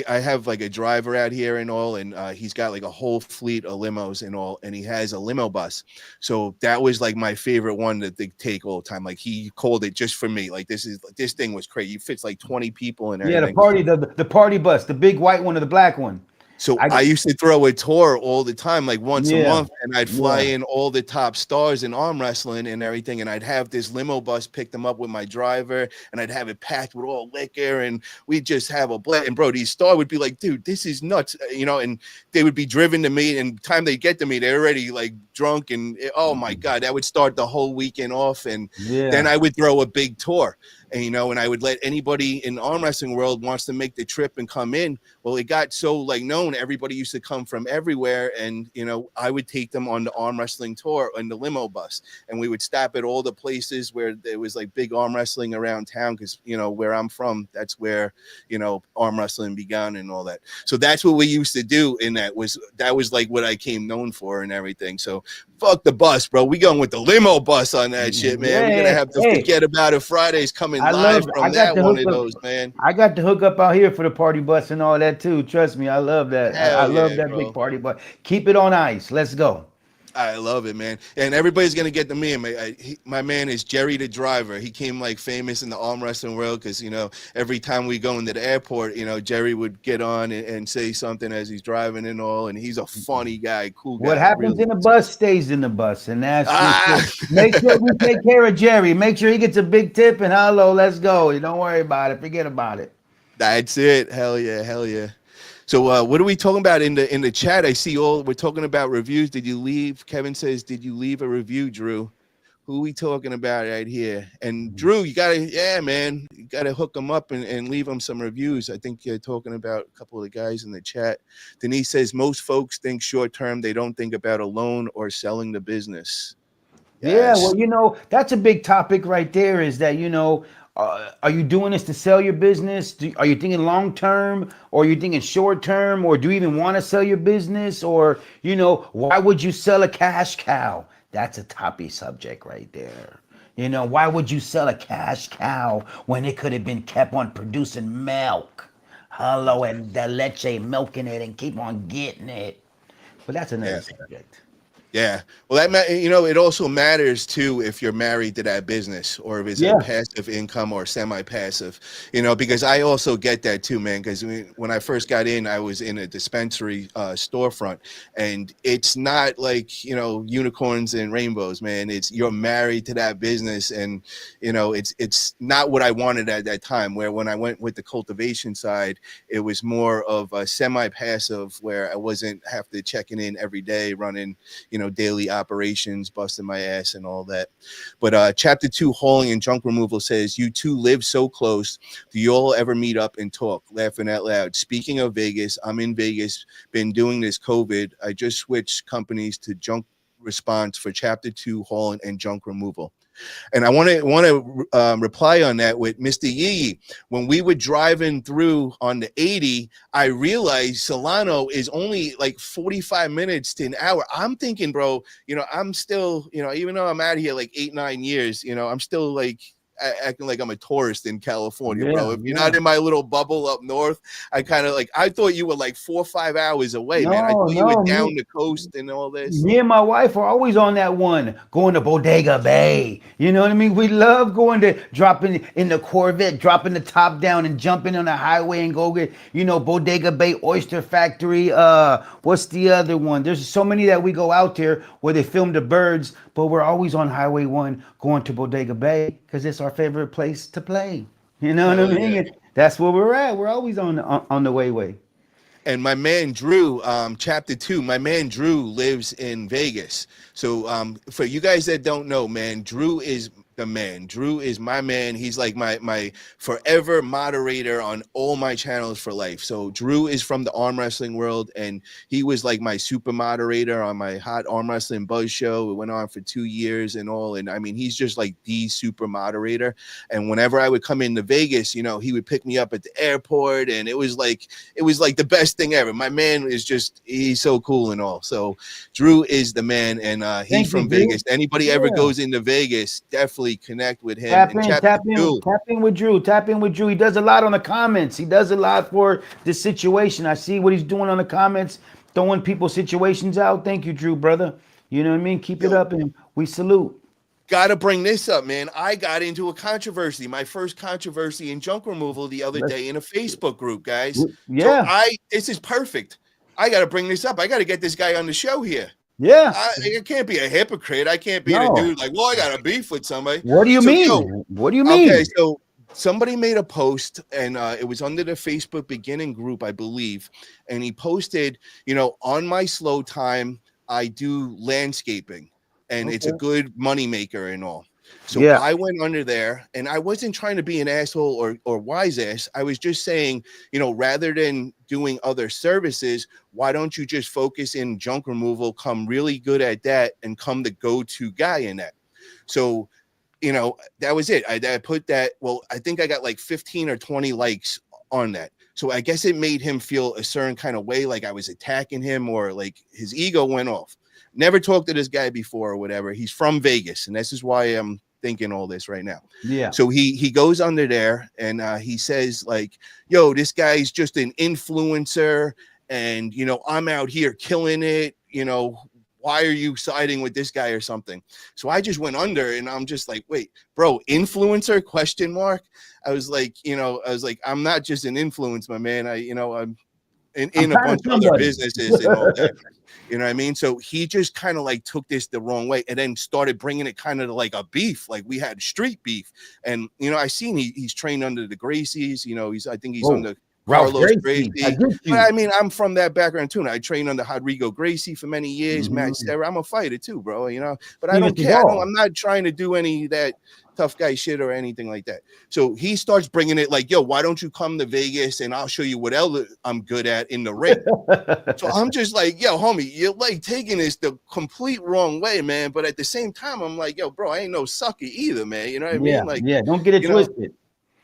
S1: have like a driver out here and all, and he's got like a whole fleet of limos and all, and he has a limo bus. So that was like my favorite one that they take all the time. Like he called it just for me. Like this thing was crazy. It fits like 20 people and
S2: Yeah,
S1: everything.
S2: the party bus, the big white one or the black one.
S1: So
S2: I
S1: I used to throw a tour all the time, like once a
S2: yeah,
S1: month, and I'd fly
S2: yeah.
S1: in all the top stars in arm wrestling and everything, and I'd have this limo bus pick them up with my driver, and I'd have it packed with all liquor, and we'd just have a blast. And bro, these stars would be like, dude, this is nuts, and they would be driven to me, and time they get to me, they're already like drunk, and oh my god, that would start the whole weekend off, and then
S2: Yeah.
S1: I would throw a big tour. And I would let anybody in the arm wrestling world wants to make the trip and come in. Well, it got so like known. Everybody used to come from everywhere, and I would take them on the arm wrestling tour on the limo bus, and we would stop at all the places where there was like big arm wrestling around town, because where I'm from, that's where arm wrestling began and all that. So that's what we used to do. In that was like what I came known for and everything. So fuck the bus, bro. We going with the limo bus on that shit, man. We're gonna
S2: Yeah.
S1: have to
S2: Hey,
S1: Forget About It Fridays coming live
S2: I
S1: from
S2: got
S1: that
S2: to
S1: one
S2: hook
S1: of
S2: up.
S1: those, man.
S2: I got to hook up out here for the party bus and all that too. Trust me, I love that. I
S1: Hell
S2: love
S1: yeah,
S2: that big
S1: bro.
S2: party bus. Keep it on ice. Let's go.
S1: I love it, man. And everybody's gonna get to me. My man is Jerry the driver. He came like famous in the arm wrestling world because every time we go into the airport, Jerry would get on and say something as he's driving and all. And he's a funny guy, cool
S2: What
S1: guy,
S2: happens
S1: really.
S2: in the bus stays in the bus, and that's just it.
S1: Ah,
S2: Make sure we take care of Jerry. Make sure he gets a big tip and hello, let's go. You don't worry about it. Forget about it.
S1: that's it. Hell yeah, hell yeah. So what are we talking about in the chat? I see we're talking about reviews. Did you leave? Kevin says, did you leave a review, Drew? Who we talking about right here? And Drew, yeah, man, you gotta hook them up and leave them some reviews. I think you're talking about a couple of the guys in the chat. Denise says most folks think short term. They don't think about a loan or selling the business.
S2: Yeah,
S1: Yes.
S2: well, that's a big topic right there. Is that are you doing this to sell your business? Are you thinking long term, or are you thinking short term, or do you even want to sell your business, or why would you sell a cash cow? That's a toppy subject right there. Why would you sell a cash cow when it could have been kept on producing milk? Hello, and the leche milking it and keep on getting it. But that's another
S1: Yeah.
S2: subject.
S1: Yeah. Well, it also matters too if you're married to that business or if it's a
S2: Yeah.
S1: passive income or semi-passive, because I also get that too, man. Because when I first got in, I was in a dispensary storefront, and it's not like, unicorns and rainbows, man. It's you're married to that business, and, it's not what I wanted at that time, where when I went with the cultivation side, it was more of a semi-passive where I wasn't have to checking in every day running, daily operations, busting my ass and all that. But chapter 2, hauling and junk removal, says, you two live so close. Do you all ever meet up and talk? Laughing out loud. Speaking of Vegas, I'm in Vegas, been doing this COVID. I just switched companies to junk response for chapter 2, hauling and junk removal. And I want to reply on that with Mr. Yee. When we were driving through on the 80, I realized Solano is only like 45 minutes to an hour. I'm thinking, bro, I'm still, even though I'm out here like 8-9 years, I'm still like acting like I'm a tourist in California, bro. If you're not in my little bubble up north, I kind of I thought you were like 4 or 5 hours away, man. I thought you were down the coast and all this.
S2: Me and my wife are always on that one, going to Bodega Bay. You know what I mean? We love going to dropping in the Corvette, dropping the top down and jumping on the highway and go get, Bodega Bay Oyster Factory. What's the other one? There's so many that we go out there where they film the birds, but we're always on Highway 1 going to Bodega Bay because it's our favorite place to play. You know what I mean? Yeah. That's where we're at. We're always on the way.
S1: And my man Drew, chapter 2, my man Drew lives in Vegas. So for you guys that don't know, man, Drew is the man. Drew is my man. He's like my forever moderator on all my channels for life. So Drew is from the arm wrestling world, and he was like my super moderator on my hot arm wrestling buzz show. It went on for 2 years and all. And I mean, he's just like the super moderator. And whenever I would come into Vegas, he would pick me up at the airport, and it was like the best thing ever. My man is he's so cool and all. So Drew is the man, and he's from Vegas. Anybody ever goes into Vegas, definitely connect with him.
S2: Tap in with Drew. He does a lot on the comments. He does a lot for the situation. I see what he's doing on the comments, throwing people's situations out. Thank you, Drew, brother. You know what I mean? Keep it up, and we salute.
S1: Gotta bring this up, man. I got into a controversy, my first controversy in junk removal the other day in a Facebook group, guys.
S2: Yeah.
S1: So this is perfect. I gotta bring this up. I gotta get this guy on the show here.
S2: Yeah.
S1: I can't be a hypocrite. I can't be the dude like, well, I got a beef with somebody.
S2: What do you mean? What do you mean?
S1: Okay, so somebody made a post, and it was under the Facebook beginning group, I believe. And he posted, on my slow time, I do landscaping, and it's a good money maker and all. So I went under there, and I wasn't trying to be an asshole or wise ass. I was just saying, rather than doing other services, why don't you just focus in junk removal, come really good at that, and come the go-to guy in that? So, that was it. I put that. Well, I think I got like 15 or 20 likes on that. So I guess it made him feel a certain kind of way, like I was attacking him, or like his ego went off. Never talked to this guy before or whatever. He's from Vegas, and this is why I'm thinking all this right now. Yeah. So he goes under there, and he says like, yo, this guy's just an influencer, and I'm out here killing it. Why are you siding with this guy or something? So I just went under, and I'm just like, wait, bro, influencer ? I was like, I'm not just an influence, my man. I'm in a bunch of other businesses and all that. You know what I mean? So he just kind of like took this the wrong way, and then started bringing it kind of like a beef, like we had street beef. And I seen he's trained under the Gracies. I think he's on the Carlos Gracie. But I mean, I'm from that background too. And I trained under Rodrigo Gracie for many years. Matt Serra. I'm a fighter too, bro. But I don't care. I'm not trying to do any of that tough guy shit or anything like that. So he starts bringing it like, yo, why don't you come to Vegas and I'll show you what else I'm good at in the ring. So I'm just like, yo, homie, you're like taking this the complete wrong way, man. But at the same time, I'm like, yo, bro, I ain't no sucker either, man. You know what I mean? Like,
S2: don't get it twisted.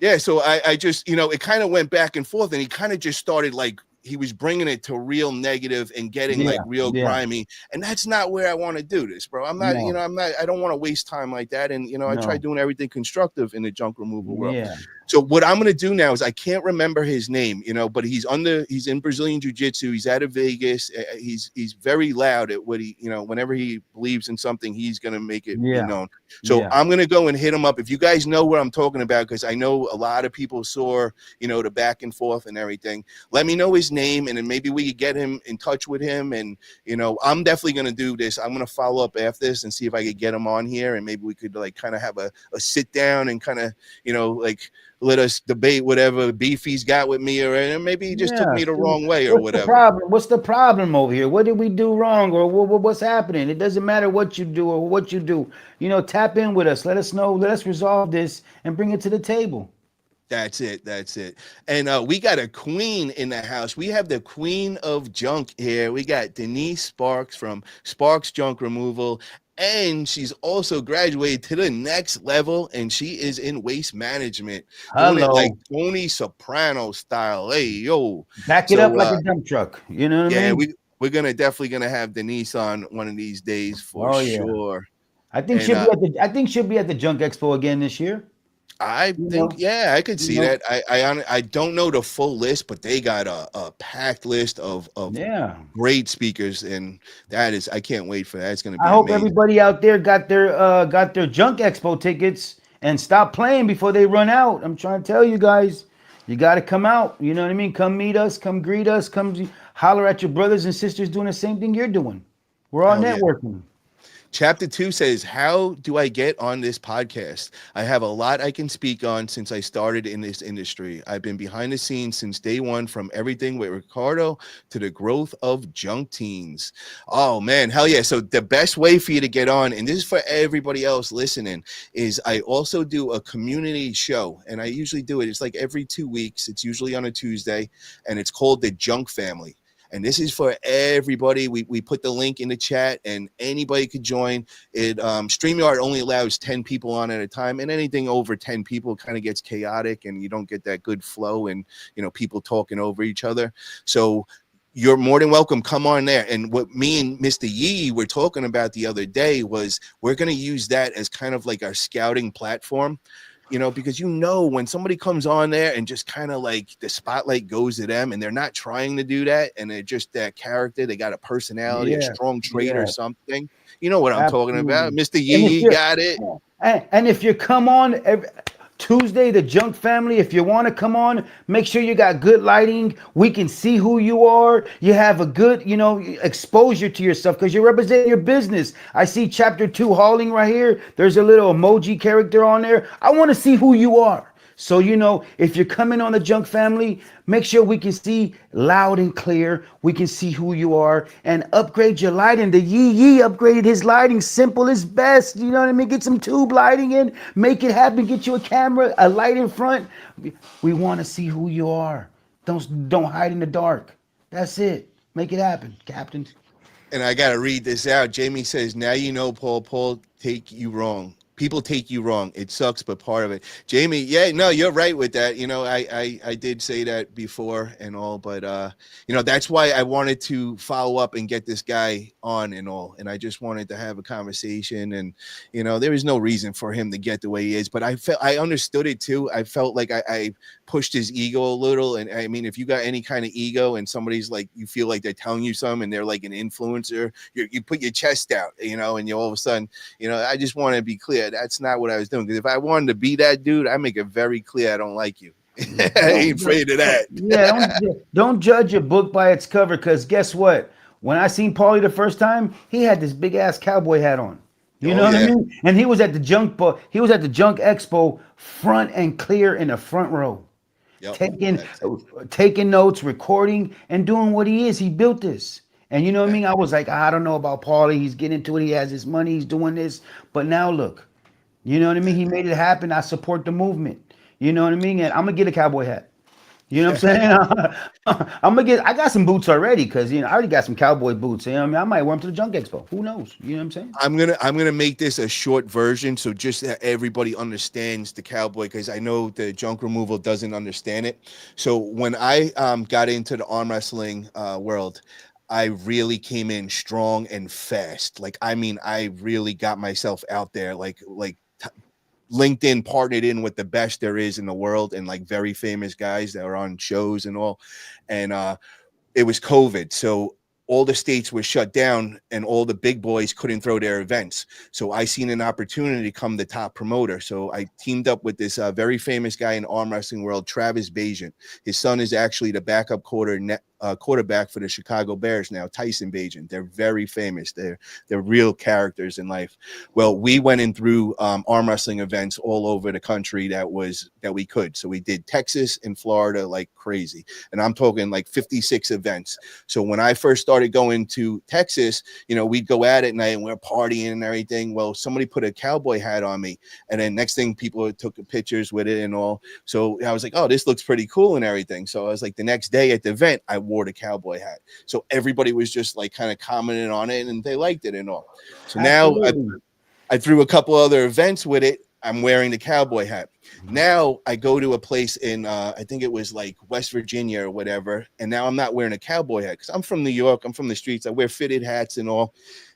S1: Yeah, so I just, it kind of went back and forth, and he kind of just started like, he was bringing it to real negative and getting like real grimy, and that's not where I want to do this, bro. I'm not, I don't want to waste time like that, and I try doing everything constructive in the junk removal world. Yeah. So what I'm gonna do now is I can't remember his name, but he's in Brazilian Jiu-Jitsu. He's out of Vegas. He's very loud at what he, whenever he believes in something, he's gonna make it be known. So I'm gonna go and hit him up. If you guys know what I'm talking about, because I know a lot of people saw, the back and forth and everything. Let me know his his name, and then maybe we could get him in touch with him. And I'm definitely gonna do this. I'm gonna follow up after this and see if I could get him on here, and maybe we could like kind of have a sit down and kind of like let us debate whatever beef he's got with me, or maybe he just took me the wrong way or whatever.
S2: What's the problem over here? What did we do wrong, or what's happening? It doesn't matter what you do or what you do. Tap in with us. Let us know. Let us resolve this and bring it to the table.
S1: That's it. And we got a queen in the house. We have the queen of junk here. We got Denise Sparks from Sparks Junk Removal. And she's also graduated to the next level, and she is in waste management.
S2: Hello.
S1: Doing it like Tony Soprano style. Hey, yo.
S2: Back it up like a dump truck. You know what I mean?
S1: Yeah, we're definitely gonna have Denise on one of these days for sure.
S2: I think she'll be at the Junk Expo again this year.
S1: I think, yeah, I could see that. I don't know the full list, but they got a packed list of great speakers, and I can't wait for that. It's gonna be
S2: I hope everybody out there got their Junk Expo tickets and stop playing before they run out. I'm trying to tell you guys, you got to come out. You know what I mean? Come meet us, come greet us, come holler at your brothers and sisters doing the same thing you're doing. We're all networking.
S1: Yeah. Chapter 2 says, how do I get on this podcast? I have a lot I can speak on since I started in this industry. I've been behind the scenes since day one, from everything with Ricardo to the growth of junk teens. Oh, man, hell yeah. So the best way for you to get on, and this is for everybody else listening, is I also do a community show, and I usually do it. It's like every 2 weeks. It's usually on a Tuesday, and it's called The Junk Family. And this is for everybody. We put the link in the chat, and anybody could join it. StreamYard only allows 10 people on at a time, and anything over 10 people kind of gets chaotic, and you don't get that good flow and people talking over each other. So you're more than welcome. Come on there. And what me and Mr. Yee were talking about the other day was we're going to use that as kind of like our scouting platform. Because when somebody comes on there and just kind of like the spotlight goes to them, and they're not trying to do that, and they're just that character, they got a personality, a strong trait or something. You know what I'm talking about. Mr. Yee got it.
S2: And if you come on Tuesday, the Junk Family, if you want to come on, make sure you got good lighting. We can see who you are. You have a good, exposure to yourself because you're representing your business. I see chapter 2 hauling right here. There's a little emoji character on there. I want to see who you are. So, if you're coming on the Junk Family, make sure we can see loud and clear. We can see who you are, and upgrade your lighting. The Yee upgraded his lighting. Simple is best. You know what I mean? Get some tube lighting in. Make it happen. Get you a camera, a light in front. We want to see who you are. Don't hide in the dark. That's it. Make it happen, Captain.
S1: And I got to read this out. Jamie says, now Paul take you wrong. People take you wrong. It sucks, but part of it. Jamie, yeah, no, you're right with that. I did say that before and all, but that's why I wanted to follow up and get this guy on and all. And I just wanted to have a conversation, and there was no reason for him to get the way he is, but I understood it too. I felt like I pushed his ego a little. And I mean, if you got any kind of ego and somebody's like, you feel like they're telling you something and they're like an influencer, you put your chest out, and you all of a sudden, I just want to be clear. That's not what I was doing. Because if I wanted to be that dude, I make it very clear I don't like you. I ain't afraid of that.
S2: Don't judge a book by its cover. Because guess what? When I seen Paulie the first time, he had this big ass cowboy hat on. You know what I mean? And he was at the Junk Expo, front and clear in the front row, taking notes, recording, and doing what he is. He built this. And you know what I mean? I was like, I don't know about Paulie. He's getting into it. He has his money. He's doing this. But now look, you know what I mean? He made it happen. I support the movement. You know what I mean? And I'm going to get a cowboy hat. You know what I'm saying? I got some boots already because, I already got some cowboy boots. You know what I mean? I might wear them to the Junk Expo. Who knows? You know what I'm saying?
S1: I'm gonna make this a short version so just that everybody understands the cowboy, because I know the Junk Removal doesn't understand it. So when I got into the arm wrestling world, I really came in strong and fast. I really got myself out there, LinkedIn partnered in with the best there is in the world, and very famous guys that are on shows and all. And it was COVID. So all the states were shut down and all the big boys couldn't throw their events. So I seen an opportunity to become the top promoter. So I teamed up with this very famous guy in arm wrestling world, Travis Bajan. His son is actually the backup quarterback for the Chicago Bears now, Tyson Bagent. They're very famous. They're real characters in life. Well, we went in through arm wrestling events all over the country that we could. So we did Texas and Florida like crazy, and I'm talking like 56 events. So when I first started going to Texas, we'd go out at night and we're partying and everything. Well, somebody put a cowboy hat on me, and then next thing, people took pictures with it and all. So I was like, oh, this looks pretty cool and everything. So I was like, the next day at the event, I wore the cowboy hat. So everybody was just like kind of commenting on it, and they liked it and all. So now I threw a couple other events with it. I'm wearing the cowboy hat. Now I go to a place in, I think it was like West Virginia or whatever. And now I'm not wearing a cowboy hat because I'm from New York. I'm from the streets. I wear fitted hats and all.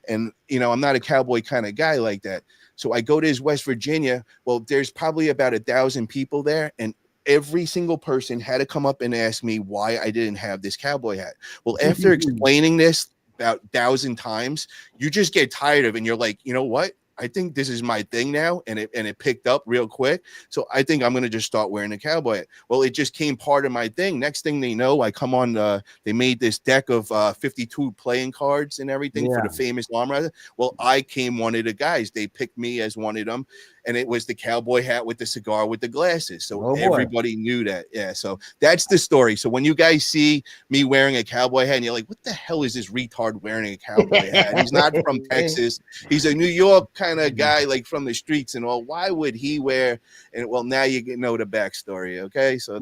S1: And, I'm not a cowboy kind of guy like that. So I go to this West Virginia. Well, there's probably about 1,000 people there. And every single person had to come up and ask me why I didn't have this cowboy hat. Well, after explaining this about 1,000 times, you just get tired of it. And you're like, you know what? I think this is my thing now, and it picked up real quick. So I think I'm gonna just start wearing a cowboy hat. Well, it just came part of my thing. Next thing they know, I come on. They made this deck of 52 playing cards and everything for the famous arm wrestler. Well, I came one of the guys. They picked me as one of them, and it was the cowboy hat with the cigar with the glasses. So everybody knew that. Yeah. So that's the story. So when you guys see me wearing a cowboy hat, and you're like, "What the hell is this retard wearing a cowboy hat? He's not from Texas. He's a New York kind of guy, like from the streets and all. Why would he wear?" And well, now you know the backstory. Okay, so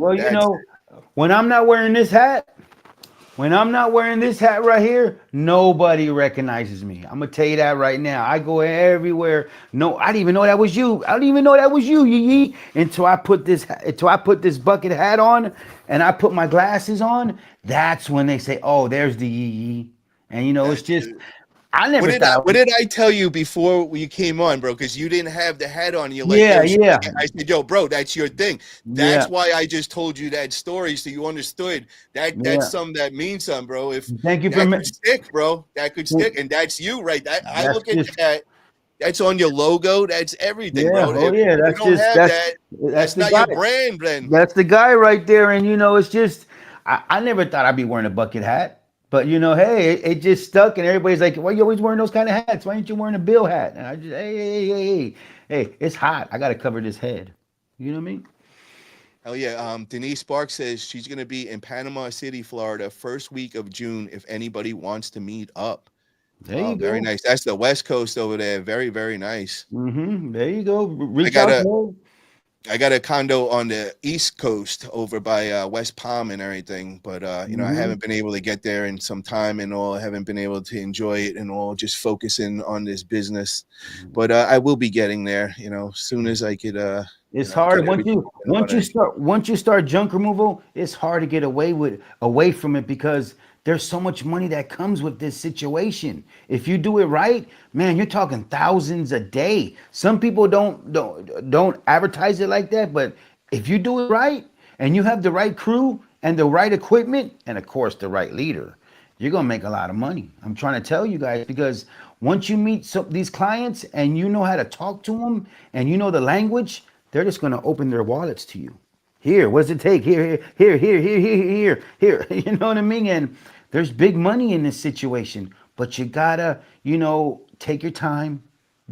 S2: when I'm not wearing this hat, right here, nobody recognizes me. I'm gonna tell you that right now. I go everywhere. No, I didn't even know that was you. Yee. Until I put this bucket hat on and I put my glasses on. That's when they say, "Oh, there's the Yee." And it's just. I never
S1: what did I tell you before you came on, bro? Because you didn't have the hat on. You're like,
S2: yeah.
S1: I said, yo, bro, that's your thing. That's why I just told you that story, so you understood that's something that means something, bro.
S2: Thank you
S1: that could stick, bro. That could stick, and that's you, right? I look at that. That's on your logo. That's everything, bro. That's not your brand, then.
S2: That's the guy right there, and it's just I never thought I'd be wearing a bucket hat. But hey, it just stuck, and everybody's like, "Why are you always wearing those kind of hats? Why aren't you wearing a Bill hat?" And I just, hey, it's hot. I got to cover this head. You know what I mean?
S1: Hell yeah. Denise Sparks says she's going to be in Panama City, Florida, first week of June. If anybody wants to meet up.
S2: There you go.
S1: Very nice. That's the West Coast over there. Very, very nice.
S2: There you go. Reach out.
S1: I got a condo on the East Coast over by West Palm and everything, but I haven't been able to get there in some time and all. I haven't been able to enjoy it and all, just focusing on this business. But I will be getting there, as soon as I could.
S2: It's hard once you start junk removal. It's hard to get away from it because there's so much money that comes with this situation. If you do it right, man, you're talking thousands a day. Some people don't advertise it like that, but if you do it right and you have the right crew and the right equipment and of course the right leader, you're gonna make a lot of money. I'm trying to tell you guys, because once you meet these clients and you know how to talk to them and you know the language, they're just gonna open their wallets to you. Here, what does it take? Here. You know what I mean? And there's big money in this situation, but you gotta, take your time,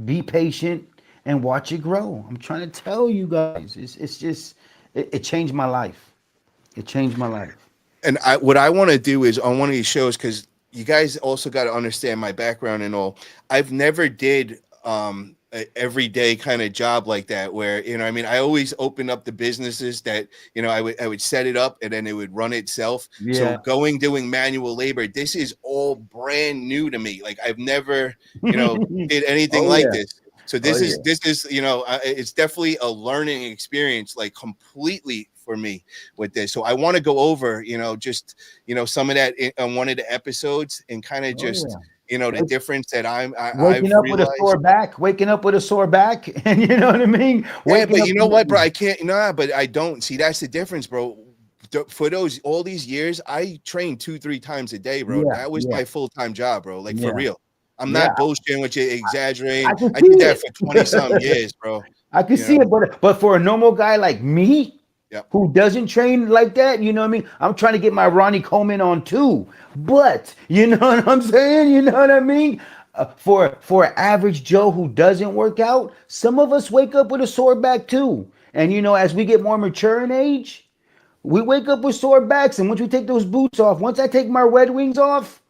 S2: be patient, and watch it grow. I'm trying to tell you guys, it changed my life. It changed my life.
S1: And what I want to do is on one of these shows, because you guys also got to understand my background and all. I've never did everyday kind of job like that where I always open up the businesses that I would set it up and then it would run itself. So doing manual labor, this is all brand new to me. Like I've never did anything this. So this is it's definitely a learning experience, like completely for me with this. So I want to go over some of that on one of the episodes and kind of the difference that
S2: waking up with a sore back, and you know what I mean?
S1: But you know what, bro? I can't, but I don't. See, that's the difference, bro. For all these years, I trained 2-3 times a day, bro. That was my full-time job, bro. Like for real. I'm not bullshitting with you, exaggerating. I did that for 20-some years, bro.
S2: I can see it, but for a normal guy like me,
S1: Yep.
S2: who doesn't train like that. You know what I mean? I'm trying to get my Ronnie Coleman on too. But you know what I'm saying? You know what I mean? For an average Joe who doesn't work out, some of us wake up with a sore back too. And you know, as we get more mature in age, we wake up with sore backs. And once we take those boots off, once I take my Red Wings off,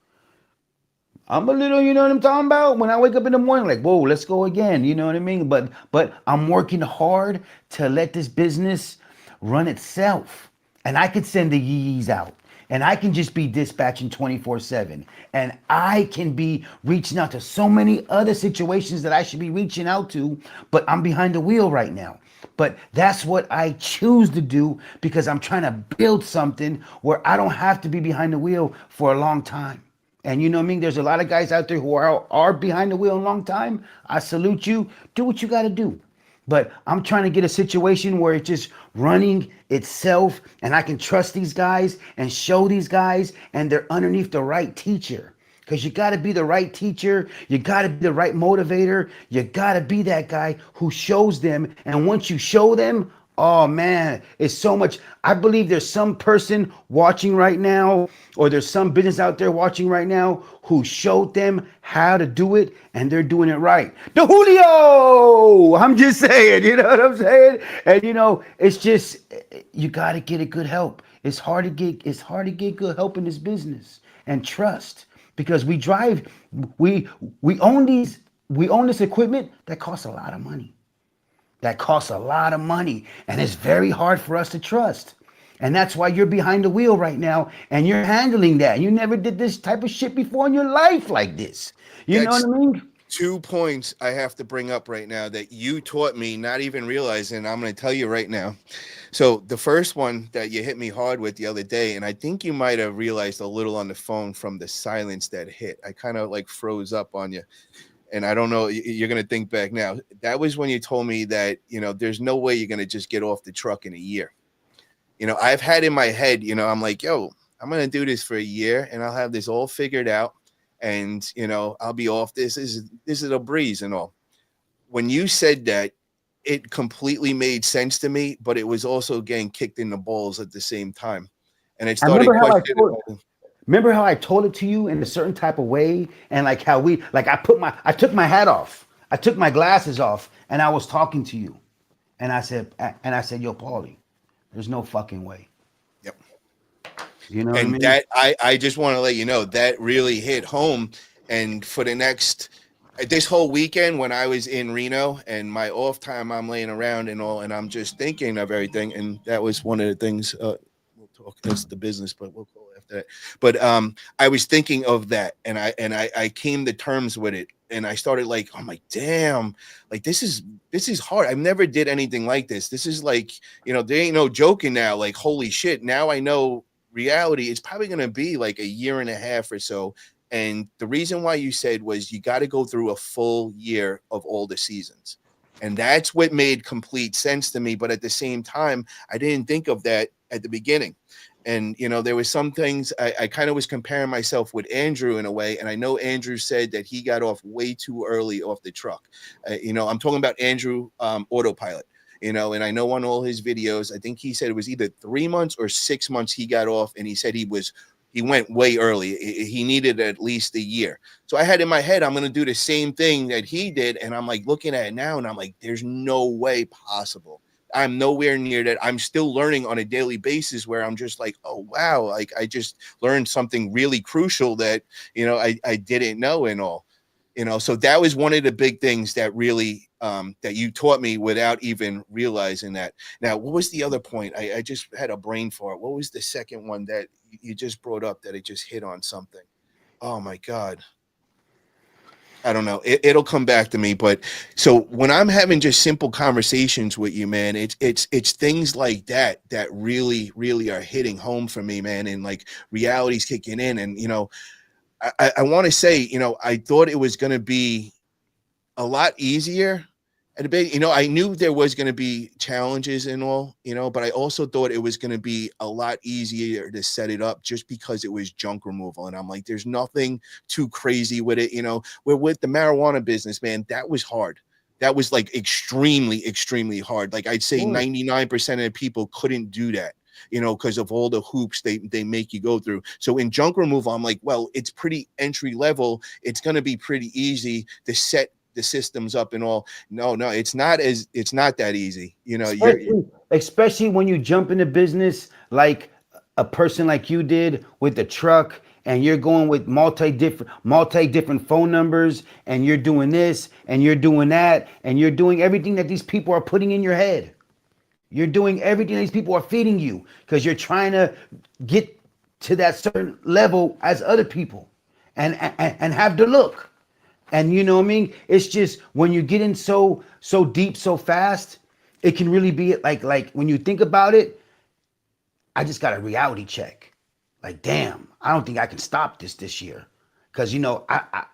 S2: I'm a little, you know what I'm talking about? When I wake up in the morning, like, whoa, let's go again. You know what I mean? But I'm working hard to let this business run itself. And I could send the yees out. And I can just be dispatching 24/7. And I can be reaching out to so many other situations that I should be reaching out to, but I'm behind the wheel right now. But that's what I choose to do because I'm trying to build something where I don't have to be behind the wheel for a long time. And you know what I mean? There's a lot of guys out there who are behind the wheel a long time. I salute you. Do what you got to do. But I'm trying to get a situation where it's just running itself and I can trust these guys and show these guys and they're underneath the right teacher. Because you got to be the right teacher. You got to be the right motivator. You got to be that guy who shows them. And once you show them, oh man, it's so much. I believe there's some person watching right now, or there's some business out there watching right now who showed them how to do it and they're doing it right. The Julio! I'm just saying, you know what I'm saying? And you know, it's just you gotta get a good help. It's hard to get good help in this business and trust because we own this equipment that costs a lot of money. And it's very hard for us to trust. And that's why you're behind the wheel right now and you're handling that. You never did this type of shit before in your life like this. You know
S1: That's
S2: what I mean?
S1: 2 points I have to bring up right now that you taught me, not even realizing. I'm going to tell you right now. So the first one that you hit me hard with the other day, and I think you might have realized a little on the phone from the silence that hit. I kind of like froze up on you. And I don't know, you're going to think back now. That was when you told me that, there's no way you're going to just get off the truck in a year. I've had in my head, I'm like, yo, I'm going to do this for a year and I'll have this all figured out. And, I'll be off. This is a breeze and all. When you said that, it completely made sense to me, but it was also getting kicked in the balls at the same time. And it
S2: I
S1: started questioning.
S2: remember how I told it to you in a certain type of way and like how I took my hat off. I took my glasses off and I was talking to you. And I said, yo, Paulie, there's no fucking way.
S1: Yep.
S2: You know what I
S1: And
S2: mean?
S1: that I just want to let you know that really hit home. And for this whole weekend when I was in Reno and my off time, I'm laying around and all, and I'm just thinking of everything. And that was one of the things. We'll talk. That's the business, but we'll go after that. But I was thinking of that, and I came to terms with it, and I started like, oh my damn, like this is hard. I've never did anything like this. This is like, there ain't no joking now. Like holy shit, now I know reality. It's probably gonna be like a year and a half or so. And the reason why you said was you got to go through a full year of all the seasons. And that's what made complete sense to me. But at the same time, I didn't think of that at the beginning. And, there was some things I kind of was comparing myself with Andrew in a way. And I know Andrew said that he got off way too early off the truck. I'm talking about Andrew Autopilot, and I know on all his videos, I think he said it was either 3 months or 6 months he got off. And he said he went way early. He needed at least a year. So I had in my head, I'm going to do the same thing that he did. And I'm like looking at it now and I'm like, there's no way possible. I'm nowhere near that. I'm still learning on a daily basis where I'm just like, oh, wow. Like I just learned something really crucial that, I didn't know and all. So that was one of the big things that really that you taught me without even realizing that. Now, what was the other point? I just had a brain fart. What was the second one that you just brought up that it just hit on something? Oh my God. I don't know. It'll come back to me. But so when I'm having just simple conversations with you, man, it's things like that really, really are hitting home for me, man. And like reality's kicking in. And, I want to say, I thought it was going to be a lot easier at a bit. I knew there was going to be challenges and all, but I also thought it was going to be a lot easier to set it up just because it was junk removal. And I'm like, there's nothing too crazy with it. We're with the marijuana business, man. That was hard. That was like extremely hard. Like I'd say
S2: Cool.
S1: 99% of the people couldn't do that, because of all the hoops they make you go through. So in junk removal, I'm like, well, it's pretty entry level. It's going to be pretty easy to set the systems up and all. No, it's not that easy.
S2: Especially when you jump into business like a person like you did with the truck, and you're going with multi different phone numbers, and you're doing this and you're doing that, and you're doing everything that these people are putting in your head. You're doing everything these people are feeding you because you're trying to get to that certain level as other people, and have the look. And you know what I mean? It's just when you get in so deep so fast, it can really be like when you think about it, I just got a reality check. Like, damn, I don't think I can stop this year. Cause I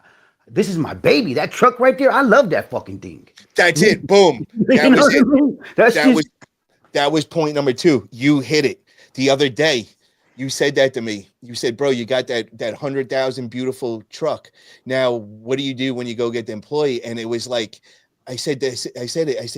S2: this is my baby. That truck right there, I love that fucking thing.
S1: That's it. Boom. That was it. That was point number 2. You hit it. The other day, you said that to me. You said, bro, you got that 100,000 beautiful truck. Now, what do you do when you go get the employee? And it was like, I said,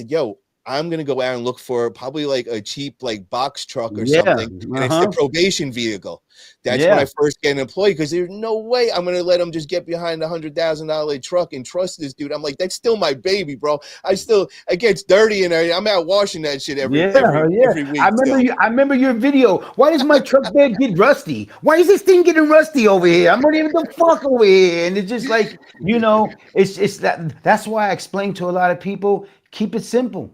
S1: yo, I'm going to go out and look for probably like a cheap like box truck or something. And it's the probation vehicle. That's when I first get an employee, because there's no way I'm going to let him just get behind a $100,000 truck and trust this dude. I'm like, that's still my baby, bro. It gets dirty in there. I'm out washing that shit every week.
S2: I remember your video. Why does my truck bed get rusty? Why is this thing getting rusty over here? I'm not even the fuck over here. And it's just like, it's that's why I explain to a lot of people, keep it simple.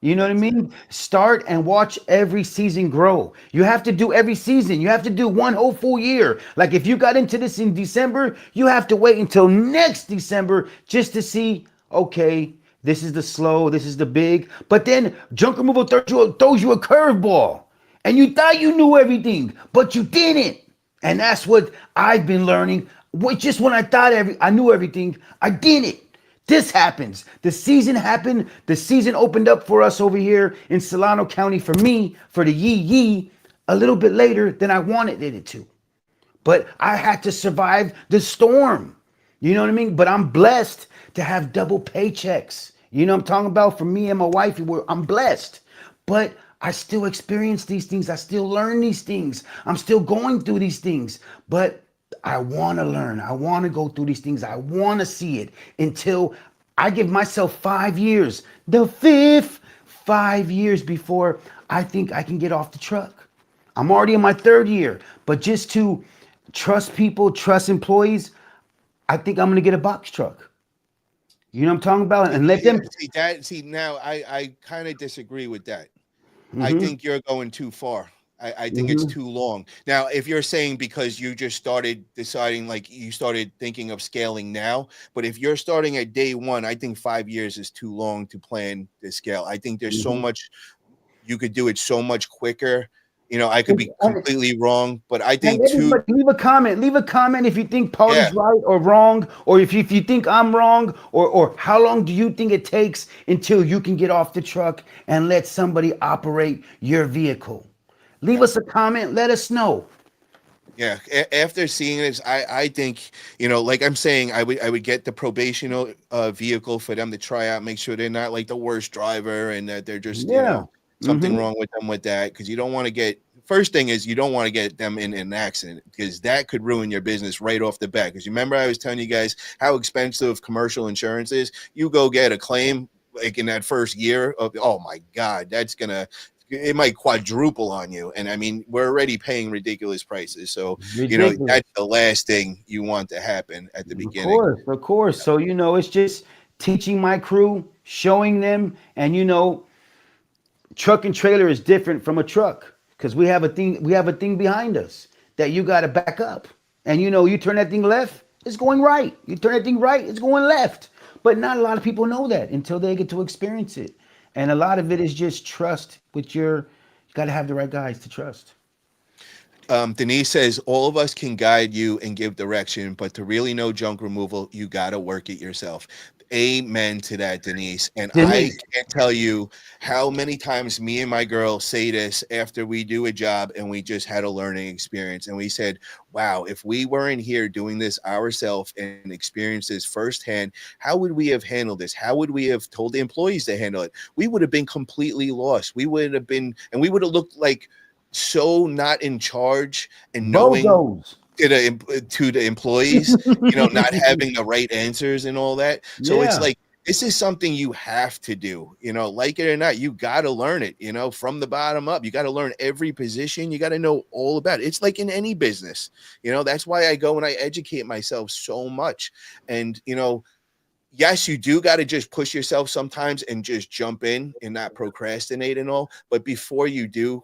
S2: You know what I mean? Start and watch every season grow. You have to do every season. You have to do one whole full year. Like if you got into this in December, you have to wait until next December just to see, okay, this is the slow, this is the big. But then junk removal throws you a curveball. And you thought you knew everything, but you didn't. And that's what I've been learning. Just when I thought I knew everything, I didn't. This happens. The season happened. The season opened up for us over here in Solano County for me, for the yee a little bit later than I wanted it to. But I had to survive the storm. You know what I mean? But I'm blessed to have double paychecks. You know what I'm talking about? For me and my wife, I'm blessed. But I still experience these things. I still learn these things. I'm still going through these things. But I want to learn. I want to go through these things. I want to see it until I give myself 5 years, the 5 years before I think I can get off the truck. I'm already in my 3rd year, but just to trust people, trust employees, I think I'm going to get a box truck. You know what I'm talking about? And let them
S1: see now I kind of disagree with that. I think you're going too far. I think it's too long. Now, if you're saying because you just started deciding, like you started thinking of scaling now, but if you're starting at day one, I think 5 years is too long to plan the scale. I think there's so much, you could do it so much quicker. I could be completely wrong, but I think
S2: leave a comment. Leave a comment if you think Paul is right or wrong, or if you think I'm wrong, or how long do you think it takes until you can get off the truck and let somebody operate your vehicle? Leave us a comment. Let us know.
S1: Yeah, after seeing this, I think, like I'm saying, I would get the probational vehicle for them to try out, make sure they're not like the worst driver and that they're just something wrong with them with that, because you don't want to get. First thing is you don't want to get them in an accident, because that could ruin your business right off the bat. Because you remember I was telling you guys how expensive commercial insurance is. You go get a claim like in that first year of, oh my God, it might quadruple on you. And I mean, we're already paying ridiculous prices. So, that's the last thing you want to happen at the beginning.
S2: Of course. So, it's just teaching my crew, showing them, and, truck and trailer is different from a truck, because we have a thing behind us that you got to back up. And, you turn that thing left, it's going right. You turn that thing right, it's going left. But not a lot of people know that until they get to experience it. And a lot of it is just trust you got to have the right guys to trust.
S1: Denise says, all of us can guide you and give direction, but to really know junk removal, you got to work it yourself. Amen to that, Denise. And I
S2: Denise.
S1: can't tell you how many times me and my girl say this after we do a job and we just had a learning experience. And we said, wow, if we weren't here doing this ourselves and experienced this firsthand, how would we have handled this? How would we have told the employees to handle it? We would have been completely lost. We would have been, and we would have looked like so not in charge and knowing
S2: Bozos.
S1: to the employees, not having the right answers and all that. So it's
S2: Yeah.
S1: like, this is something you have to do, like it or not, you got to learn it, from the bottom up. You got to learn every position. You got to know all about it. It's like in any business, that's why I go and I educate myself so much. And, yes, you do got to just push yourself sometimes and just jump in and not procrastinate and all. But before you do,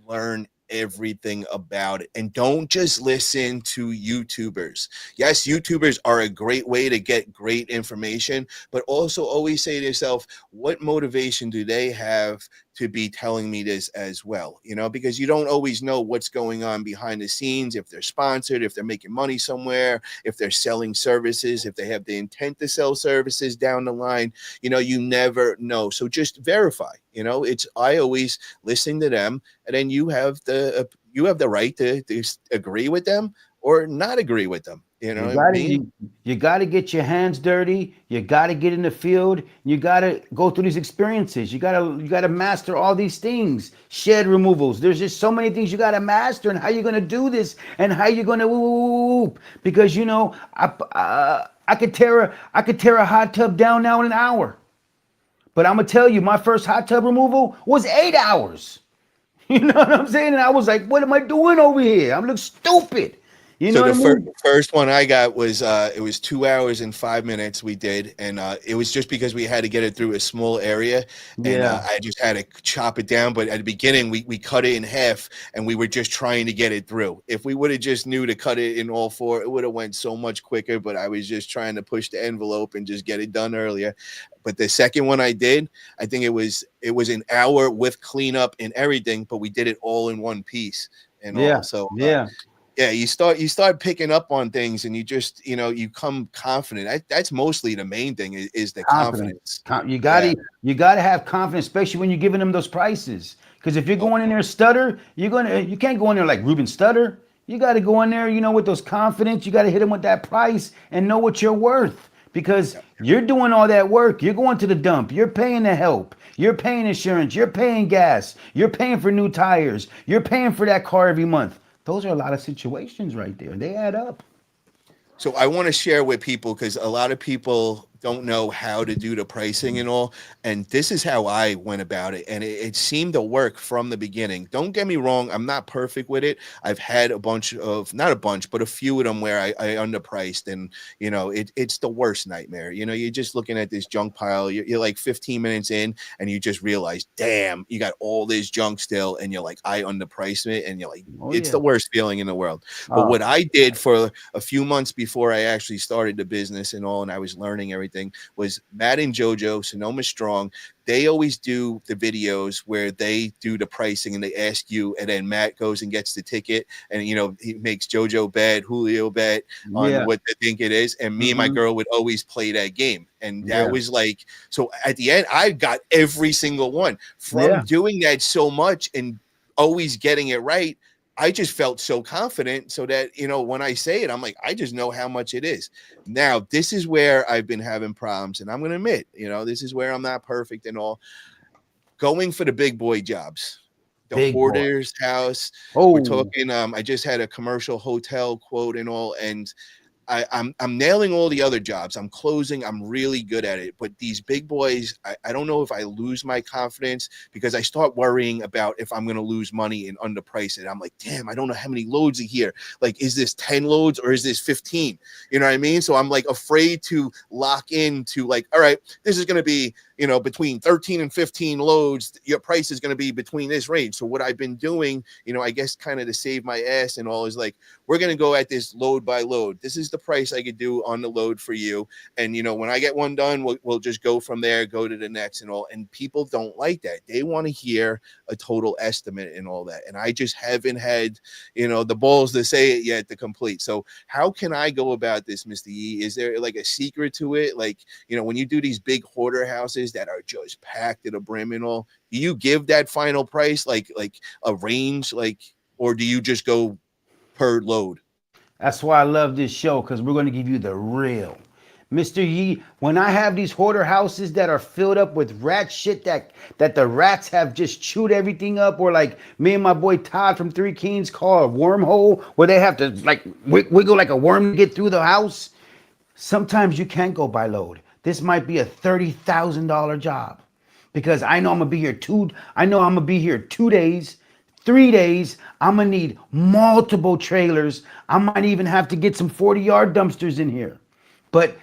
S1: learn everything about it, and don't just listen to YouTubers. Yes, YouTubers are a great way to get great information, but also always say to yourself, what motivation do they have to be telling me this as well? Because you don't always know what's going on behind the scenes, if they're sponsored, if they're making money somewhere, if they're selling services, if they have the intent to sell services down the line. You never know. So just verify. I always listen to them, and then you have the right to agree with them or not agree with them. You know
S2: You
S1: what I
S2: gotta
S1: mean?
S2: you gotta get your hands dirty. You gotta get in the field. You gotta go through these experiences. You gotta master all these things. Shed removals. There's just so many things you gotta master, and how you're gonna do this, and how you're gonna whoop. Because I could tear a hot tub down now in an hour. But I'm gonna tell you, my first hot tub removal was 8 hours. You know what I'm saying? And I was like, what am I doing over here? I'm looking stupid. You know
S1: So
S2: what
S1: the
S2: I mean?
S1: first one I got was it was 2 hours and 5 minutes we did, and it was just because we had to get it through a small area, and
S2: Yeah.
S1: I just had to chop it down. But at the beginning, we cut it in half, and we were just trying to get it through. If we would have just knew to cut it in all four, it would have went so much quicker. But I was just trying to push the envelope and just get it done earlier. But the second one I did, I think it was an hour with cleanup and everything, but we did it all in one piece and all.
S2: Yeah.
S1: So
S2: Yeah.
S1: yeah, you start picking up on things, and you just you come confident. That's mostly the main thing is the
S2: Confidence.
S1: confidence.
S2: You
S1: Yeah,
S2: gotta have confidence, especially when you're giving them those prices. Because if you're
S1: oh,
S2: going in there stutter, you can't go in there like Ruben Stutter. You got to go in there, with those confidence. You got to hit them with that price and know what you're worth. Because
S1: yeah.
S2: you're doing all that work. You're going to the dump. You're paying the help. You're paying insurance. You're paying gas. You're paying for new tires. You're paying for that car every month. Those are a lot of situations right there. They add up.
S1: So I want to share with people, because a lot of people don't know how to do the pricing and all. And this is how I went about it. And it seemed to work from the beginning. Don't get me wrong. I'm not perfect with it. I've had not a bunch, but a few of them where I underpriced, and, it's the worst nightmare. You're just looking at this junk pile. You're like 15 minutes in, and you just realize, damn, you got all this junk still. And you're like, I underpriced it. And you're like,
S2: Oh
S1: it's
S2: yeah.
S1: the worst feeling in the world. But
S2: Oh
S1: what I did for a few months before I actually started the business and all, and I was learning everything, was Matt and JoJo, Sonoma Strong. They always do the videos where they do the pricing and they ask you, and then Matt goes and gets the ticket, and he makes JoJo bet, Julio bet on
S2: yeah.
S1: what they think it is, and me and my
S2: Hmm.
S1: girl would always play that game, and that
S2: Yeah.
S1: was like, so at the end I got every single one from
S2: Yeah.
S1: doing that so much and always getting it right. I just felt so confident, so that, when I say it, I'm like, I just know how much it is. Now, this is where I've been having problems, and I'm going to admit, this is where I'm not perfect and all. Going for the big boy jobs, the
S2: Big boy.
S1: hoarder's house. We're
S2: Oh,
S1: talking, I just had a commercial hotel quote and all, and I'm nailing all the other jobs. I'm closing. I'm really good at it. But these big boys, I don't know if I lose my confidence, because I start worrying about if I'm going to lose money and underprice it. I'm like, damn, I don't know how many loads are here. Like, is this 10 loads or is this 15? You know what I mean? So I'm like afraid to lock into like, all right, this is going to be, between 13 and 15 loads, your price is going to be between this range. So what I've been doing, I guess kind of to save my ass and all, is like, we're going to go at this load by load. This is the price I could do on the load for you. And, when I get one done, we'll just go from there, go to the next and all. And people don't like that. They want to hear a total estimate and all that. And I just haven't had, the balls to say it yet to complete. So how can I go about this, Mr. E? Is there like a secret to it? Like, when you do these big hoarder houses that are just packed to the brim and all, do you give that final price like a range, or do you just go per load?
S2: That's why I love this show, because we're going to give you the real. Mr. Yee, when I have these hoarder houses that are filled up with rat shit that the rats have just chewed everything up, or like me and my boy Todd from Three Kings call a wormhole, where they have to like wiggle like a worm to get through the house. Sometimes you can't go by load. This might be a $30,000 job, because I know I'm gonna be here 2 days, 3 days. I'm gonna need multiple trailers. I might even have to get some 40-yard dumpsters in here. But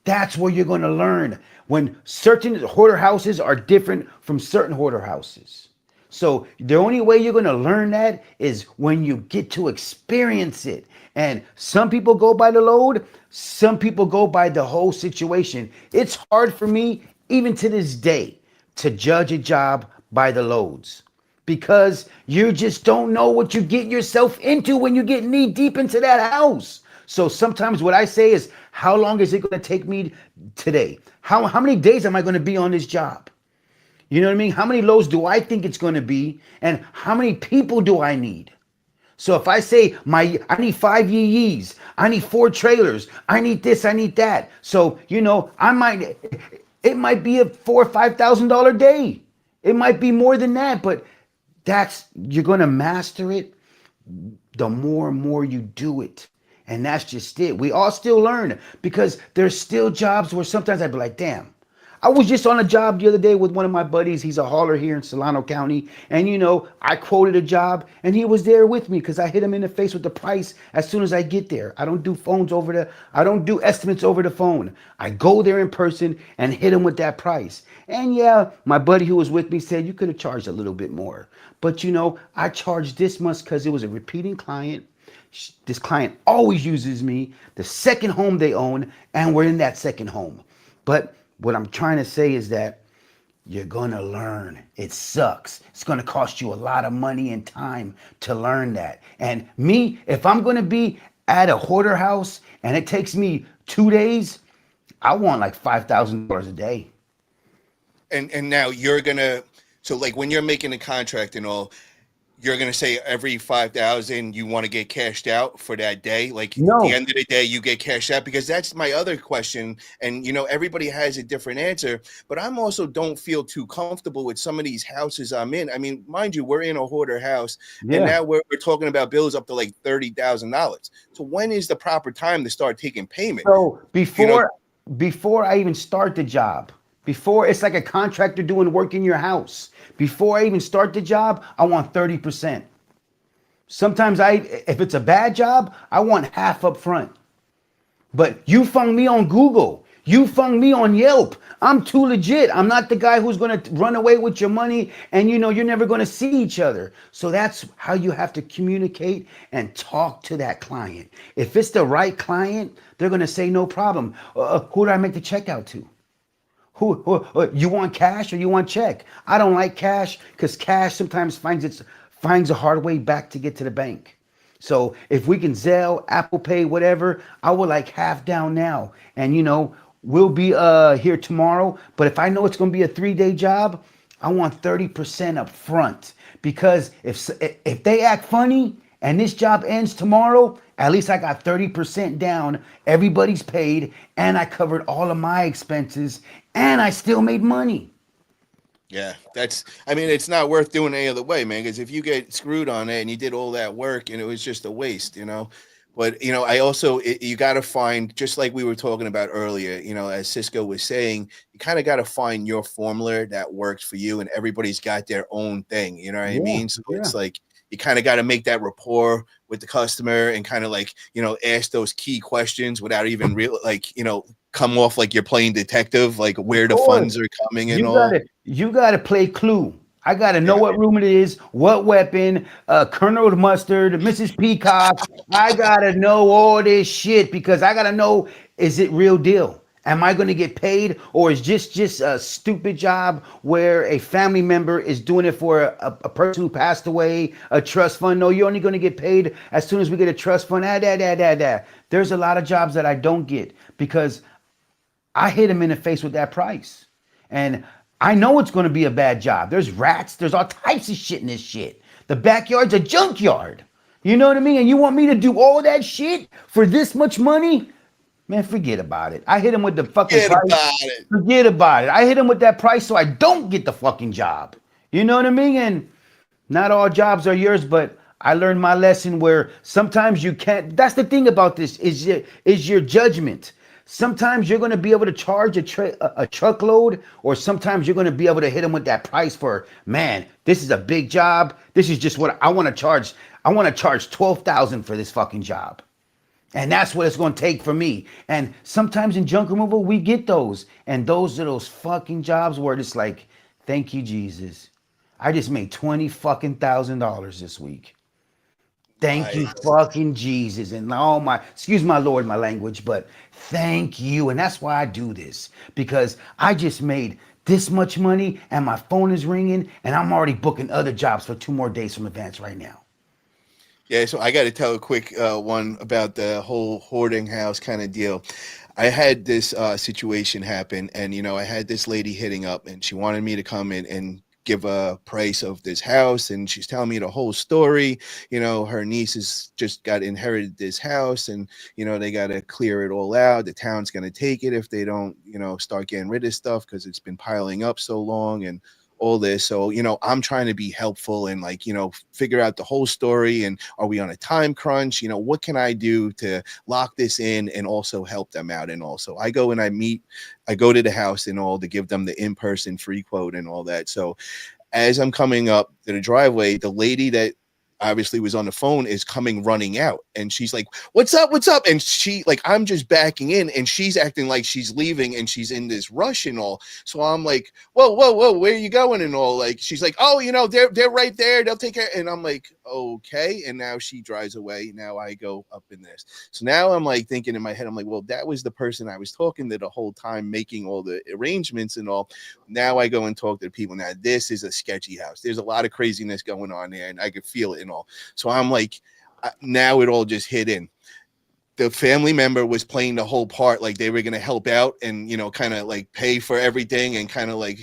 S2: that's where you're going to learn, when certain hoarder houses are different from certain hoarder houses. So the only way you're going to learn that is when you get to experience it. And some people go by the load, some people go by the whole situation. It's hard for me, even to this day, to judge a job by the loads, because you just don't know what you get yourself into when you get knee deep into that house. So sometimes what I say is, how long is it going to take me today? How many days am I going to be on this job? You know what I mean? How many loads do I think it's going to be? And how many people do I need? So if I say I need 5 yees, I need 4 trailers, I need this, I need that. So, it might be a $4,000 or $5,000 day. It might be more than that, but you're going to master it the more and more you do it. And that's just it. We all still learn, because there's still jobs where sometimes I'd be like, damn. I was just on a job the other day with one of my buddies. He's a hauler here in Solano County. And, I quoted a job and he was there with me, because I hit him in the face with the price as soon as I get there. I don't do estimates over the phone. I go there in person and hit him with that price. And yeah, my buddy who was with me said, you could have charged a little bit more. But, I charged this much because it was a repeating client. This client always uses me, the second home they own, and we're in that second home. But what I'm trying to say is that you're going to learn. It sucks. It's going to cost you a lot of money and time to learn that. And me, if I'm going to be at a hoarder house and it takes me 2 days, I want like $5,000 a day.
S1: And now so like when you're making a contract and all, you're going to say every 5,000 you want to get cashed out for that day. Like
S2: No.
S1: At the end of the day, you get cashed out, because that's my other question. And, everybody has a different answer, but I'm also don't feel too comfortable with some of these houses I'm in. I mean, mind you, we're in a hoarder house, and now we're talking about bills up to like $30,000. So when is the proper time to start taking payment?
S2: So before I even start the job, before it's like a contractor doing work in your house, before I even start the job, I want 30%. Sometimes if it's a bad job, I want half up front. But you found me on Google. You found me on Yelp. I'm too legit. I'm not the guy who's going to run away with your money and you're never going to see each other. So that's how you have to communicate and talk to that client. If it's the right client, they're going to say no problem. Who do I make the check out to? Who you want cash or you want check? I don't like cash, because cash sometimes finds a hard way back to get to the bank. So if we can Zelle, Apple Pay, whatever, I would like half down now. And we'll be here tomorrow. But if I know it's going to be a 3-day job, I want 30% up front, because if they act funny and this job ends tomorrow, at least I got 30% down. Everybody's paid, and I covered all of my expenses, and I still made money.
S1: Yeah, it's not worth doing any other way, man, because if you get screwed on it and you did all that work and it was just a waste, But, I also, you got to find, just like we were talking about earlier, as Cisco was saying, you kind of got to find your formula that works for you, and everybody's got their own thing. You know what I mean? So it's like, you kind of got to make that rapport with the customer and kind of like, ask those key questions without even come off like you're playing detective, like
S2: Of
S1: where the
S2: course.
S1: funds are coming and
S2: You
S1: all.
S2: gotta play Clue. I gotta know
S1: Yeah.
S2: what room it is, what weapon, Colonel Mustard, Mrs. Peacock. I gotta know all this shit because I gotta know, is it real deal? Am I gonna get paid, or is just a stupid job where a family member is doing it for a person who passed away, a trust fund? No, you're only gonna get paid as soon as we get a trust fund. There's a lot of jobs that I don't get because I hit him in the face with that price. And I know it's going to be a bad job. There's rats, there's all types of shit in this shit. The backyard's a junkyard. You know what I mean? And you want me to do all that shit for this much money? Man, forget about it. I hit him with the fucking
S1: Forget
S2: price.
S1: about it.
S2: Forget about it. I hit him with that price so I don't get the fucking job. You know what I mean? And not all jobs are yours, but I learned my lesson where sometimes you can't. That's the thing about this is your judgment. Sometimes you're going to be able to charge a truckload, or sometimes you're going to be able to hit them with that price for, man, this is a big job. This is just what I want to charge. I want to charge 12,000 for this fucking job. And that's what it's going to take for me. And sometimes in junk removal, we get those. And those are those fucking jobs where it's like, thank you, Jesus. I just made 20 fucking $1,000 this week. Thank you,
S1: Nice.
S2: fucking Jesus. And oh my, excuse my Lord, my language, but thank you. And that's why I do this, because I just made this much money and my phone is ringing and I'm already booking other jobs for 2 more days from advance right now.
S1: Yeah, so I got to tell a quick one about the whole hoarding house kind of deal. I had this situation happen, and I had this lady hitting up, and she wanted me to come in and give a price of this house, and she's telling me the whole story. Her nieces just got inherited this house, and they got to clear it all out. The town's going to take it if they don't start getting rid of stuff because it's been piling up so long, and all this. So, I'm trying to be helpful and figure out the whole story. And are we on a time crunch? What can I do to lock this in and also help them out? And also I go and I go to the house and all to give them the in-person free quote and all that. So as I'm coming up to the driveway, the lady that obviously was on the phone is coming running out, and she's like, what's up, and she, like, I'm just backing in and she's acting like she's leaving and she's in this rush and all. So I'm like, whoa, where are you going and all? Like, she's like, oh, they're right there, they'll take care. And I'm like, okay. And now she drives away. Now I go up in this. So now I'm like thinking in my head, I'm like, well, that was the person I was talking to the whole time, making all the arrangements and all. Now I go and talk to the people. Now this is a sketchy house. There's a lot of craziness going on there, and I could feel it and all. So I'm like, now it all just hit in. The family member was playing the whole part, like they were going to help out and kind of like pay for everything, and kind of like,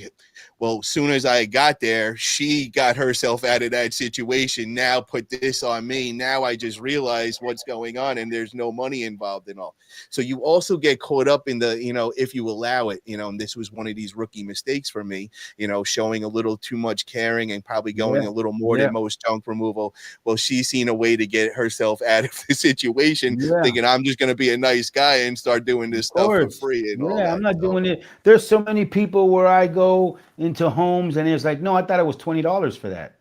S1: well, as soon as I got there, she got herself out of that situation. Now put this on me. Now I just realized what's going on, and there's no money involved and all. So you also get caught up in the, if you allow it, and this was one of these rookie mistakes for me, showing a little too much caring and probably going a little more than most junk removal. Well, she's seen a way to get herself out of the situation, thinking I'm just going to be a nice guy and start doing this stuff for free and all that.
S2: I'm not doing it. There's so many people where I go into homes and it's like, no, I thought it was $20 for that.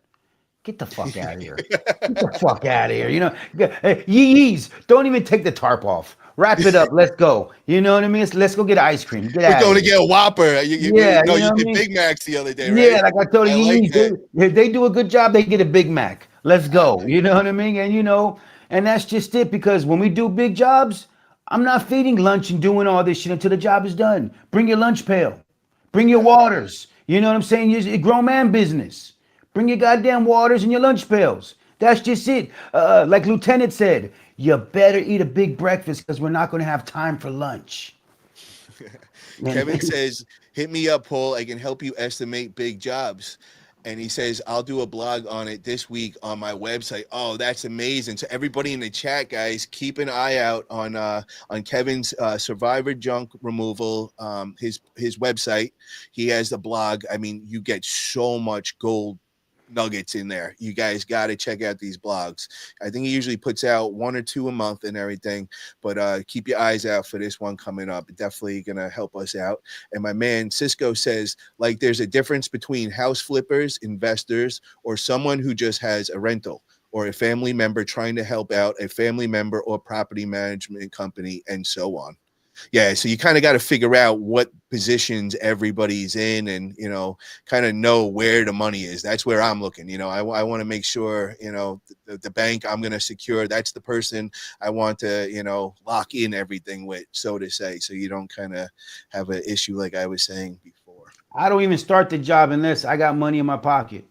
S2: Get the fuck out of here. Get the fuck out of here. Hey, yees, don't even take the tarp off. Wrap it up. Let's go. You know what I mean? Let's go get ice cream. Get
S1: We're
S2: out
S1: going
S2: of
S1: to
S2: here.
S1: get a Whopper.
S2: You
S1: you did Big Macs the other day, right?
S2: Yeah, like I told you,
S1: like
S2: they do a good job, they get a Big Mac. Let's go. You know what I mean? And and that's just it, because when we do big jobs, I'm not feeding lunch and doing all this shit until the job is done. Bring your lunch pail. Bring your waters. You know what I'm saying? It's a grown man business. Bring your goddamn waters and your lunch pails. That's just it. Like Lieutenant said, you better eat a big breakfast because we're not going to have time for lunch.
S1: Kevin says, hit me up, Paul. I can help you estimate big jobs. And he says, I'll do a blog on it this week on my website. Oh, that's amazing. So everybody in the chat, guys, keep an eye out on Kevin's Survivor Junk Removal, his website. He has the blog. I mean, you get so much gold nuggets in there. You guys got to check out these blogs. I think he usually puts out 1 or 2 a month and everything, but keep your eyes out for this one coming up. It's definitely gonna help us out. And my man Cisco says, like, there's a difference between house flippers, investors, or someone who just has a rental, or a family member trying to help out a family member or property management company, and so on. Yeah, so you kind of got to figure out what positions everybody's in, and kind of know where the money is. That's where I'm looking. I want to make sure the bank I'm going to secure. That's the person I want to lock in everything with, so to say, so you don't kind of have an issue like I was saying before.
S2: I don't even start the job unless I got money in my pocket.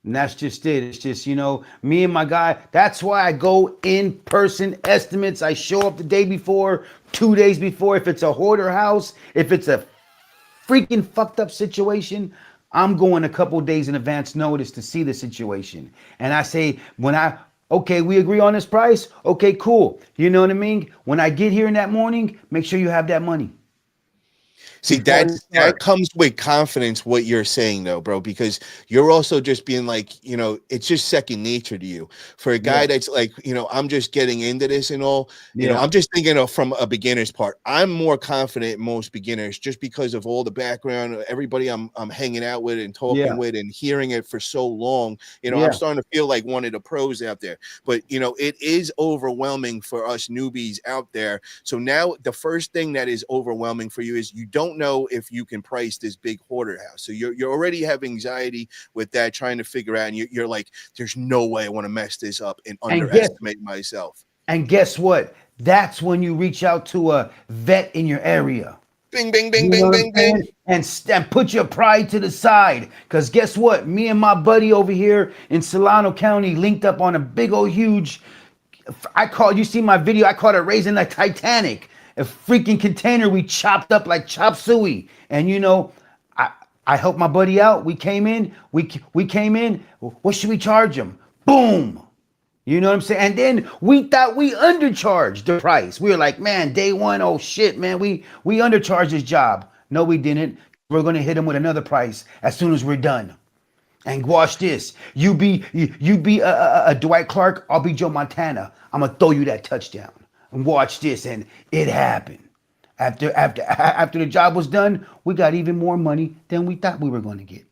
S2: And that's just it. It's just, me and my guy. That's why I go in person estimates. I show up the day before, 2 days before. If it's a hoarder house, if it's a freaking fucked up situation, I'm going a couple days in advance notice to see the situation. And I say, okay, we agree on this price. Okay, cool. You know what I mean? When I get here in that morning, make sure you have that money.
S1: See, that comes with confidence, what you're saying, though, bro, because you're also just being like, it's just second nature to you. For a guy that's like, I'm just getting into this and all, I'm just thinking of from a beginner's part. I'm more confident than most beginners just because of all the background, everybody I'm hanging out with and talking with and hearing it for so long. I'm starting to feel like one of the pros out there. But, it is overwhelming for us newbies out there. So now the first thing that is overwhelming for you is you don't know if you can price this big hoarder house. So you already have anxiety with that, trying to figure out, and you're like, there's no way I want to mess this up and underestimate myself.
S2: And guess what? That's when you reach out to a vet in your area.
S1: Bing, bing, bing, bing, bing, bing.
S2: And put your pride to the side. Because guess what? Me and my buddy over here in Solano County linked up on a big old huge, you see my video, I called it raising the Titanic. A freaking container we chopped up like chop suey. And I helped my buddy out. We came in. We came in. What should we charge him? Boom. You know what I'm saying? And then we thought we undercharged the price. We were like, man, day one, oh shit, man, we undercharged this job. No, we didn't. We're gonna hit him with another price as soon as we're done. And watch this. You be a Dwight Clark. I'll be Joe Montana. I'm gonna throw you that touchdown. And watch this, and it happened. After the job was done, we got even more money than we thought we were going to get.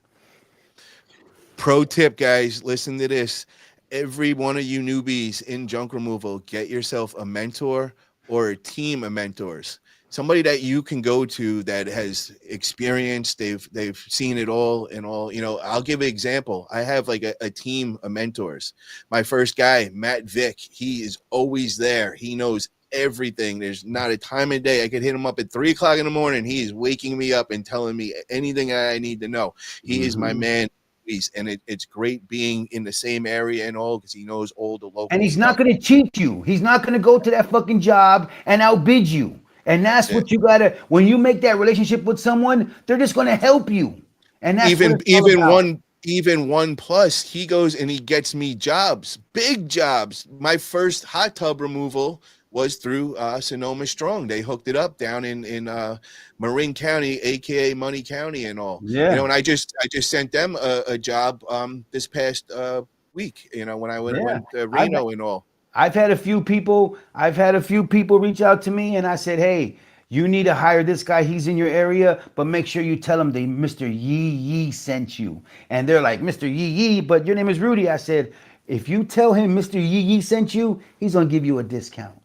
S1: Pro tip, guys, listen to this. Every one of you newbies in junk removal, get yourself a mentor or a team of mentors. Somebody that you can go to that has experience, they've seen it all and all. I'll give an example. I have like a team of mentors. My first guy, Matt Vick, he is always there. He knows everything. There's not a time of day I could hit him up at 3:00 in the morning. He is waking me up and telling me anything I need to know. He is my man. And it's great being in the same area and all, because he knows all the local.
S2: And he's not going to cheat you. He's not going to go to that fucking job and outbid you. And that's what you gotta. When you make that relationship with someone, they're just going to help you. And that's
S1: even one plus, he goes and he gets me jobs, big jobs. My first hot tub removal was through Sonoma Strong. They hooked it up down in Marin County, aka Money County, and all. And I just sent them a job this past week. When I went to Reno and all.
S2: I've had a few people reach out to me, and I said, hey, you need to hire this guy. He's in your area, but make sure you tell him that Mr. Yee sent you. And they're like, Mr. Yee, but your name is Rudy. I said, if you tell him Mr. Yee sent you, he's going to give you a discount.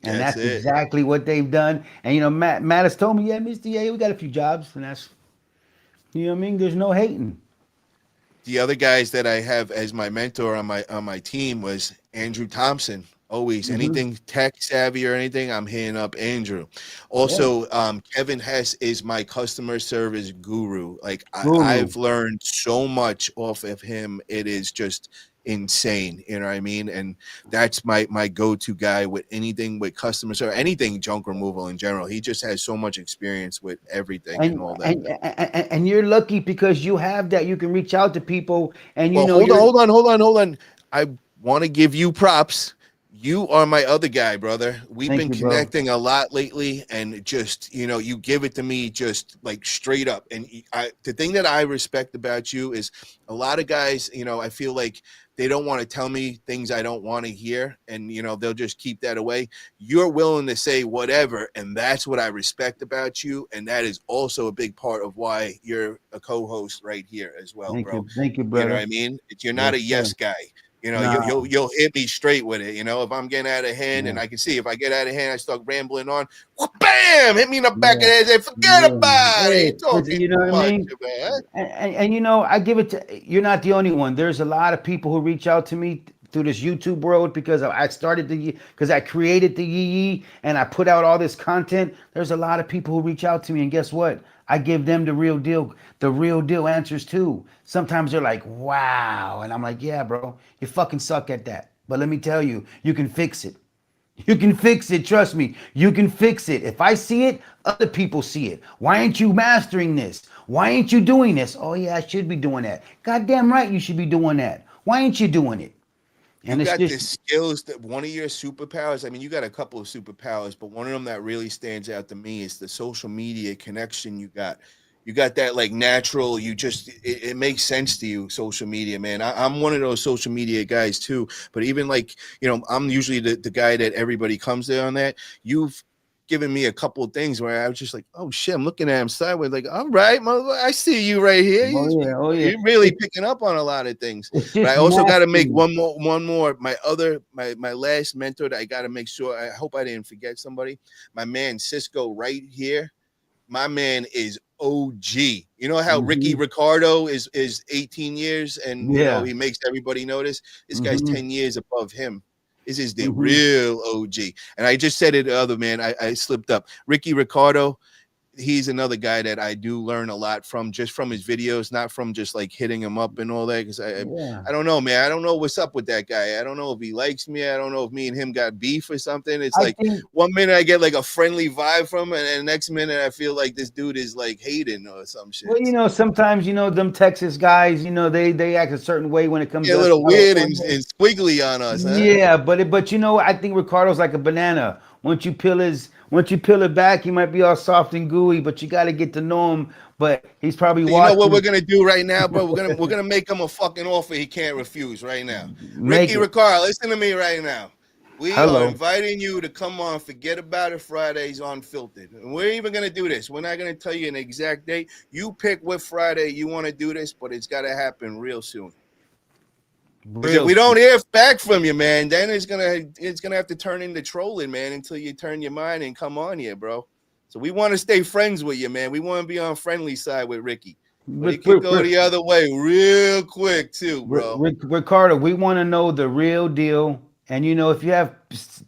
S2: And that's exactly what they've done. And, Matt has told me, yeah, Mr. Yee, we got a few jobs. And that's, you know what I mean? There's no hating.
S1: The other guys that I have as my mentor on my team was Andrew Thompson. Always anything tech savvy or anything, I'm hitting up Andrew. Also, Kevin Hess is my customer service guru. Like I've learned so much off of him. It is just insane. You know what I mean? And that's my go-to guy with anything with customer service, anything junk removal in general. He just has so much experience with everything and all that.
S2: And you're lucky because you have that. You can reach out to people and
S1: hold on. I want to give you props. You are my other guy, brother. We've been connecting a lot lately, and just, you give it to me just like straight up. And the thing that I respect about you is a lot of guys, I feel like they don't want to tell me things I don't want to hear, and, they'll just keep that away. You're willing to say whatever, and that's what I respect about you, and that is also a big part of why you're a co-host right here as well, bro.
S2: Thank you, brother.
S1: You know what I mean? You're not a yes guy. You know,
S2: No.
S1: you'll hit me straight with it. You know, if I'm getting out of hand, and
S2: Yeah.
S1: I can see if I get out of hand, I start rambling on. Well, bam! Hit me in the back of
S2: Yeah.
S1: the head. Say, forget
S2: Yeah.
S1: about it.
S2: Hey,
S1: You're talking
S2: you know
S1: too
S2: what I
S1: much,
S2: mean?
S1: man.
S2: And you know, I give it to you're not the only one. There's a lot of people who reach out to me through this YouTube world because I started because I created the Yee and I put out all this content. There's a lot of people who reach out to me, and guess what? I give them the real deal answers too. Sometimes they're like, "Wow," and I'm like, "Yeah, bro, you fucking suck at that." But let me tell you, you can fix it. You can fix it. Trust me. You can fix it. If I see it, other people see it. Why ain't you mastering this? Why ain't you doing this? Oh, yeah, I should be doing that. Goddamn right, you should be doing that. Why ain't you doing it?
S1: You
S2: And it's
S1: got
S2: just,
S1: the skills that one of your superpowers. I mean, you got a couple of superpowers, but one of them that really stands out to me is the social media connection you got. You got that like natural, you just it makes sense to you, social media, man. I'm one of those social media guys too. But even like, I'm usually the guy that everybody comes there on that. You've given me a couple of things where I was just like, oh shit, I'm looking at him sideways, like, all right, I see you right here.
S2: oh, yeah, oh, yeah.
S1: You're really picking up on a lot of things.
S2: It's
S1: But I
S2: just
S1: also got to make
S2: mastery.
S1: one more. My last mentor that I got to make sure. I hope I didn't forget somebody. My man Cisco, right here. My man is OG. You know how Ricky
S2: Hmm.
S1: Ricardo is 18 years, and
S2: Yeah.
S1: he makes everybody notice. This guy's
S2: Hmm.
S1: 10 years above him. This is the
S2: Hmm.
S1: real OG. And I just said it the other man. I slipped up. Ricky Ricardo, he's another guy that I do learn a lot from, just from his videos, not from just like hitting him up and all that. Because
S2: Yeah.
S1: I don't know, man. I don't know what's up with that guy. I don't know if he likes me. I don't know if me and him got beef or something. It's
S2: I
S1: like
S2: think,
S1: one minute I get like a friendly vibe from him, and the next minute I feel like this dude is like hating or some
S2: well,
S1: shit.
S2: sometimes, them Texas guys, they act a certain way when it comes
S1: Get a
S2: to us
S1: little weird and,
S2: California.
S1: and squiggly on us, huh?
S2: Yeah, but I think Ricardo's like a banana. Once you peel it back, he might be all soft and gooey, but you got to get to know him. But he's probably
S1: So you know what we're
S2: watching.
S1: gonna do right now, bro? We're gonna make him a fucking offer he can't refuse right now.
S2: Make
S1: Ricky
S2: it.
S1: Ricard, listen to me right now. We are
S2: Hello.
S1: inviting you to come on Forget About It Fridays Unfiltered. And we're even gonna do this. We're not gonna tell you an exact date. You pick what Friday you want to do this, but it's gotta happen real soon. Because if
S2: Real.
S1: we don't hear back from you, man, then it's gonna have to turn into trolling, man, until you turn your mind and come on here, bro. So we want to stay friends with you, man. We want to be on friendly side with Ricky, but it could go the other way real quick too, bro.
S2: Ricardo, we want to know the real deal. And if you have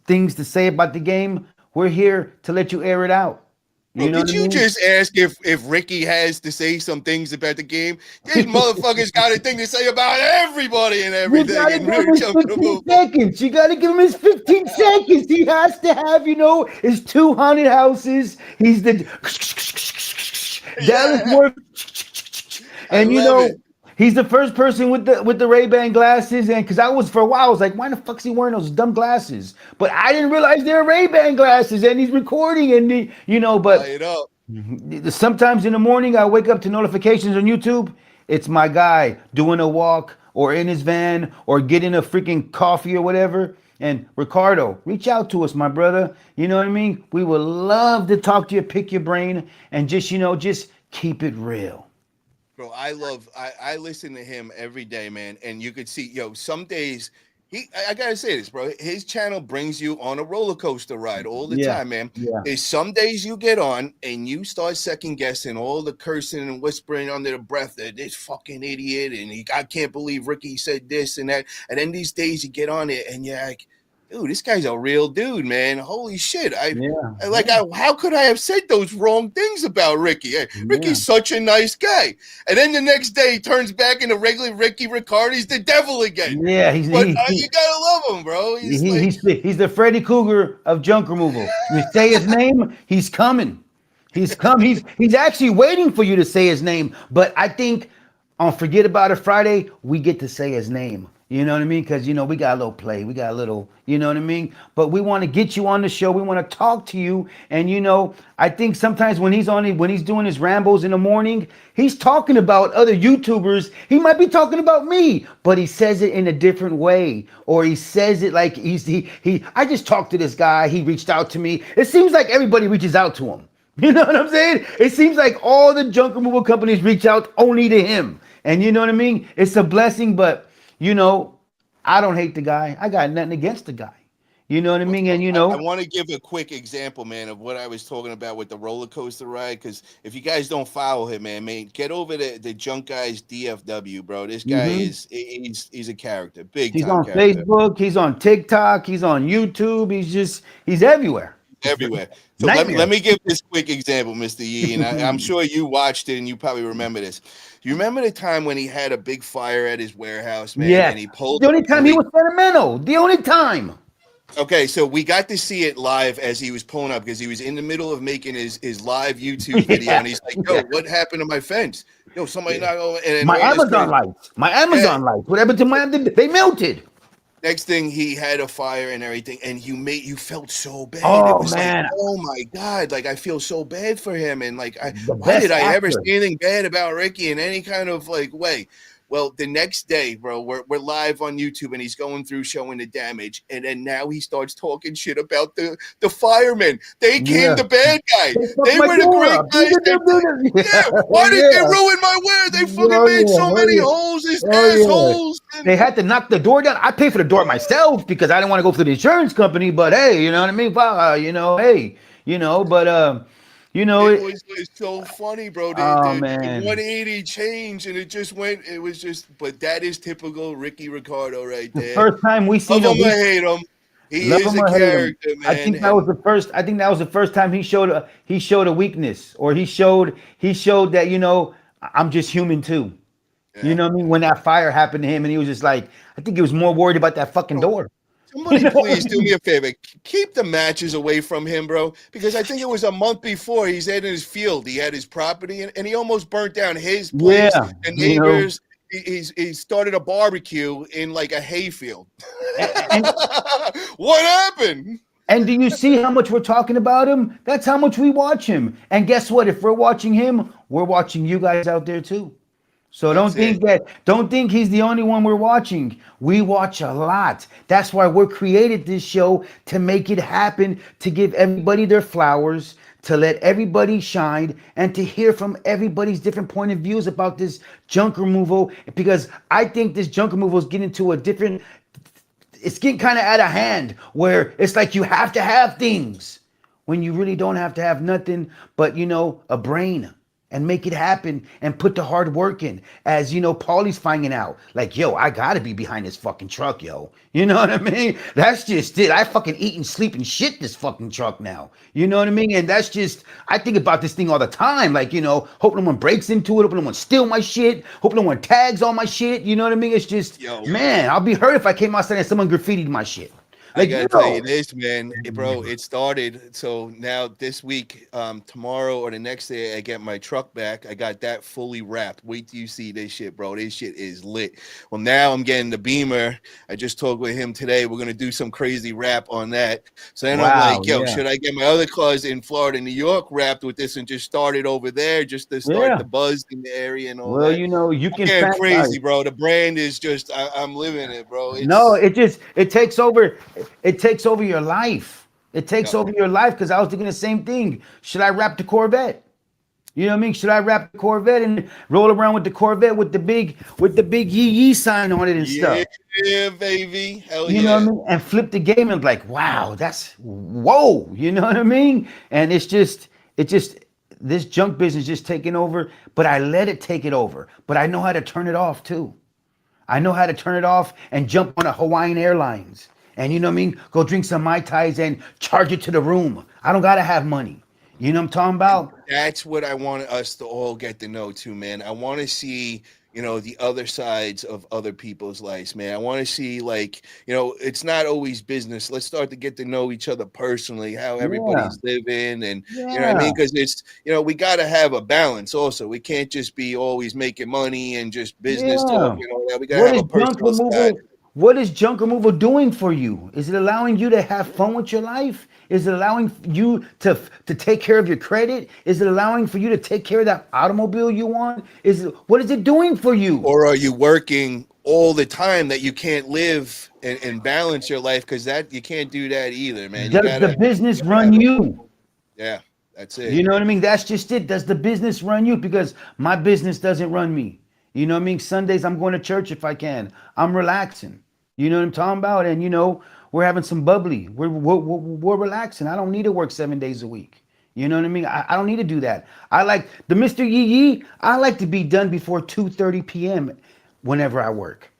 S2: things to say about the game, we're here to let you air it out.
S1: Bro,
S2: You know what
S1: did
S2: I
S1: you
S2: mean?
S1: just ask if Ricky has to say some things about the game? These motherfuckers got a thing to say about everybody and
S2: You
S1: everything,
S2: gotta
S1: and
S2: give him
S1: we're
S2: his
S1: jumping the
S2: 15
S1: move.
S2: seconds. You gotta give him his 15 seconds. He has to have, his two haunted houses. He's the Dallas
S1: Yeah,
S2: Morph.
S1: I
S2: And
S1: love it.
S2: he's the first person with the Ray-Ban glasses. And because I was for a while, I was like, why the fuck's he wearing those dumb glasses? But I didn't realize they're Ray-Ban glasses. And he's recording, and but
S1: Light up.
S2: sometimes in the morning, I wake up to notifications on YouTube. It's my guy doing a walk or in his van or getting a freaking coffee or whatever. And Ricardo, reach out to us, my brother. You know what I mean? We would love to talk to you, pick your brain, and just keep it real.
S1: Bro, I listen to him every day, man. And you could see, some days I gotta say this, bro. His channel brings you on a roller coaster ride all the
S2: Yeah,
S1: time, man.
S2: yeah,
S1: There's some days you get on and you start second guessing all the cursing and whispering under the breath that this fucking idiot and I can't believe Ricky said this and that. And then these days you get on it and you're like, dude, this guy's a real dude, man. Holy shit.
S2: yeah,
S1: How could I have said those wrong things about Ricky?
S2: yeah,
S1: Ricky's such a nice guy. And then the next day he turns back into regular Ricky Ricard. He's the devil again.
S2: yeah.
S1: But you gotta love him, bro. He's like,
S2: He's the Freddy Cougar of junk removal. You say his name, he's coming. He's come. He's actually waiting for you to say his name. But I think on Forget About It Friday, we get to say his name. You know what I mean? Because we got a little play, we got a little, you know what I mean. But we want to get you on the show. We want to talk to you. And I think sometimes when he's doing his rambos in the morning, he's talking about other YouTubers. He might be talking about me, but he says it in a different way, or he says it like he. I just talked to this guy. He reached out to me. It seems like everybody reaches out to him. You know what I'm saying? It seems like all the junk removal companies reach out only to him. And you know what I mean? It's a blessing, but I don't hate the guy. I got nothing against the guy. You know what I
S1: Well,
S2: mean? And
S1: I want to give a quick example, man, of what I was talking about with the roller coaster ride. Because if you guys don't follow him, man, get over the Junk Guys DFW, bro. This guy
S2: mhm.
S1: is he's a character, big
S2: He's
S1: time
S2: on
S1: character.
S2: Facebook. He's on TikTok. He's on YouTube. He's everywhere. It's
S1: Everywhere. So let
S2: nightmare.
S1: me give this quick example, Mr. Yee, and I'm sure you watched it and you probably remember this. You remember the time when he had a big fire at his warehouse, man,
S2: Yes.
S1: and he pulled
S2: The only
S1: and
S2: time he was sentimental. The only time.
S1: okay, so we got to see it live as he was pulling up because he was in the middle of making his live YouTube video,
S2: Yeah.
S1: and he's like,
S2: Yeah.
S1: "Yo, what happened to my fence? Yo, somebody
S2: Yeah.
S1: not going." And
S2: My
S1: all this
S2: Amazon
S1: crazy.
S2: lights. My
S1: Yeah.
S2: Amazon lights. What happened to my? They melted.
S1: Next thing, he had a fire and everything, and you felt so bad. It
S2: Oh
S1: was like,
S2: man,
S1: oh my god, like I feel so bad for him, and like
S2: the
S1: why
S2: best
S1: did I ever
S2: actor.
S1: say anything bad about Ricky in any kind of like way? Well, the next day, bro, we're live on YouTube, and he's going through showing the damage, and then now he starts talking shit about the firemen. They came
S2: Yeah.
S1: the bad guy.
S2: They fucked
S1: They
S2: my
S1: were the
S2: door
S1: great
S2: up.
S1: guys that
S2: Yeah.
S1: yeah.
S2: Oh
S1: Why did they
S2: yeah.
S1: ruin my wear? They fucking
S2: Oh
S1: made
S2: yeah.
S1: so
S2: Oh
S1: many
S2: yeah.
S1: holes, these
S2: Oh yeah.
S1: assholes. And
S2: They had to knock the door down. I paid for the door myself because I didn't want to go through the insurance company. But hey, you know what I mean? Hey, but
S1: it
S2: it.
S1: was it's so funny, bro.
S2: Oh
S1: The
S2: man.
S1: 180 change and it just went. It was just, but that is typical Ricky Ricardo right
S2: The
S1: there.
S2: first time we
S1: Love
S2: seen him,
S1: him or
S2: we
S1: hate him, he
S2: love
S1: is
S2: him
S1: a
S2: or hate him.
S1: character, man. And
S2: I think that was the first time he showed a weakness, or he showed that I'm just human too. You
S1: yeah,
S2: know what I mean?
S1: yeah.
S2: When that fire happened to him, and he was just like, I think he was more worried about that fucking
S1: Bro,
S2: door. You
S1: somebody
S2: know what I
S1: please do
S2: mean?
S1: me a favor. Keep the matches away from him, bro. Because I think it was a month before he's in his field. He had his property and he almost burnt down his place
S2: Yeah,
S1: and neighbors. He started a barbecue in like a hayfield.
S2: and
S1: What happened?
S2: and do you see how much we're talking about him? That's how much we watch him. And guess what? If we're watching him, we're watching you guys out there too. So
S1: That's it.
S2: don't think he's the only one we're watching. We watch a lot. That's why we're created this show to make it happen, to give everybody their flowers, to let everybody shine, and to hear from everybody's different point of views about this junk removal. Because I think this junk removal is getting to a different, it's getting kind of out of hand where it's like you have to have things when you really don't have to have nothing but a brain, and make it happen and put the hard work in. As Paulie's finding out, like, yo, I gotta be behind this fucking truck, yo. You know what I mean? That's just it. I fucking eat and sleep and shit this fucking truck now. You know what I mean? And that's just, I think about this thing all the time. Like, hope no one breaks into it, hope no one steal my shit, hope no one tags all my shit. You know what I mean? It's just,
S1: Yo,
S2: man, I'll be hurt if I came outside and someone graffitied my shit.
S1: I
S2: Like,
S1: gotta tell you
S2: yo.
S1: this, man, bro. It started. So now this week, tomorrow or the next day, I get my truck back. I got that fully wrapped. Wait till you see this shit, bro. This shit is lit. Well, now I'm getting the Beamer. I just talked with him today. We're gonna do some crazy wrap on that. So then I'm
S2: Wow,
S1: like, yo,
S2: yeah.
S1: should I get my other cars in Florida, New York, wrapped with this and just start it over there, just to start
S2: Yeah.
S1: the buzz in the area and all
S2: Well,
S1: that?
S2: you
S1: I'm
S2: can
S1: getting
S2: franchise.
S1: crazy, bro. The brand is just, I'm living it, bro.
S2: No,
S1: It's
S2: it takes over your life. It takes
S1: yo,
S2: over your life because I was thinking the same thing. Should I wrap the Corvette? You know what I mean? Should I wrap the Corvette and roll around with the Corvette with the big yee yee sign on it and stuff?
S1: yeah, baby. Hell
S2: You know what I
S1: yeah.
S2: mean? And flip the game and be like, wow, that's whoa. You know what I mean? And it's just this junk business just taking over, but I let it take it over. But I know how to turn it off too. I know how to turn it off and jump on a Hawaiian Airlines. And you know what I mean? Go drink some Mai Tais and charge it to the room. I don't gotta have money. You know what I'm talking
S1: And
S2: about?
S1: that's what I want us to all get to know too, man. I want to see, the other sides of other people's lives, man. I want to see, like, it's not always business. Let's start to get to know each other personally, how
S2: Yeah,
S1: everybody's living, and you know what I
S2: yeah,
S1: mean? Because it's, we got to have a balance also. We can't just be always making money and just business talk
S2: yeah.
S1: and all that. We got to
S2: What
S1: have
S2: is
S1: a
S2: junk
S1: personal side.
S2: removal? What is junk removal doing for you? Is it allowing you to have fun with your life? Is it allowing you to take care of your credit? Is it allowing for you to take care of that automobile you want? What is it doing for you?
S1: Or are you working all the time that you can't live and balance your life? Because that you can't do that either, man.
S2: Does the
S1: You
S2: business
S1: gotta
S2: run
S1: have a
S2: you?
S1: yeah, that's
S2: You
S1: it.
S2: know what I mean? That's just it. Does the business run you? Because my business doesn't run me. You know what I mean? Sundays I'm going to church if I can. I'm relaxing. You know what I'm talking about? And we're having some bubbly. We're relaxing. I don't need to work 7 days a week. You know what I mean? I don't need to do that. I like the Mr. Yee Yee. I like to be done before 2:30 p.m. whenever I work.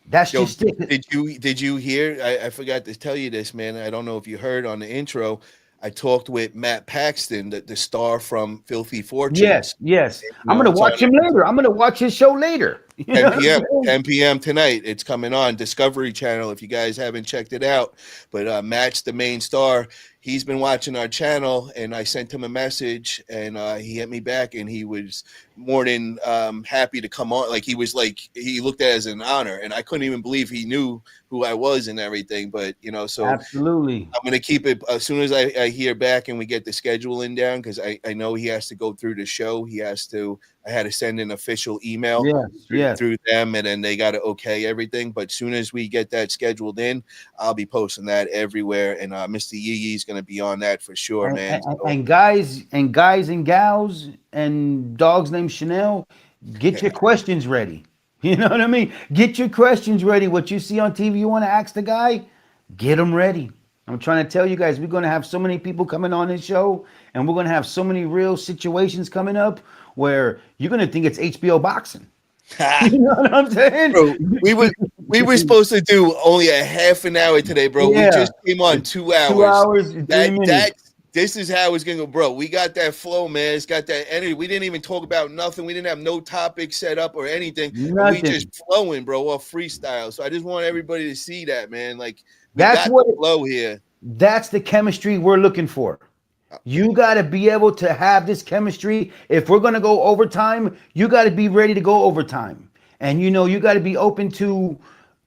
S2: That's
S1: Yo,
S2: just it.
S1: did you hear? I forgot to tell you this, man. I don't know if you heard on the intro. I talked with Matt Paxton, the star from Filthy
S2: Yes,
S1: Fortunes.
S2: yes. I'm gonna
S1: It's on
S2: watch him later. I'm gonna watch his show later. You know
S1: 10
S2: what I'm
S1: p.m.
S2: saying?
S1: 10 p.m. tonight. It's coming on Discovery Channel if you guys haven't checked it out. But Matt's the main star. He's been watching our channel, and I sent him a message, and he hit me back, and he was more than happy to come on. Like he looked at it as an honor, and I couldn't even believe he knew who I was and everything. But so
S2: Absolutely.
S1: I'm gonna keep it as soon as I hear back and we get the scheduling down, because I know he has to go through the show. I had to send an official email
S2: Yes, yes.
S1: through them, and then they got to okay everything. But soon as we get that scheduled in, I'll be posting that everywhere, and Mr. Yee is going to be on that for sure,
S2: And,
S1: man.
S2: and,
S1: So
S2: and guys and gals and dogs named Chanel, get your questions ready. You know what I mean? Get your questions ready. What you see on TV, you want to ask the guy, get them ready. I'm trying to tell you guys, we're going to have so many people coming on this show, and we're going to have so many real situations coming up where you're going to think it's HBO boxing. You know what I'm saying?
S1: bro, we were supposed to do only a half an hour today, bro. We
S2: Yeah.
S1: just came on
S2: It's
S1: 2 hours.
S2: 2 hours and
S1: That
S2: 3 minutes.
S1: that this is how it's gonna go, bro. We got that flow, man. It's got that energy. We didn't even talk about nothing. We didn't have no topic set up or anything, and we just
S2: Nothing.
S1: flowing, bro, off freestyle. So I just want everybody to see that, man. Like we
S2: That's
S1: got the
S2: what
S1: flow here.
S2: that's the chemistry we're looking for. You got to be able to have this chemistry. If we're going to go overtime, you got to be ready to go overtime. And you got to be open to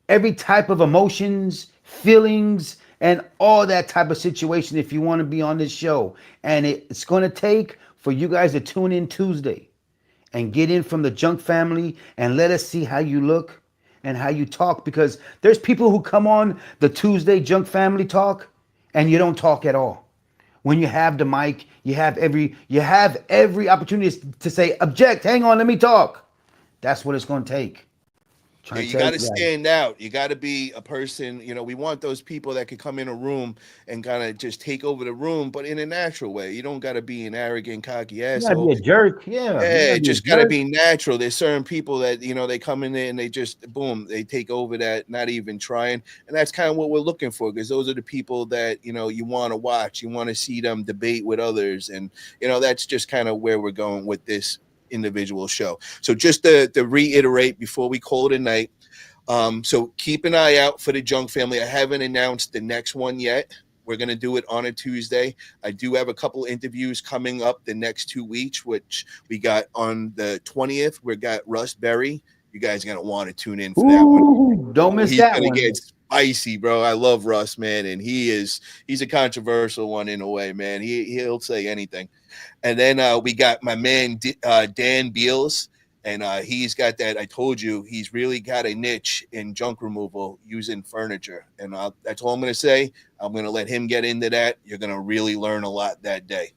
S2: every type of emotions, feelings, and all that type of situation if you want to be on this show. And it's going to take for you guys to tune in Tuesday and get in from the junk family and let us see how you look and how you talk, because there's people who come on the Tuesday junk family talk and you don't talk at all. When you have the mic, you have every opportunity to say object, hang on, let me talk. That's what it's going to take.
S1: Yeah,
S2: Trying to
S1: you
S2: tell
S1: got
S2: you
S1: to
S2: guys.
S1: stand out. You got to be a person. We want those people that could come in a room and kind of just take over the room, but in a natural way. You don't got to be an arrogant, cocky
S2: You gotta be
S1: asshole.
S2: a jerk. Yeah, you
S1: Yeah,
S2: gotta
S1: it
S2: be a
S1: just gotta
S2: jerk.
S1: be natural. There's certain people that they come in there and they just boom, they take over that, not even trying, and that's kind of what we're looking for, because those are the people that you want to watch. You want to see them debate with others, and that's just kind of where we're going with this individual show. So just to reiterate before we call it a night, so keep an eye out for the Junk Family. I haven't announced the next one yet. We're going to do it on a Tuesday. I do have a couple interviews coming up the next 2 weeks, which we got on the 20th. We got Russ Berry. You guys are going to want to tune in for that one.
S2: Ooh, don't miss
S1: He's
S2: that
S1: going to
S2: one.
S1: get spicy, bro. I love Russ, man. And he's a controversial one in a way, man. He'll say anything. And then we got my man Dan Beals, and he's got that. I told you, he's really got a niche in junk removal using furniture, and that's all I'm going to say. I'm going to let him get into that. You're going to really learn a lot that day.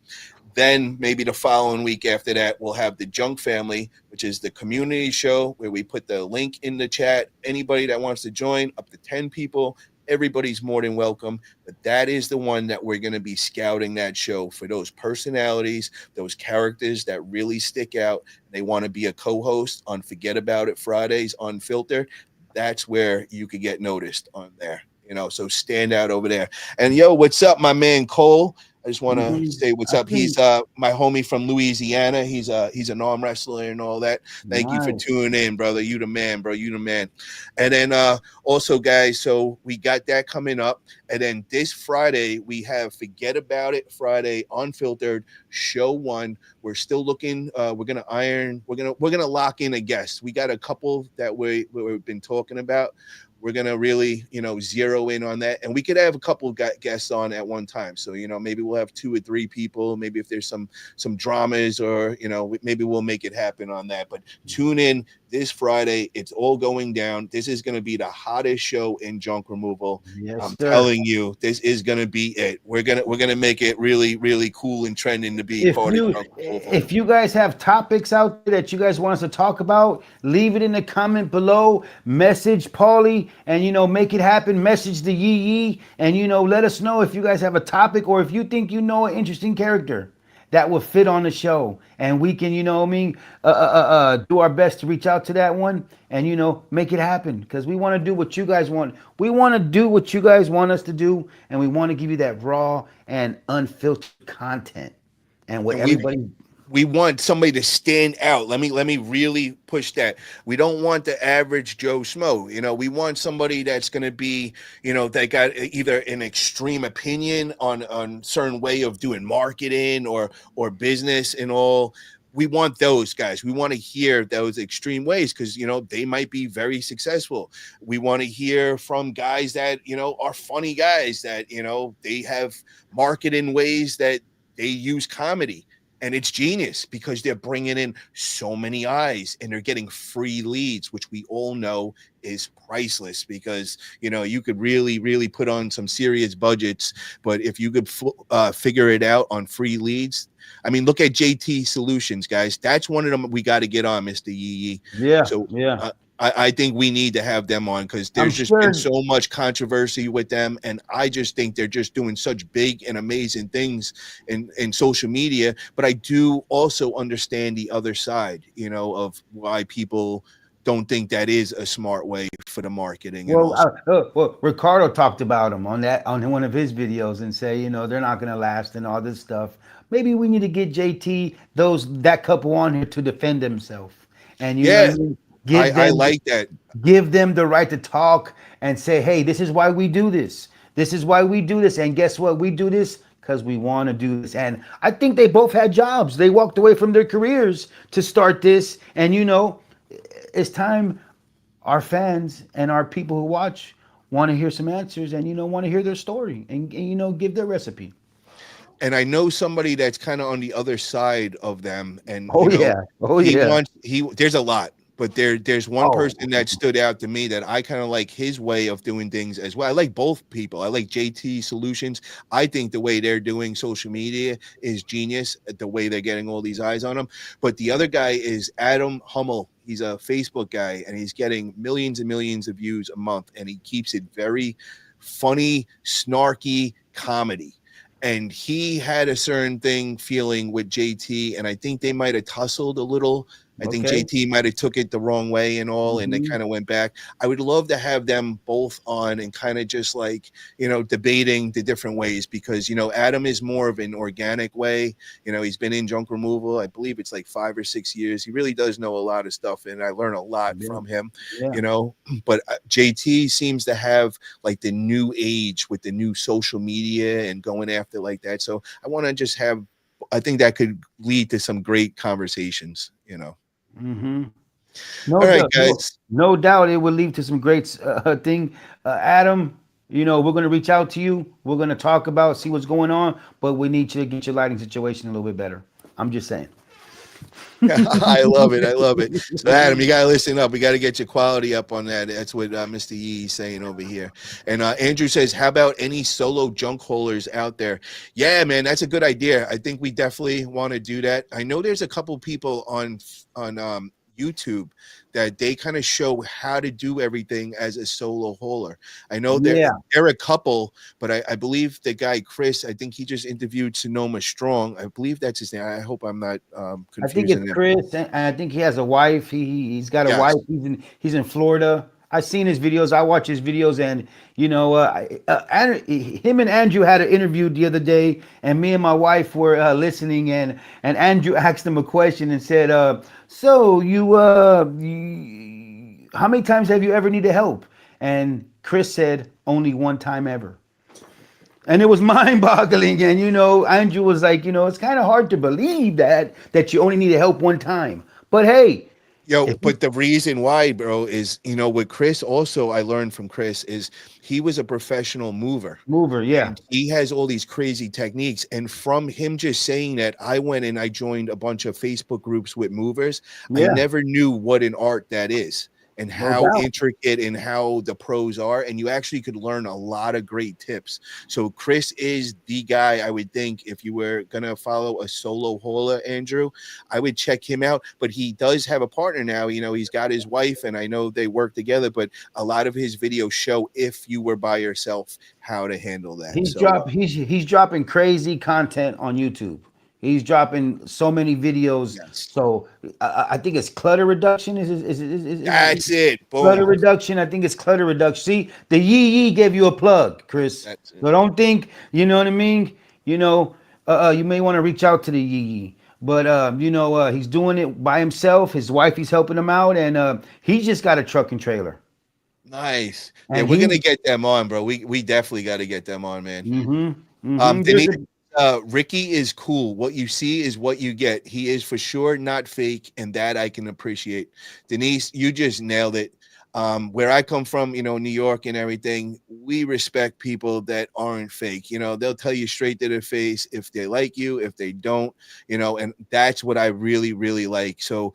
S1: Then maybe the following week after that, we'll have the Junk Family, which is the community show where we put the link in the chat. Anybody that wants to join, up to 10 people, everybody's more than welcome. But that is the one that we're going to be scouting that show for, those personalities, those characters that really stick out. They want to be a co-host on Forget About It Fridays Unfiltered. That's where you could get noticed on there. So stand out over there. And yo, what's up, my man Cole? I just want to
S2: Mhm.
S1: say what's
S2: I
S1: up. He's
S2: see.
S1: my homie from Louisiana. He's an arm wrestler and all that. Thank you for
S2: Nice.
S1: tuning in, brother. You the man, bro. You the man. And then also, guys, so we got that coming up. And then this Friday we have Forget About It Friday Unfiltered Show 1. We're still looking. We're gonna lock in a guest. We got a couple that we've been talking about. We're gonna really zero in on that, and we could have a couple guests on at one time. So maybe we'll have 2 or 3 people. Maybe if there's some dramas, or maybe we'll make it happen on that. But tune in this Friday. It's all going down. This is going to be the hottest show in junk removal.
S2: Yes,
S1: I'm
S2: sir.
S1: telling you, this is going to be it. We're gonna make it really, really cool and trending to be
S2: If
S1: part of
S2: you
S1: junk removal.
S2: if you guys have topics out there that you guys want us to talk about, leave it in the comment below. Message Paulie and make it happen. Message the Yee Yee and let us know if you guys have a topic or if you think an interesting character that will fit on the show, and we can do our best to reach out to that one and make it happen because we want to do what you guys want. We want to do what you guys want us to do, and we want to give you that raw and unfiltered content and what
S1: And we
S2: everybody.
S1: we want somebody to stand out. Let me really push that. We don't want the average Joe Schmo. We want somebody that's going to be, they got either an extreme opinion on certain way of doing marketing or business and all. We want those guys. We want to hear those extreme ways because they might be very successful. We want to hear from guys that are funny guys that they have marketing ways that they use comedy, and it's genius because they're bringing in so many eyes and they're getting free leads, which we all know is priceless because you could really, really put on some serious budgets, but if you could figure it out on free leads. I mean, look at JT Solutions, guys. That's one of them we got to get on, Mr. Yee.
S2: Yeah,
S1: So
S2: yeah.
S1: I think we need to have them on because
S2: I'm
S1: there's just been
S2: sure.
S1: so much controversy with them. And I just think they're just doing such big and amazing things in social media. But I do also understand the other side, of why people don't think that is a smart way for the marketing and
S2: Well,
S1: also.
S2: Ricardo talked about him on one of his videos and say, they're not going to last and all this stuff. Maybe we need to get JT that couple on here to defend themselves, and
S1: Yeah,
S2: give
S1: I
S2: them
S1: like that.
S2: give them the right to talk and say, hey, this is why we do this. This is why we do this. And guess what? We do this because we want to do this. And I think they both had jobs. They walked away from their careers to start this. And it's time our fans and our people who watch want to hear some answers and want to hear their story and give their recipe.
S1: And I know somebody that's kind of on the other side of them, and
S2: Oh yeah. Oh
S1: he
S2: yeah.
S1: wants he. There's a lot, but there's one
S2: Oh.
S1: person that stood out to me that I kind of like his way of doing things as well. I like both people. I like JT Solutions. I think the way they're doing social media is genius. The way they're getting all these eyes on them. But the other guy is Adam Hummel. He's a Facebook guy, and he's getting millions and millions of views a month, and he keeps it very funny, snarky comedy. And he had a certain thing feeling with JT, and I think they might have tussled a little. I think
S2: Okay.
S1: JT might have took it the wrong way and all, and they
S2: Mhm.
S1: kind of went back. I would love to have them both on and kind of just like, debating the different ways because, Adam is more of an organic way. He's been in junk removal. I believe it's like 5 or 6 years. He really does know a lot of stuff, and I learn a lot
S2: Yeah.
S1: from him,
S2: Yeah.
S1: But JT seems to have like the new age with the new social media and going after like that. So I want to just I think that could lead to some great conversations.
S2: Mm-hmm.
S1: All
S2: No
S1: right,
S2: doubt,
S1: guys.
S2: no doubt, it will lead to some great thing. Adam, we're gonna reach out to you. We're gonna talk about, see what's going on, but we need you to get your lighting situation a little bit better. I'm just saying.
S1: I love it. I love it. So, Adam, you got to listen up. We got to get your quality up on that. That's what Mr. Yee is saying over here. And Andrew says, how about any solo junk haulers out there? Yeah, man, that's a good idea. I think we definitely want to do that. I know there's a couple people on YouTube that they kind of show how to do everything as a solo hauler. I know
S2: Yeah,
S1: they're a couple, but I believe the guy Chris, I think he just interviewed Sonoma Strong. I believe that's his name. I hope I'm not
S2: I think it's
S1: confusing them.
S2: Chris, and I think he has a wife. He's got a
S1: Yes.
S2: wife. He's in Florida. I've seen his videos. I watch his videos, and him and Andrew had an interview the other day, and me and my wife were listening, and Andrew asked him a question and said, "So how many times have you ever needed help?" And Chris said, "Only one time ever." And it was mind-boggling. And Andrew was like, it's kind of hard to believe that you only needed help one time. But hey,
S1: Yo,
S2: If
S1: but the reason why, bro, is with Chris. Also, I learned from Chris is he was a professional mover.
S2: mover, yeah,
S1: And he has all these crazy techniques. And from him just saying that, I went and I joined a bunch of Facebook groups with movers. I
S2: yeah,
S1: never knew what an art that is and
S2: no
S1: how
S2: doubt.
S1: intricate and how the pros are. And you actually could learn a lot of great tips. So Chris is the guy, I would think, if you were going to follow a solo hauler, Andrew, I would check him out. But he does have a partner now. He's got his wife, and I know they work together, but a lot of his videos show if you were by yourself, how to handle that. So
S2: He's dropping crazy content on YouTube. He's dropping so many videos.
S1: yes,
S2: So I think it's clutter reduction.
S1: that's it.
S2: Clutter
S1: Boom.
S2: reduction. I think it's clutter reduction. See, the Yee Yee gave you a plug, Chris.
S1: That's it.
S2: So don't think, you know what I mean? You may want to reach out to the Yee Yee. But he's doing it by himself. His wife, he's helping him out, and he just got a truck and trailer.
S1: Nice. Yeah,
S2: And
S1: we're
S2: he,
S1: gonna get them on, bro. We definitely got to get them on, man.
S2: there's
S1: Denise,
S2: a,
S1: Ricky is cool. What you see is what you get. He is for sure not fake, and that I can appreciate. Denise, you just nailed it. Where I come from, New York and everything, we respect people that aren't fake. They'll tell you straight to their face if they like you, if they don't, and that's what I really, really like. So,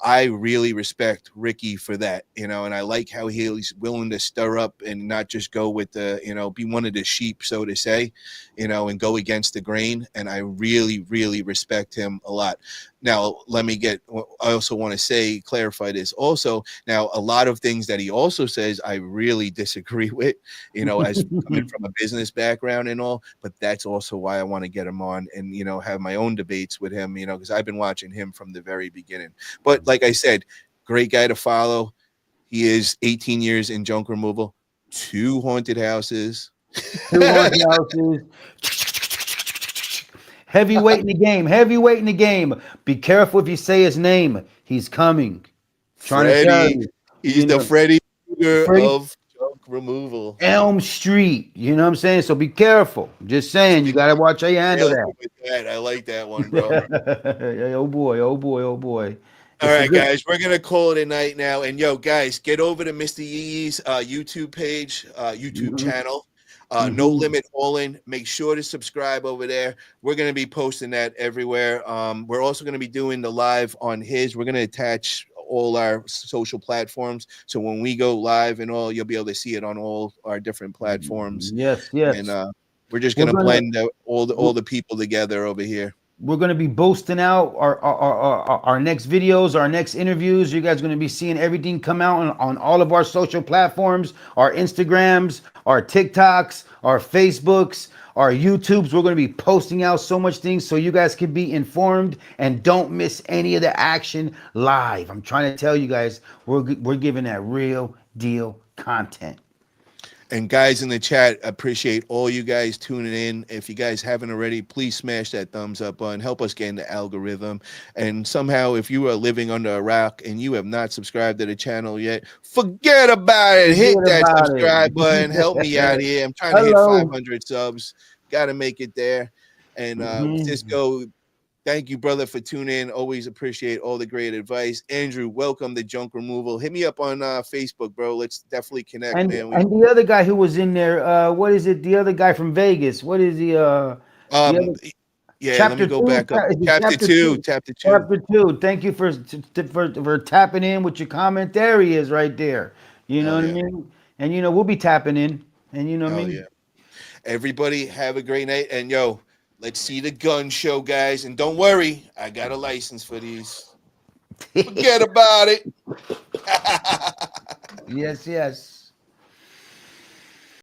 S1: I really respect Ricky for that, and I like how he's willing to stir up and not just go with be one of the sheep, so to say, and go against the grain. And I really, really respect him a lot. Now, I also want to clarify this also. Now, a lot of things that he also says, I really disagree with, as coming from a business background and all, but that's also why I want to get him on and, have my own debates with him, because I've been watching him from the very beginning. But like I said, great guy to follow. He is 18 years in junk removal, 2 haunted houses.
S2: 200 houses. Heavyweight in the game. Heavyweight in the game. Be careful if you say his name. He's coming. Trying to tell
S1: Freddie.
S2: you.
S1: He's the Freddie
S2: Freddie
S1: of junk removal.
S2: Elm Street. You know what I'm saying? So be careful. Just saying. You got to watch how you handle
S1: Careful with that. I like that one, bro.
S2: that. Oh boy. Oh boy. Oh boy.
S1: All
S2: It's a
S1: right,
S2: good.
S1: guys, we're gonna call it a night now. And yo, guys, get over to Mr. Yee's YouTube page, YouTube channel. No Limit All-In. Make sure to subscribe over there. We're going to be posting that everywhere. We're also going to be doing the live on his. We're going to attach all our social platforms. So when we go live and all, you'll be able to see it on all our different platforms.
S2: Yes. Yes.
S1: And we're just
S2: We're
S1: going to
S2: gonna.
S1: blend all the people together over here.
S2: We're going to be boasting out our next videos, our next interviews. You guys are going to be seeing everything come out on all of our social platforms, our Instagrams, our TikToks, our Facebooks, our YouTubes. We're going to be posting out so much things so you guys can be informed and don't miss any of the action live. I'm trying to tell you guys, we're giving that real deal content.
S1: And guys in the chat, appreciate all you guys tuning in. If you guys haven't already, please smash that thumbs up button. Help us get in the algorithm. And somehow, if you are living under a rock and you have not subscribed to the channel yet, forget about it. Hit that subscribe button. Help me out here. I'm trying to hit 500 subs. Got to make it there. And Cisco, thank you, brother, for tuning in. Always appreciate all the great advice. Andrew, welcome to Junk Removal. Hit me up on Facebook, bro. Let's definitely connect,
S2: And
S1: man.
S2: and the other guy who was in there, what is it? The other guy from Vegas. What is the other
S1: Yeah, let me go back up. Chapter two.
S2: Chapter 2. Thank you for tapping in with your comment. There he is right there. You know what I mean? And we'll be tapping in. And you know what I mean?
S1: Yeah. Everybody have a great night. And yo, let's see the gun show, guys. And don't worry, I got a license for these. Forget about it.
S2: Yes, yes.